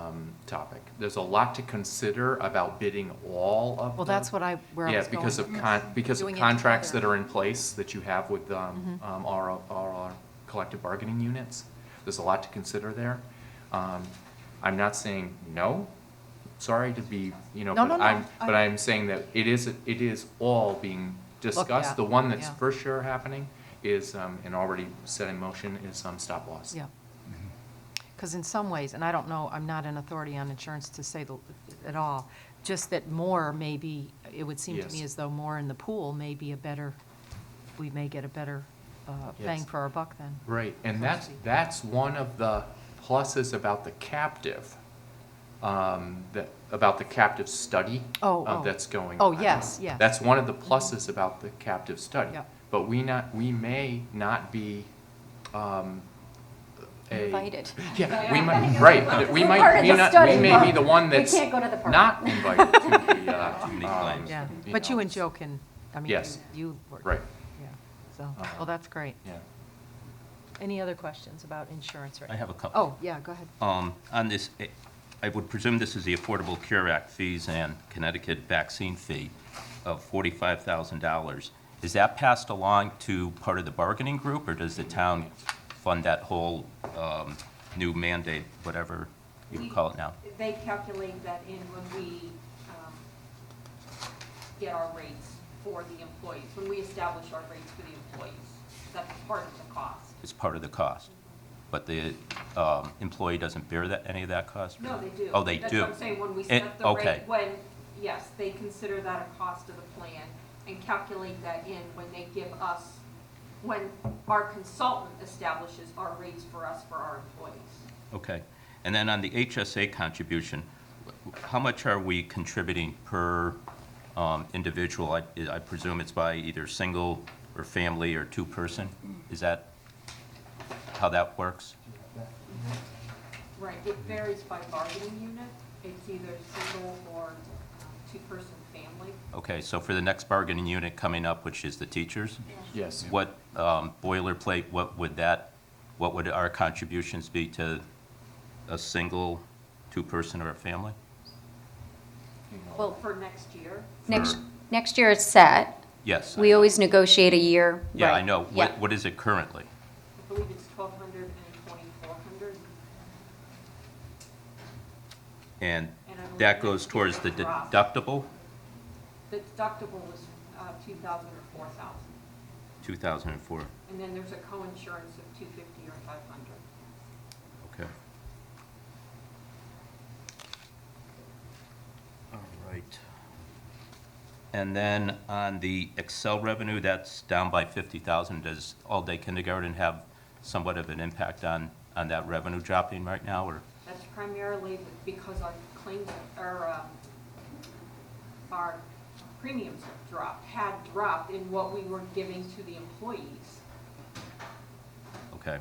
topic. There's a lot to consider about bidding all of Well, the- that's what where I was going. because of Doing it contracts that together. are in place that you have with our collective bargaining units. There's a lot to consider there. I'm not saying no. Sorry to be, No, but no, no. but I'm saying that it is all being discussed. at, The one that's yeah. for sure happening is, and already set in motion, is stop loss. Yeah. Because in some ways, and I don't know, I'm not an authority on insurance to say at all, just that more may be, it would seem to me Yes. as though more in the pool may be a better, we may get a better bang Yes. for our buck then. Right, and that's one of the pluses about the captive, about the captive study that's going on. Oh, yes, yes. That's one of the pluses about the captive study. Yep. But we may not be Invited. Yeah, we might, right, we might, Part of be the not, study, we may be but the one we that's can't go to the party. not invited to the, Too many claims. Yeah, you but you know. and Joe can, I mean, Yes. you work. Right. Yeah, so, well, that's great. Yeah. Any other questions about insurance right I now? have a couple. Oh, yeah, go ahead. On this, I would presume this is the Affordable Care Act fees and Connecticut vaccine fee of $45,000. Is that passed along to part of the bargaining group, or does the town fund that whole new mandate, whatever you call it now? They calculate that in when we get our rates for the employees, when we establish our rates for the employees. That's part of the cost. It's part of the cost, but the employee doesn't bear any of that cost? No, they do. Oh, they That's do? what I'm saying, when we Eh, set the okay. rate, yes, they consider that a cost of the plan and calculate that in when they give us, when our consultant establishes our rates for us for our employees. Okay. And then on the HSA contribution, how much are we contributing per individual? I presume it's by either single or family or two-person? Is that how that works? Right, it varies by bargaining unit. It's either single or two-person family. Okay, so for the next bargaining unit coming up, which is the teachers? Yes. What boilerplate, what would our contributions be to a single, two-person, or a family? Well, for next year. Next year it's set. Yes. We always negotiate a year. Yeah, I right. know. Yeah. What is it currently? I believe it's 1,200 and 2,400. And And I believe that next goes year towards the it'll drop. deductible? The deductible was 2,000 or 4,000. 2004. And then there's a co-insurance of 250 or 500. Okay. All right. And then on the Excel revenue, that's down by 50,000. Does all-day kindergarten have somewhat of an impact on that revenue dropping right now, or? That's primarily because our claims, our premiums had dropped in what we were giving to the employees. Okay.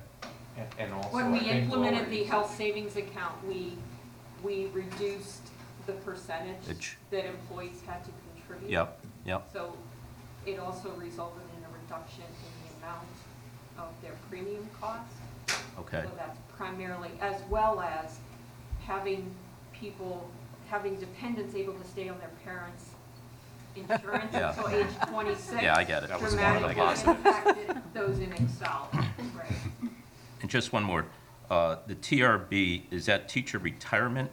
And also, When I we think implemented Lori- the health savings account, we reduced the percentage that employees had to contribute. Yep. So it also resulted in a reduction in the amount of their premium cost. Okay. So that's primarily, as well as having dependents able to stay on their parents' insurance Yeah. until age 26. Yeah, I get it. That was one of the Dramatically positives. impacted those in Excel, right. And just one more. The TRB, is that teacher retirement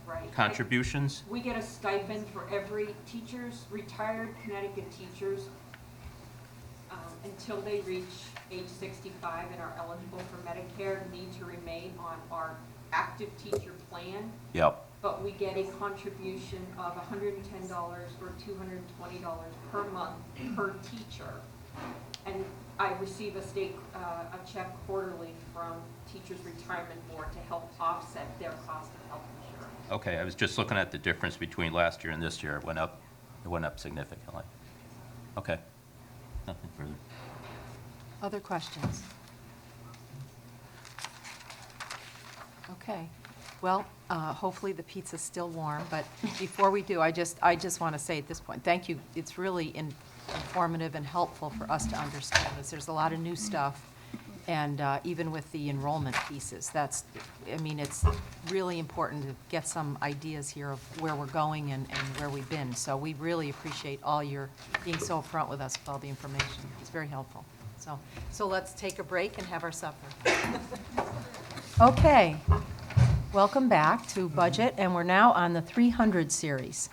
Right. contributions? We get a stipend for every teachers, retired Connecticut teachers, until they reach age 65 and are eligible for Medicare, need to remain on our active teacher plan. Yep. But we get a contribution of $110 or $220 per month per teacher. And I receive a check quarterly from Teachers Retirement Board to help offset their cost of health insurance. Okay, I was just looking at the difference between last year and this year. It went up significantly. Okay. Nothing further. Other questions? Okay. Well, hopefully the pizza's still warm, but before we do, I just want to say at this point, thank you. It's really informative and helpful for us to understand this. There's a lot of new stuff, and even with the enrollment pieces, it's really important to get some ideas here of where we're going and where we've been. So we really appreciate all your being so upfront with us with all the information. It's very helpful. So let's take a break and have our supper. Okay. Welcome back to budget, and we're now on the 300 series.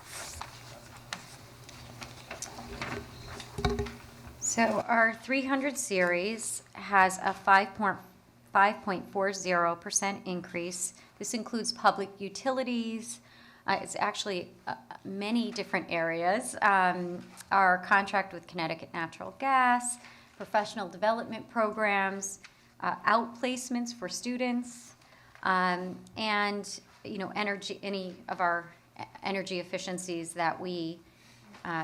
So our 300 series has a 5.40% increase. This includes public utilities. It's actually many different areas. Our contract with Connecticut Natural Gas, professional development programs, outplacements for students, and energy, any of our energy efficiencies that we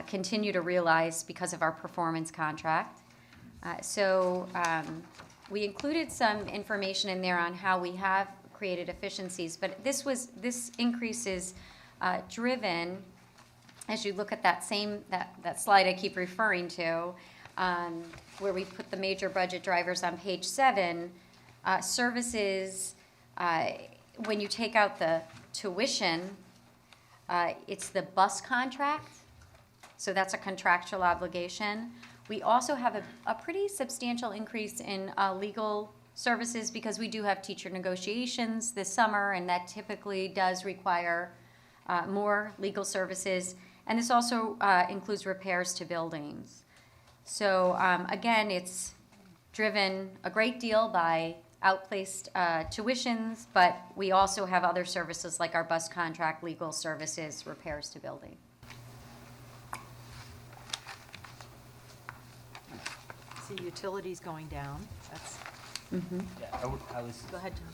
continue to realize because of our performance contract. We included some information in there on how we have created efficiencies, but this increase is driven, as you look at that slide I keep referring to, where we put the major budget drivers on page 7, services, when you take out the tuition, it's the bus contract. So that's a contractual obligation. We also have a pretty substantial increase in legal services because we do have teacher negotiations this summer, and that typically does require more legal services. And this also includes repairs to buildings. So again, it's driven a great deal by outplaced tuitions, but we also have other services like our bus contract, legal services, repairs to building. See utilities going down. That's. Yeah, I was. Go ahead, John.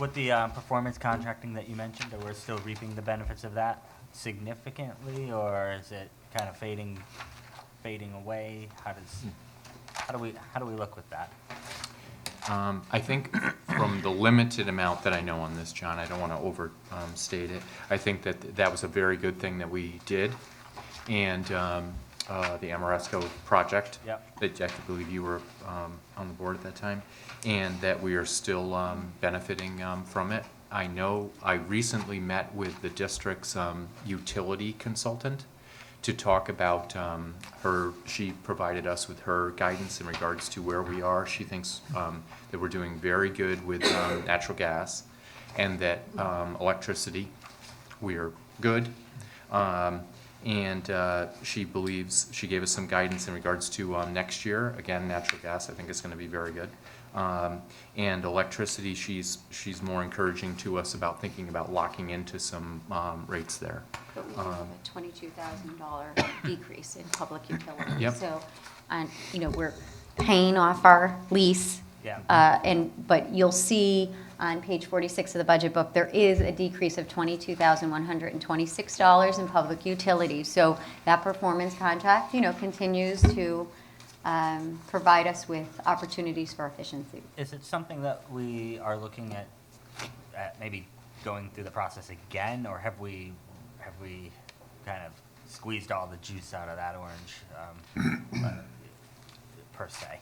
With the performance contracting that you mentioned, are we still reaping the benefits of that significantly, or is it kind of fading away? How do we look with that? I think from the limited amount that I know on this, John, I don't want to overstate it. I think that was a very good thing that we did. And the Amoresco project, Yep. that I believe you were on the board at that time, and that we are still benefiting from it. I know I recently met with the district's utility consultant to talk about she provided us with her guidance in regards to where we are. She thinks that we're doing very good with natural gas, and that electricity, we are good. And she believes, she gave us some guidance in regards to next year. Again, natural gas, I think is going to be very good. And electricity, she's more encouraging to us about thinking about locking into some rates there. But we have a $22,000 decrease in public utilities. Yep. So, we're paying off our lease. Yeah. But you'll see on page 46 of the budget book, there is a decrease of $22,126 in public utilities. So that performance contract, continues to provide us with opportunities for efficiency. Is it something that we are looking at maybe going through the process again, or have we kind of squeezed all the juice out of that orange per se?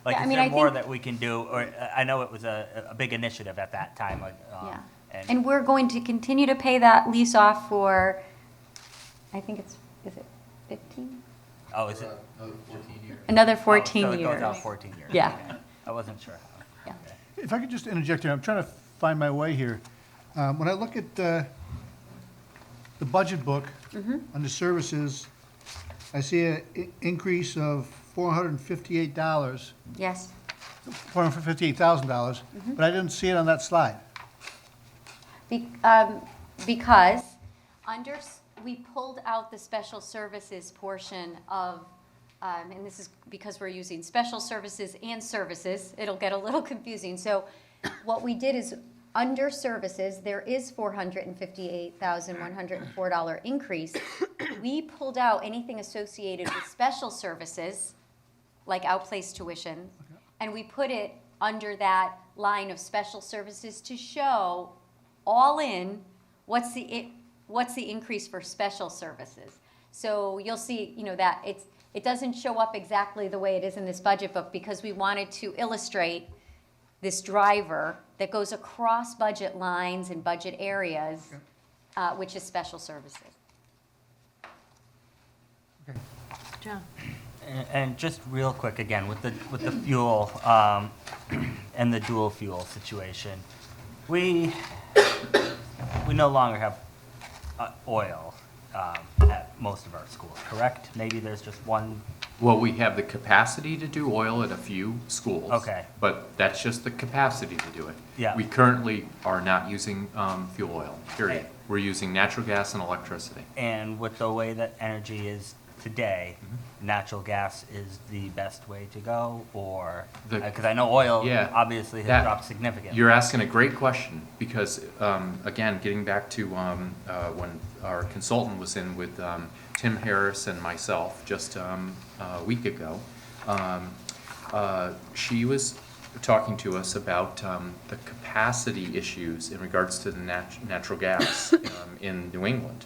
Like, Yeah, is there I more think- that we can do? Or I know it was a big initiative at that time. Yeah. And we're going to continue to pay that lease off for I think it's, is it 15? Oh, is it? Another 14 years. Another 14 so it years. goes out 14 years. Yeah. Okay. I wasn't sure how. Yeah. Okay. If I could just interject here, I'm trying to find my way here. When I look at the budget book, under services, I see an increase of $458, Yes. $458,000, but I didn't see it on that slide. Because we pulled out the special services portion of, and this is because we're using special services and services, it'll get a little confusing. So what we did is, under services, there is $458,104 increase. We pulled out anything associated with special services, like outplaced tuition, and we put it under that line of special services to show all in what's the increase for special services. So you'll see, that it doesn't show up exactly the way it is in this budget book because we wanted to illustrate this driver that goes across budget lines and budget areas, which is special services. John? And just real quick again with the fuel and the dual fuel situation, we no longer have oil at most of our schools, correct? Maybe there's just one. Well, we have the capacity to do oil at a few schools. Okay. But that's just the capacity to do it. Yeah. We currently are not using fuel oil, period. Okay. We're using natural gas and electricity. And with the way that energy is today, natural gas is the best way to go, or because I know oil obviously has dropped significantly. You're asking a great question because, again, getting back to when our consultant was in with Tim Harris and myself just a week ago, she was talking to us about the capacity issues in regards to the natural gas in New England.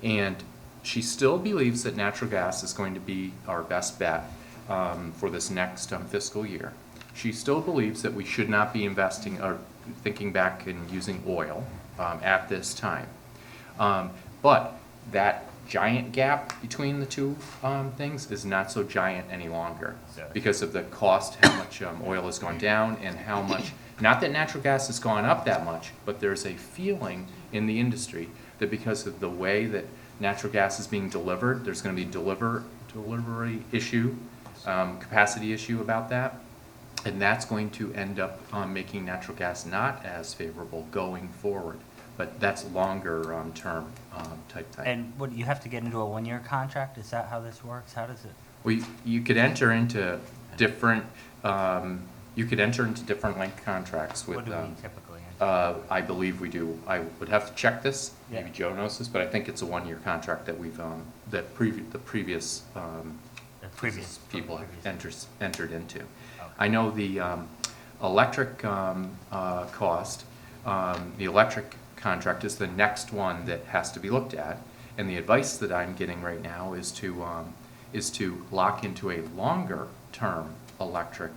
And she still believes that natural gas is going to be our best bet for this next fiscal year. She still believes that we should not be investing or thinking back and using oil at this time. But that giant gap between the two things is not so giant any longer because of the cost, how much oil has gone down and how much, not that natural gas has gone up that much, but there's a feeling in the industry that because of the way that natural gas is being delivered, there's going to be delivery issue, capacity issue about that, and that's going to end up making natural gas not as favorable going forward. But that's longer term type thing. And what, you have to get into a one-year contract? Is that how this works? How does it? Well, you could enter into different. You could enter into different length contracts with. What do we typically enter? I believe we do. I would have to check this. Yeah. Maybe Joe knows this, but I think it's a one-year contract that we've the previous people have entered into. Okay. I know the electric cost. The electric contract is the next one that has to be looked at, and the advice that I'm getting right now is to lock into a longer term electric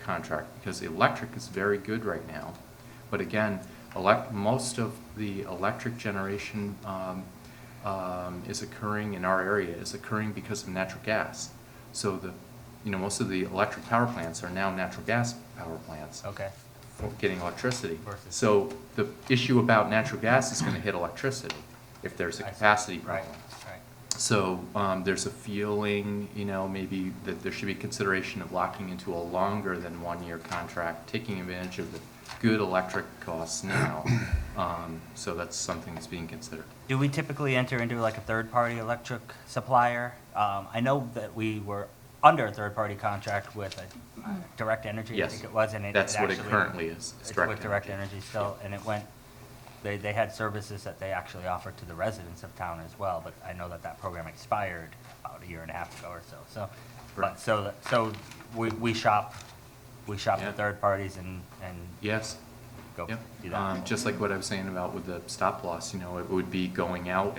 contract because the electric is very good right now, but again, most of the electric generation is occurring in our area is occurring because of natural gas. So most of the electric power plants are now natural gas power plants. Okay. For getting electricity. So the issue about natural gas is going to hit electricity if there's a capacity problem. Right. So there's a feeling, maybe that there should be consideration of locking into a longer than 1 year contract, taking advantage of the good electric costs now. So that's something that's being considered. Do we typically enter into like a third-party electric supplier? I know that we were under a third-party contract with a Direct Energy, Yes. I think it was, and That's what it currently is. It's with Direct Energy still, and it went. They had services that they actually offered to the residents of town as well, but I know that program expired about a year and a half ago or so. So, but so we shop with third parties and yes. Go Yep. do that. Just like what I was saying about with the stop loss, it would be going out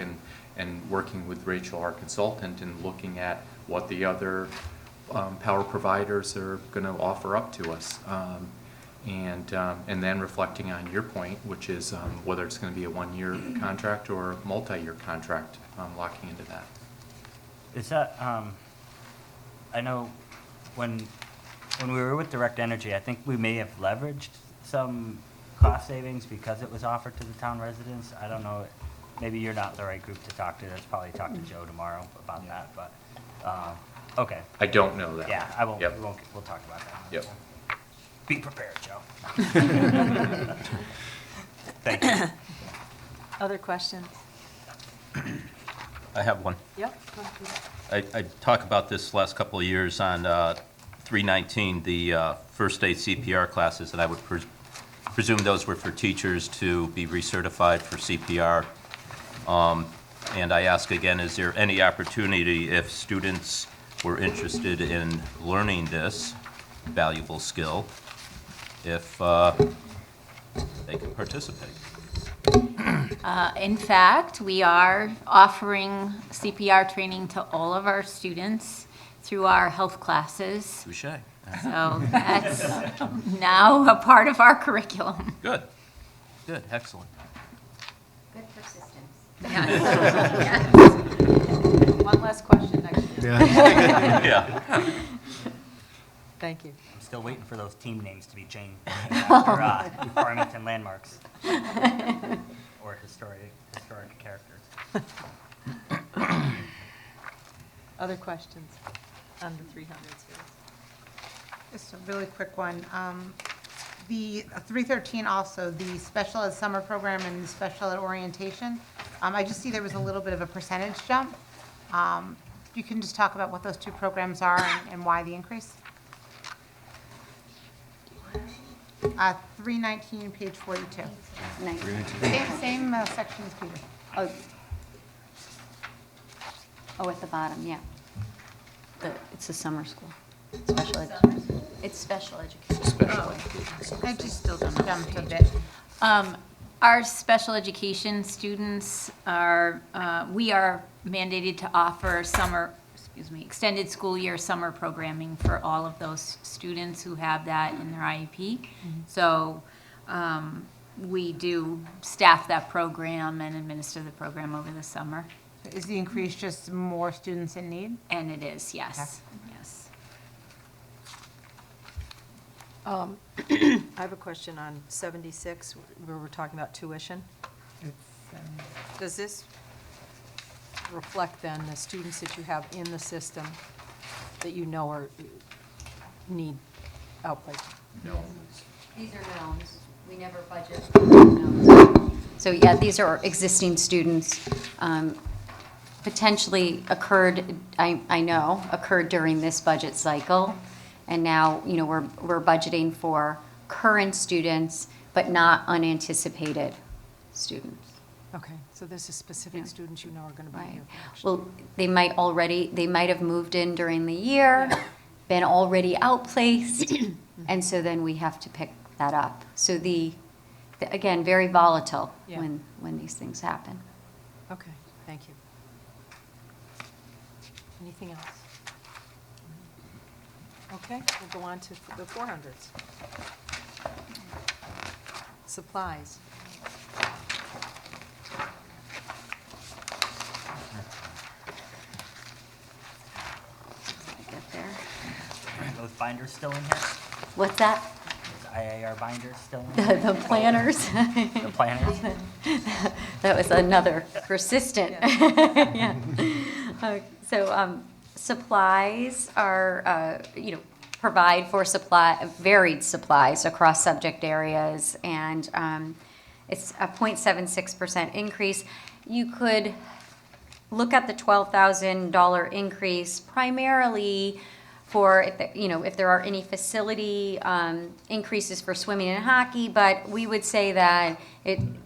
and working with Rachel, our consultant, and looking at what the other power providers are going to offer up to us. And then reflecting on your point, which is whether it's going to be a one-year contract or a multi-year contract, locking into that. Is that, I know when we were with Direct Energy, I think we may have leveraged some cost savings because it was offered to the town residents. I don't know, maybe you're not the right group to talk to. Let's probably talk to Joe tomorrow about that, but, okay. I don't know that. Yeah, I won't, Yep. we'll talk about that. Yep. Be prepared, Joe. Thank you. Other questions? I have one. Yep. I talked about this last couple of years on 319, the first aid CPR classes, and I would presume those were for teachers to be recertified for CPR. And I ask again, is there any opportunity if students were interested in learning this valuable skill, if they can participate? In fact, we are offering CPR training to all of our students through our health classes. Touche. So that's now a part of our curriculum. Good. Good. Excellent. Good persistence. One last question next year. Yeah. Thank you. I'm still waiting for those team names to be changed after Farmington landmarks or historic characters. Other questions on the 300 series? Just a really quick one. The 313 also, the special ed summer program and the special ed orientation. I just see there was a little bit of a percentage jump. You can just talk about what those two programs are and why the increase? 319, page 42. Same section as Peter. Oh, at the bottom, yeah. It's a summer school, special ed. It's special education. I just still jumped a bit. Our special education students are, we are mandated to offer extended school year summer programming for all of those students who have that in their IEP. So we do staff that program and administer the program over the summer. Is the increase just more students in need? And it is, yes, yes. I have a question on 76, where we're talking about tuition. Does this reflect then the students that you have in the system that you know are, need outplacement? No. These are knowns. We never budget for knowns. So yeah, these are existing students. Potentially occurred, I know, occurred during this budget cycle. And now, we're budgeting for current students, but not unanticipated students. Okay, so this is specific students you know are going to be here. Well, they might have moved in during the year, been already outplaced, and so then we have to pick that up. So again, very volatile when these things happen. Okay, thank you. Anything else? Okay, we'll go on to the 400s. Supplies. Get there. Are those binders still in here? What's that? Those IAR binders still in here? The planners. The planners? That was another persistent. Yeah. So supplies are, provide for varied supplies across subject areas, and it's a 0.76% increase. You could look at the $12,000 increase primarily for if there are any facility increases for swimming and hockey, but we would say that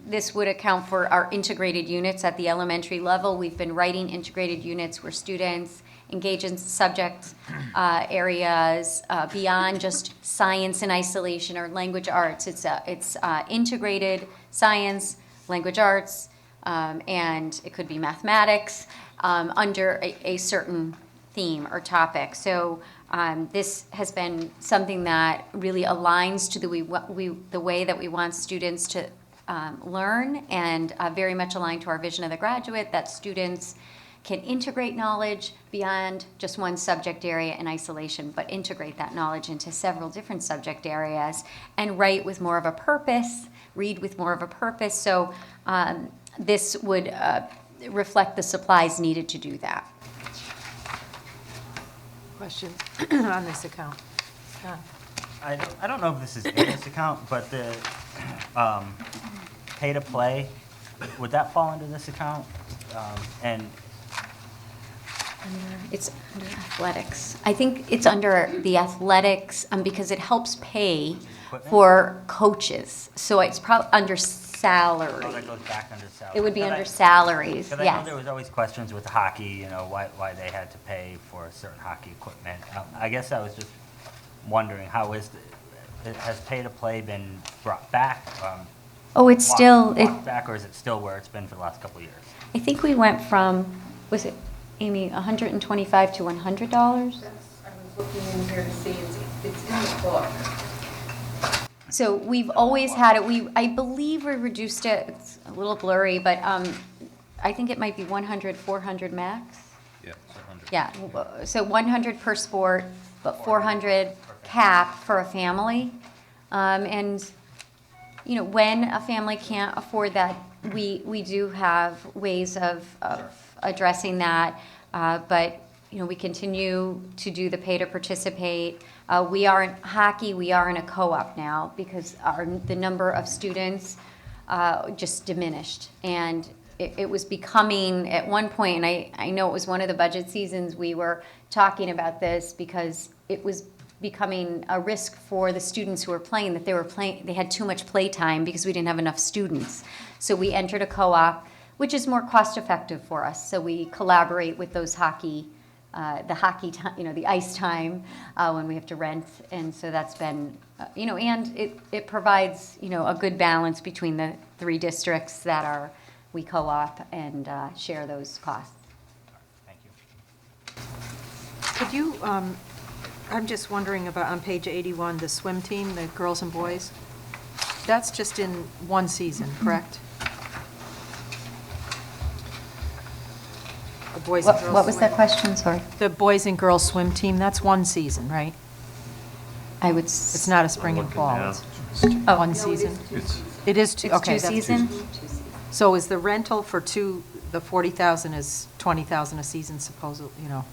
this would account for our integrated units at the elementary level. We've been writing integrated units where students engage in subject areas beyond just science in isolation or language arts. It's integrated science, language arts, and it could be mathematics under a certain theme or topic. So This has been something that really aligns to the way that we want students to learn, and very much aligned to our vision of the graduate, that students can integrate knowledge beyond just one subject area in isolation, but integrate that knowledge into several different subject areas and write with more of a purpose, read with more of a purpose. So this would reflect the supplies needed to do that. Question on this account? John? I don't know if this is in this account, but the pay to play, would that fall into this account? And It's under athletics. I think it's under the athletics because it helps pay for coaches. So it's probably under salary. oh, that goes back under salary. It would be Because under salaries, Because I know yes. there was always questions with hockey, you know, why they had to pay for certain hockey equipment. I guess I was just wondering, has pay to play been brought back? Oh, it's still, walked back, or is it still where it's been for the last couple of years? I think we went from, was it, Amy, $125 to $100? I was looking in here to see, it's in the book. So we've always had it, I believe we reduced it, it's a little blurry, but I think it might be 100, 400 max? Yeah, it's 100. Yeah, so 100 per sport, but 400 cap for a family. And, you know, when a family can't afford that, we do have ways of addressing that. But, you know, we continue to do the pay to participate. We are in hockey, we are in a co-op now because the number of students just diminished. And it was becoming, at one point, and I know it was one of the budget seasons, we were talking about this because it was becoming a risk for the students who were playing, that they had too much play time because we didn't have enough students. So we entered a co-op, which is more cost effective for us. So we collaborate with those hockey, the hockey time, you know, the ice time when we have to rent. And so that's been, you know, and it provides, you know, a good balance between the 3 districts that we co-op and share those costs. Thank you. Could you, I'm just wondering about on page 81, the swim team, the girls and boys. That's just in one season, correct? The boys and girls What was swim. that question, sorry? The boys and girls swim team, that's one season, right? I would. It's not a spring and fall. It's Oh. one season. It is two. It's Okay, 2 that's seasons? So is the rental for the 40,000 is 20,000 a season, supposedly, you know?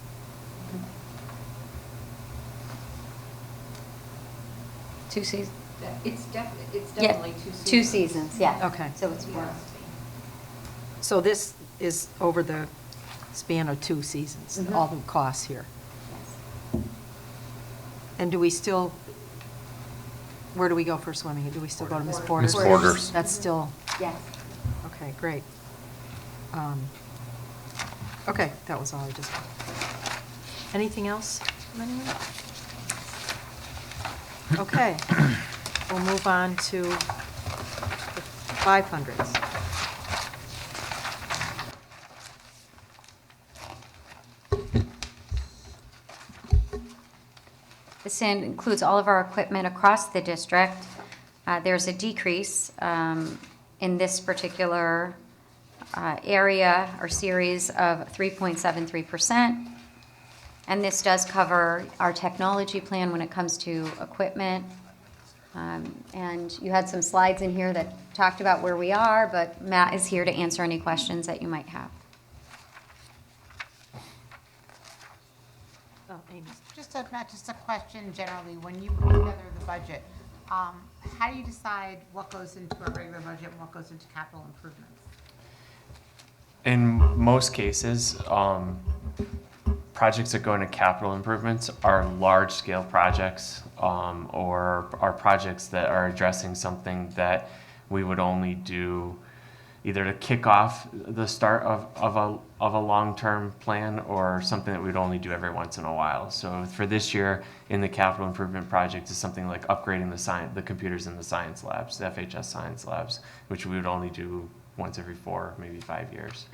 Two seasons? It's Yeah, definitely 2 seasons. 2 seasons, yeah. Okay. So it's one. So this is over the span of 2 seasons, Mhm. all the costs here. And do we still, where do we go for swimming? Do we still go to Miss Porter's? Miss Porter's. That's still, Yes. okay, great. Okay, that was all I just, anything else from anyone? Okay, we'll move on to the 500s. This includes all of our equipment across the district. There's a decrease in this particular area or series of 3.73%. And this does cover our technology plan when it comes to equipment. And you had some slides in here that talked about where we are, but Matt is here to answer any questions that you might have. Oh, Amy. Just a question generally, when you put together the budget, how do you decide what goes into a regular budget and what goes into capital improvements? In most cases, projects that go into capital improvements are large-scale projects, or are projects that are addressing something that we would only do either to kick off the start of a long-term plan, or something that we'd only do every once in a while. So for this year, in the capital improvement project is something like upgrading the computers in the science labs, the FHS science labs, which we would only do once every 4, maybe 5 years.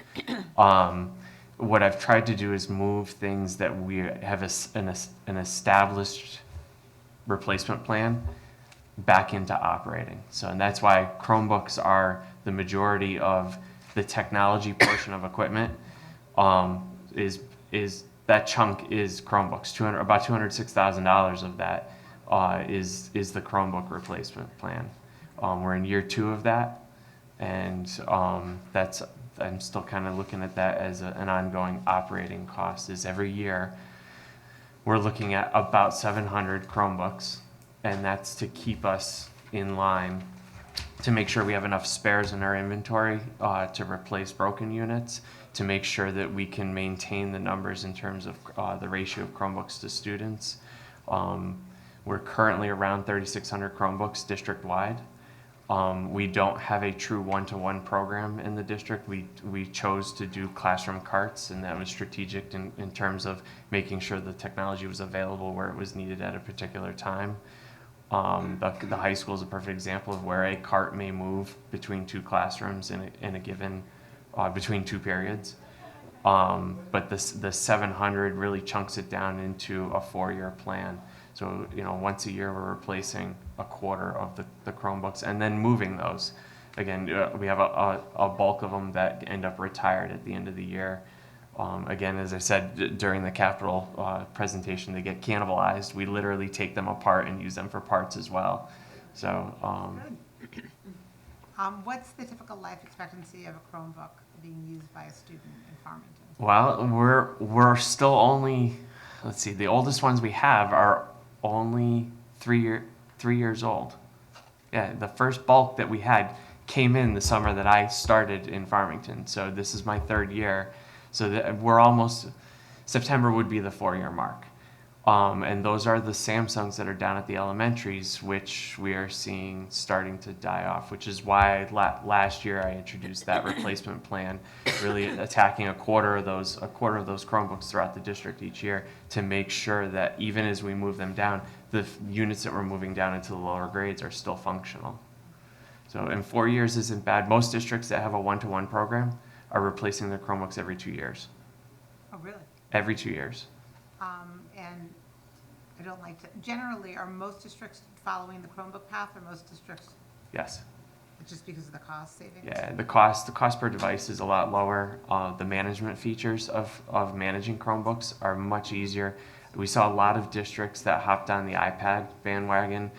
what I've tried to do is move things that we have an established replacement plan back into operating. So, and that's why Chromebooks are the majority of the technology portion of equipment. Is that chunk is Chromebooks. About $206,000 of that is the Chromebook replacement plan. We're in year 2 of that, and I'm still kind of looking at that as an ongoing operating cost. Is every year we're looking at about 700 Chromebooks, and that's to keep us in line, to make sure we have enough spares in our inventory to replace broken units, to make sure that we can maintain the numbers in terms of the ratio of Chromebooks to students. We're currently around 3,600 Chromebooks district-wide. We don't have a true one-to-one program in the district. We chose to do classroom carts, and that was strategic in terms of making sure the technology was available where it was needed at a particular time. The high school is a perfect example of where a cart may move between 2 classrooms in a given, between 2 periods. But the 700 really chunks it down into a 4-year plan. So, once a year we're replacing a quarter of the Chromebooks and then moving those. Again, we have a bulk of them that end up retired at the end of the year. Again, as I said during the capital presentation, they get cannibalized. We literally take them apart and use them for parts as well. So, what's the typical life expectancy of a Chromebook being used by a student in Farmington? Well, we're still only, let's see, the oldest ones we have are only 3 years old. Yeah, the first bulk that we had came in the summer that I started in Farmington. So this is my 3rd year. So that we're almost, September would be the 4-year mark. And those are the Samsungs that are down at the elementaries, which we are seeing starting to die off, which is why last year I introduced that replacement plan, really attacking a quarter of those Chromebooks throughout the district each year to make sure that even as we move them down, the units that we're moving down into the lower grades are still functional. So, and 4 years isn't bad. Most districts that have a one-to-one program are replacing their Chromebooks every 2 years. Oh, really? Every 2 years. And I don't like to, generally, are most districts following the Chromebook path, or most districts? Yes. Just because of the cost savings? Yeah, the cost per device is a lot lower. The management features of managing Chromebooks are much easier. We saw a lot of districts that hopped on the iPad bandwagon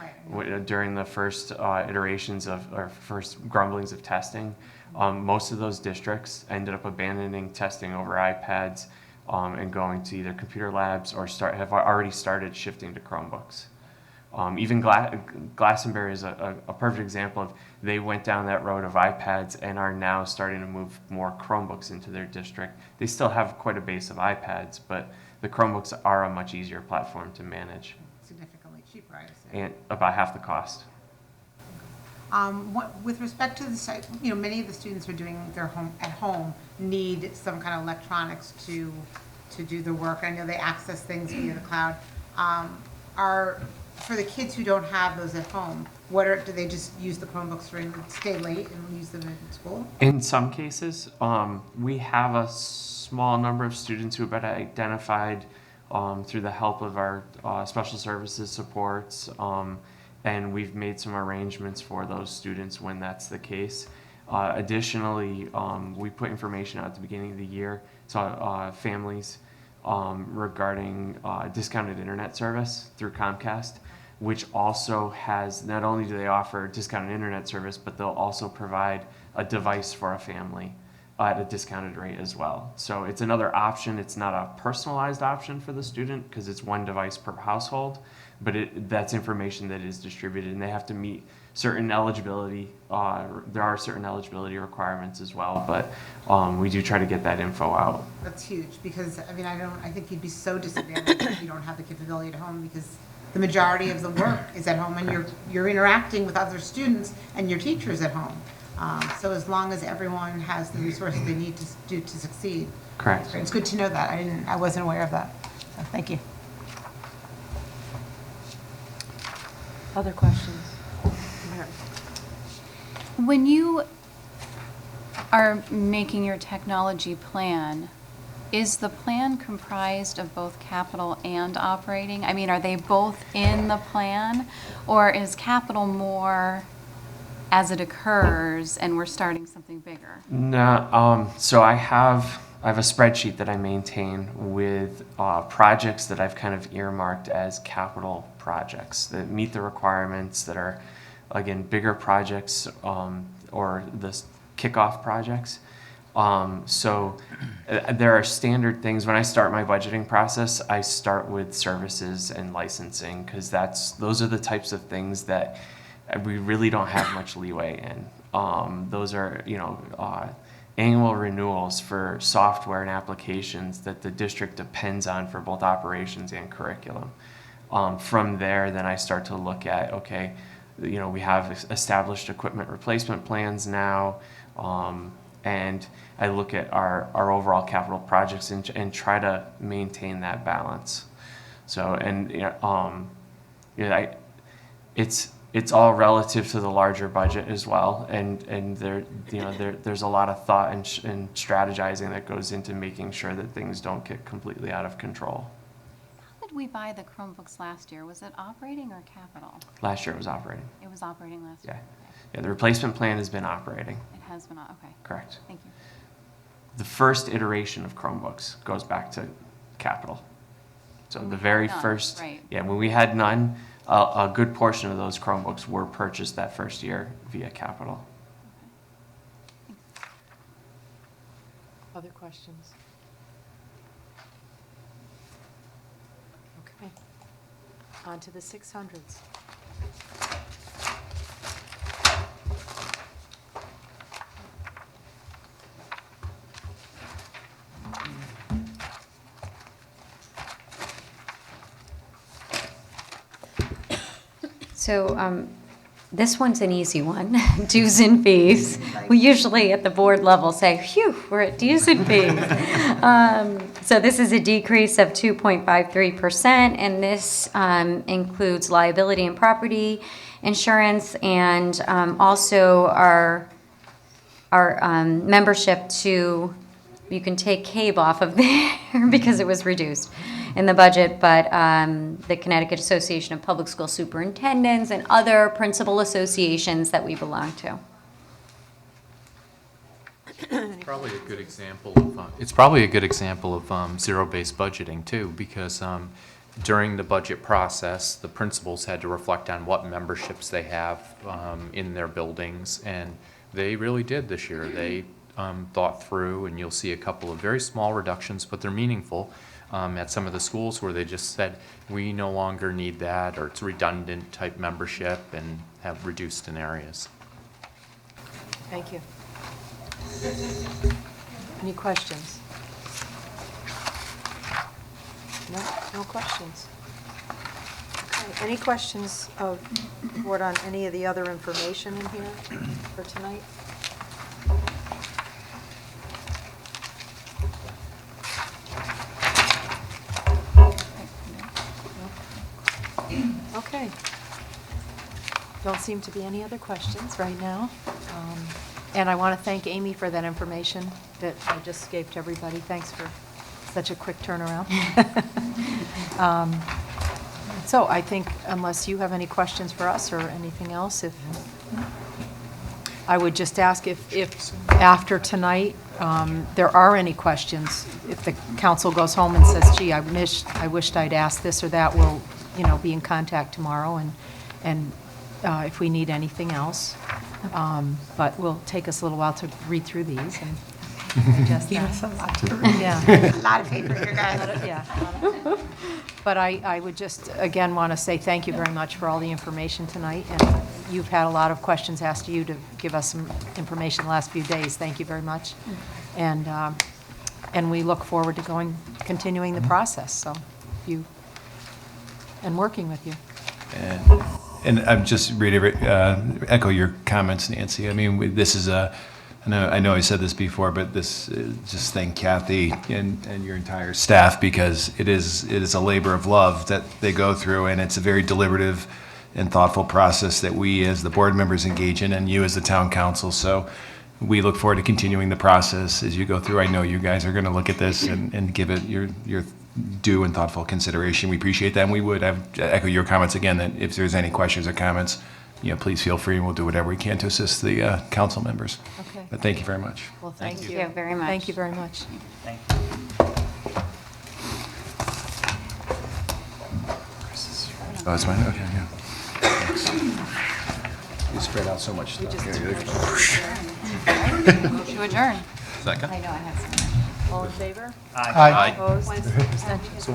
during the first iterations or first grumblings of testing. Most of those districts ended up abandoning testing over iPads and going to either computer labs or have already started shifting to Chromebooks. Even Glastonbury is a perfect example of, they went down that road of iPads and are now starting to move more Chromebooks into their district. They still have quite a base of iPads, but the Chromebooks are a much easier platform to manage. Significantly cheaper, I assume. And about half the cost. With respect to the site, many of the students who are doing their at home need some kind of electronics to do the work. I know they access things via the cloud. For the kids who don't have those at home, do they just use the Chromebooks stay late and use them in school? In some cases, we have a small number of students who have been identified through the help of our special services supports, and we've made some arrangements for those students when that's the case. Additionally, we put information out at the beginning of the year to families regarding discounted internet service through Comcast, which also has, not only do they offer discounted internet service, but they'll also provide a device for a family at a discounted rate as well. So it's another option. It's not a personalized option for the student because it's one device per household, but that's information that is distributed, and they have to meet certain eligibility. There are certain eligibility requirements as well, but we do try to get that info out. That's huge, because I think you'd be so disadvantaged if you don't have the capability at home, because the majority of the work is at home, and you're interacting with other students and your teachers at home. So as long as everyone has the resources they need to succeed. Correct. It's good to know that. I wasn't aware of that. So thank you. Other questions? When you are making your technology plan, Is the plan comprised of both capital and operating? I mean, are they both in the plan? Or is capital more as it occurs and we're starting something bigger? No, so I have a spreadsheet that I maintain with projects that I've kind of earmarked as capital projects that meet the requirements, that are, again, bigger projects or the kickoff projects. So there are standard things. When I start my budgeting process, I start with services and licensing, because those are the types of things that we really don't have much leeway in. Those are, annual renewals for software and applications that the district depends on for both operations and curriculum. From there, then I start to look at, okay, we have established equipment replacement plans now, and I look at our overall capital projects and try to maintain that balance. So, and it's all relative to the larger budget as well, and there's a lot of thought and strategizing that goes into making sure that things don't get completely out of control. How did we buy the Chromebooks last year? Was it operating or capital? Last year it was operating. It was operating last year. Yeah, the replacement plan has been operating. It has been, okay. Correct. Thank you. The first iteration of Chromebooks goes back to capital. So When the we very had none, first, right. when we had none, a good portion of those Chromebooks were purchased that first year via capital. Other questions? Okay. On to the 600s. So this one's an easy one, dues and fees. We usually at the board level say, phew, we're at dues and fees. So this is a decrease of 2.53%, and this includes liability and property insurance, and also our membership to, you can take CABE off of there because it was reduced in the budget, but the Connecticut Association of Public School Superintendents and other principal associations that we belong to. Probably a good example of, it's probably a good example of zero-based budgeting too, because during the budget process, the principals had to reflect on what memberships they have in their buildings, and they really did this year. They thought through, and you'll see a couple of very small reductions, but they're meaningful. At some of the schools where they just said, we no longer need that, or it's redundant type membership, and have reduced in areas. Thank you. Any questions? No questions. Okay, any questions of the board on any of the other information in here for tonight? Okay. Don't seem to be any other questions right now. And I want to thank Amy for that information that I just gave to everybody. Thanks for such a quick turnaround. So I think unless you have any questions for us or anything else, I would just ask if after tonight there are any questions, if the council goes home and says, gee, I wished I'd asked this or that, we'll be in contact tomorrow and if we need anything else. But will take us a little while to read through these and digest that. That's a lot to read. Yeah. A lot of paper here, guys. Yeah. But I would just, again, want to say thank you very much for all the information tonight. And you've had a lot of questions asked of you to give us some information the last few days. Thank you very much. And we look forward to continuing the process. So and working with you. And I'm just echo your comments, Nancy. I mean, this is I know I said this before, but just thank Kathy and your entire staff, because it is a labor of love that they go through, and it's a very deliberative and thoughtful process that we as the board members engage in, and you as the town council. So we look forward to continuing the process as you go through. I know you guys are going to look at this and give it your due and thoughtful consideration. We appreciate that, and we would echo your comments again, that if there's any questions or comments, please feel free, and we'll do whatever we can to assist the council members. Okay. But thank you very much. Well, Thank you very much. Thank you very much. Thank you. Oh, that's mine? Okay, yeah. Thanks. You spread out so much stuff. Move to adjourn. Second? I know, I have some. All in favor? Aye. Opposed? So,